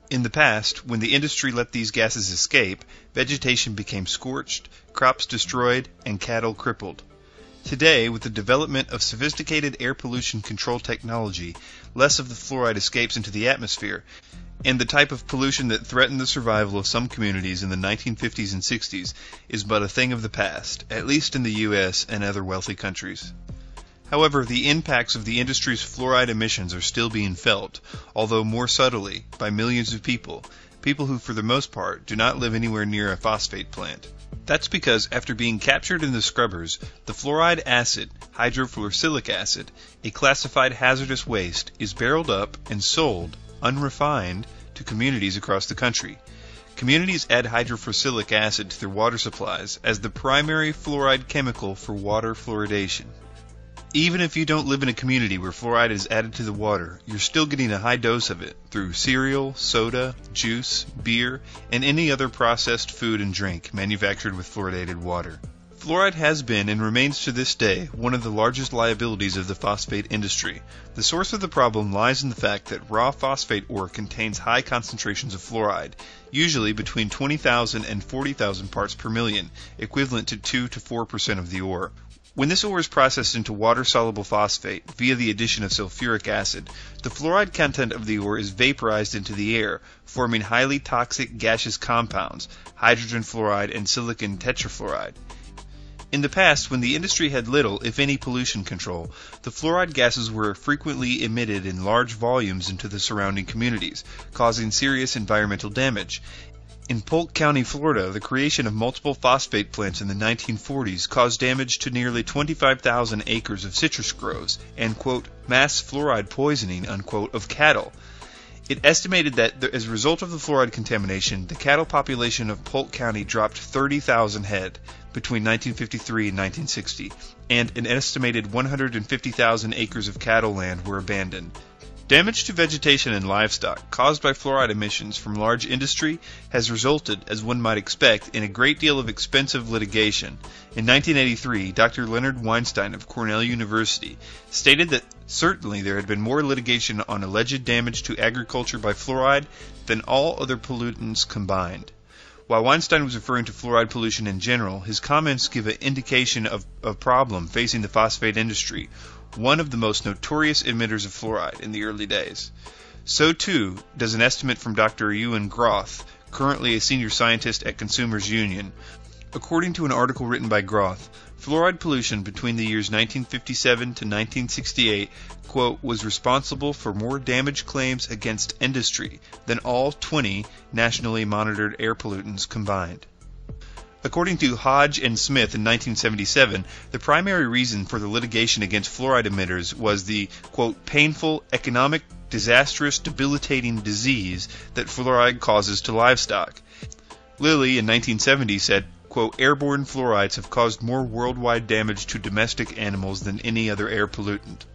In the past, when the industry let these gases escape, vegetation became scorched, crops destroyed, and cattle crippled. Today, with the development of sophisticated air pollution control technology, less of the fluoride escapes into the atmosphere, and the type of pollution that threatened the survival of some communities in the 1950s and 60s is but a thing of the past, at least in the U.S. and other wealthy countries. However, the impacts of the industry's fluoride emissions are still being felt, although more subtly, by millions of people who for the most part do not live anywhere near a phosphate plant. That's because after being captured in the scrubbers, the fluoride acid, hydrofluorosilicic acid, a classified hazardous waste, is barreled up and sold, unrefined, to communities across the country. Communities add hydrofluorosilicic acid to their water supplies as the primary fluoride chemical for water fluoridation. Even if you don't live in a community where fluoride is added to the water, you're still getting a high dose of it through cereal, soda, juice, beer, and any other processed food and drink manufactured with fluoridated water. Fluoride has been and remains to this day one of the largest liabilities of the phosphate industry. The source of the problem lies in the fact that raw phosphate ore contains high concentrations of fluoride, usually between 20,000 and 40,000 parts per million, equivalent to 2 to 4% of the ore. When this ore is processed into water-soluble phosphate via the addition of sulfuric acid, the fluoride content of the ore is vaporized into the air, forming highly toxic gaseous compounds, hydrogen fluoride and silicon tetrafluoride. In the past, when the industry had little, if any, pollution control, the fluoride gases were frequently emitted in large volumes into the surrounding communities, causing serious environmental damage. In Polk County, Florida, the creation of multiple phosphate plants in the 1940s caused damage to nearly 25,000 acres of citrus groves and, quote, mass fluoride poisoning, unquote, of cattle. It estimated that as a result of the fluoride contamination, the cattle population of Polk County dropped 30,000 head between 1953 and 1960, and an estimated 150,000 acres of cattle land were abandoned. Damage to vegetation and livestock caused by fluoride emissions from large industry has resulted, as one might expect, in a great deal of expensive litigation. In 1983, Dr. Leonard Weinstein of Cornell University stated that certainly there had been more litigation on alleged damage to agriculture by fluoride than all other pollutants combined. While Weinstein was referring to fluoride pollution in general, his comments give an indication of a problem facing the phosphate industry, one of the most notorious emitters of fluoride in the early days. So too does an estimate from Dr. Ewan Groth, currently a senior scientist at Consumers Union. According to an article written by Groth, fluoride pollution between the years 1957 to 1968, quote, was responsible for more damage claims against industry than all 20 nationally monitored air pollutants combined. According to Hodge and Smith in 1977, the primary reason for the litigation against fluoride emitters was the, quote, painful, economic, disastrous, debilitating disease that fluoride causes to livestock. Lilly in 1970 said, quote, airborne fluorides have caused more worldwide damage to domestic animals than any other air pollutant.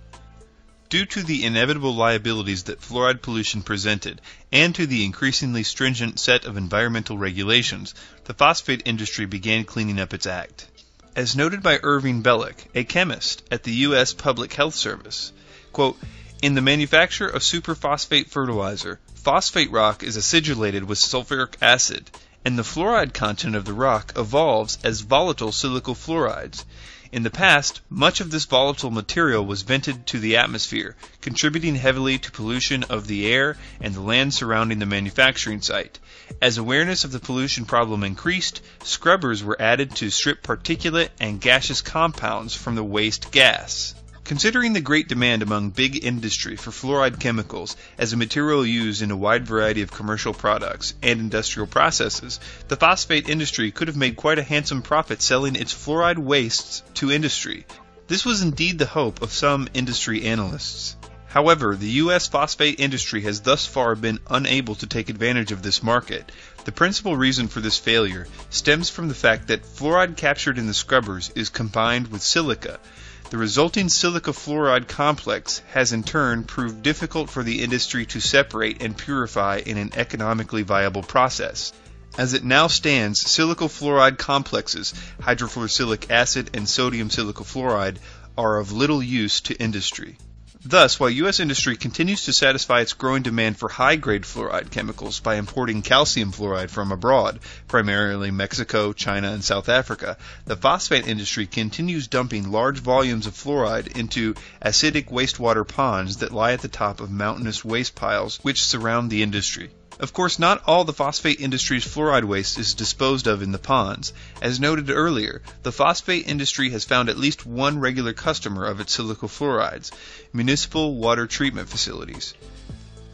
Due to the inevitable liabilities that fluoride pollution presented, and to the increasingly stringent set of environmental regulations, the phosphate industry began cleaning up its act. As noted by Irving Bellick, a chemist at the U.S. Public Health Service, quote, in the manufacture of superphosphate fertilizer, phosphate rock is acidulated with sulfuric acid, and the fluoride content of the rock evolves as volatile silical fluorides. In the past, much of this volatile material was vented to the atmosphere, contributing heavily to pollution of the air and the land surrounding the manufacturing site. As awareness of the pollution problem increased, scrubbers were added to strip particulate and gaseous compounds from the waste gas. Considering the great demand among big industry for fluoride chemicals as a material used in a wide variety of commercial products and industrial processes, the phosphate industry could have made quite a handsome profit selling its fluoride wastes to industry. This was indeed the hope of some industry analysts. However, the U.S. phosphate industry has thus far been unable to take advantage of this market. The principal reason for this failure stems from the fact that fluoride captured in the scrubbers is combined with silica. The resulting silica fluoride complex has in turn proved difficult for the industry to separate and purify in an economically viable process. As it now stands, silica fluoride complexes, hydrofluorosilicic acid and sodium silicafluoride, are of little use to industry. Thus, while U.S. industry continues to satisfy its growing demand for high-grade fluoride chemicals by importing calcium fluoride from abroad, primarily Mexico, China, and South Africa, the phosphate industry continues dumping large volumes of fluoride into acidic wastewater ponds that lie at the top of mountainous waste piles which surround the industry. Of course, not all the phosphate industry's fluoride waste is disposed of in the ponds. As noted earlier, the phosphate industry has found at least one regular customer of its silica fluorides: municipal water treatment facilities.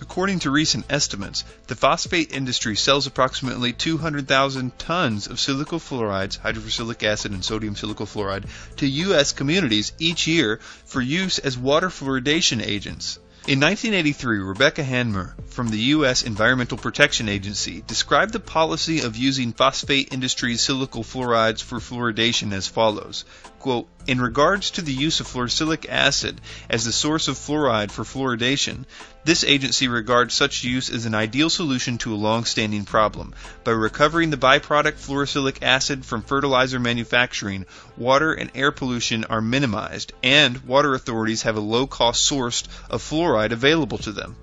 According to recent estimates, the phosphate industry sells approximately 200,000 tons of silica fluorides, hydrofluorosilicic acid, and sodium silicafluoride to U.S. communities each year for use as water fluoridation agents. In 1983, Rebecca Hanmer from the U.S. Environmental Protection Agency described the policy of using phosphate industry's silica fluorides for fluoridation as follows, quote, "In regards to the use of fluorosilicic acid as the source of fluoride for fluoridation, this agency regards such use as an ideal solution to a long-standing problem. By recovering the byproduct fluorosilicic acid from fertilizer manufacturing, water and air pollution are minimized, and water authorities have a low-cost source of fluoride available to them."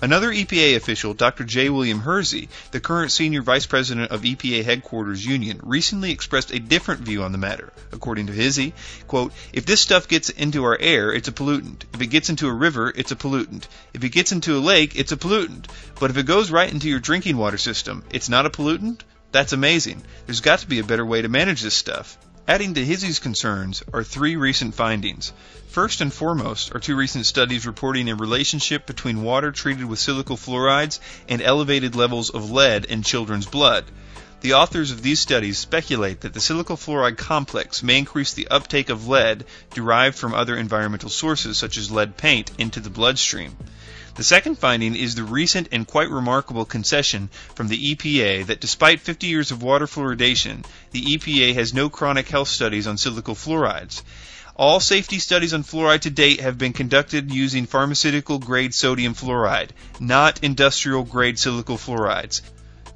Another EPA official, Dr. J. William Hersey, the current Senior Vice President of EPA Headquarters Union, recently expressed a different view on the matter. According to Hersey, quote, "If this stuff gets into our air, it's a pollutant. If it gets into a river, it's a pollutant. If it gets into a lake, it's a pollutant. But if it goes right into your drinking water system, it's not a pollutant? That's amazing. There's got to be a better way to manage this stuff." Adding to Hersey's concerns are three recent findings. First and foremost are two recent studies reporting a relationship between water treated with silica fluorides and elevated levels of lead in children's blood. The authors of these studies speculate that the silica fluoride complex may increase the uptake of lead derived from other environmental sources such as lead paint into the bloodstream. The second finding is the recent and quite remarkable concession from the EPA that despite 50 years of water fluoridation, the EPA has no chronic health studies on silica fluorides. All safety studies on fluoride to date have been conducted using pharmaceutical-grade sodium fluoride, not industrial-grade silica fluorides.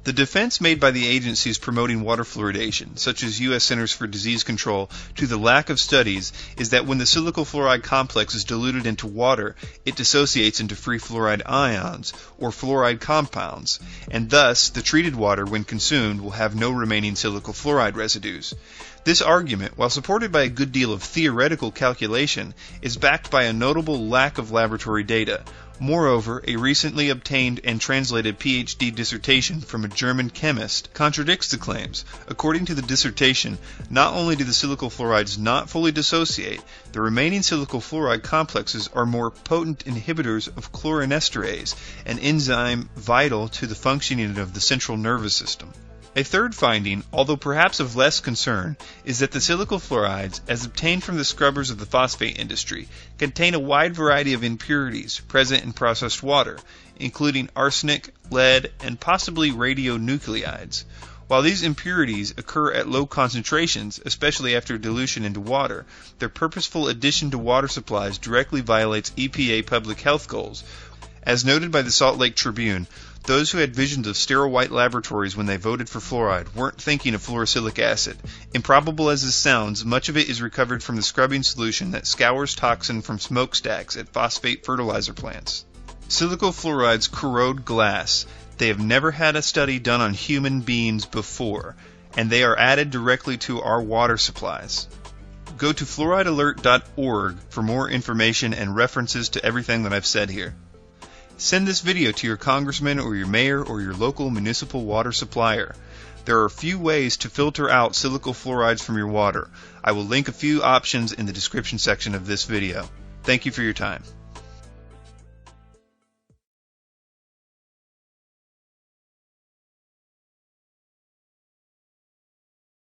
The defense made by the agencies promoting water fluoridation, such as U.S. Centers for Disease Control, to the lack of studies is that when the silica fluoride complex is diluted into water, it dissociates into free fluoride ions, or fluoride compounds, and thus the treated water, when consumed, will have no remaining silica fluoride residues. This argument, while supported by a good deal of theoretical calculation, is backed by a notable lack of laboratory data. Moreover, a recently obtained and translated PhD dissertation from a German chemist contradicts the claims. According to the dissertation, not only do the silica fluorides not fully dissociate, the remaining silica fluoride complexes are more potent inhibitors of chlorinesterase, an enzyme vital to the functioning of the central nervous system. A third finding, although perhaps of less concern, is that the silica fluorides, as obtained from the scrubbers of the phosphate industry, contain a wide variety of impurities present in processed water, including arsenic, lead, and possibly radionuclides. While these impurities occur at low concentrations, especially after dilution into water, their purposeful addition to water supplies directly violates EPA public health goals. As noted by the Salt Lake Tribune, those who had visions of sterile white laboratories when they voted for fluoride weren't thinking of fluorosilicic acid. Improbable as this sounds, much of it is recovered from the scrubbing solution that scours toxin from smokestacks at phosphate fertilizer plants. Silica fluorides corrode glass. They have never had a study done on human beings before, and they are added directly to our water supplies. go to fluoridealert.org for more information and references to everything that I've said here. Send this video to your congressman or your mayor or your local municipal water supplier. There are a few ways to filter out silical fluorides from your water. I will link a few options in the description section of this video. Thank you for your time.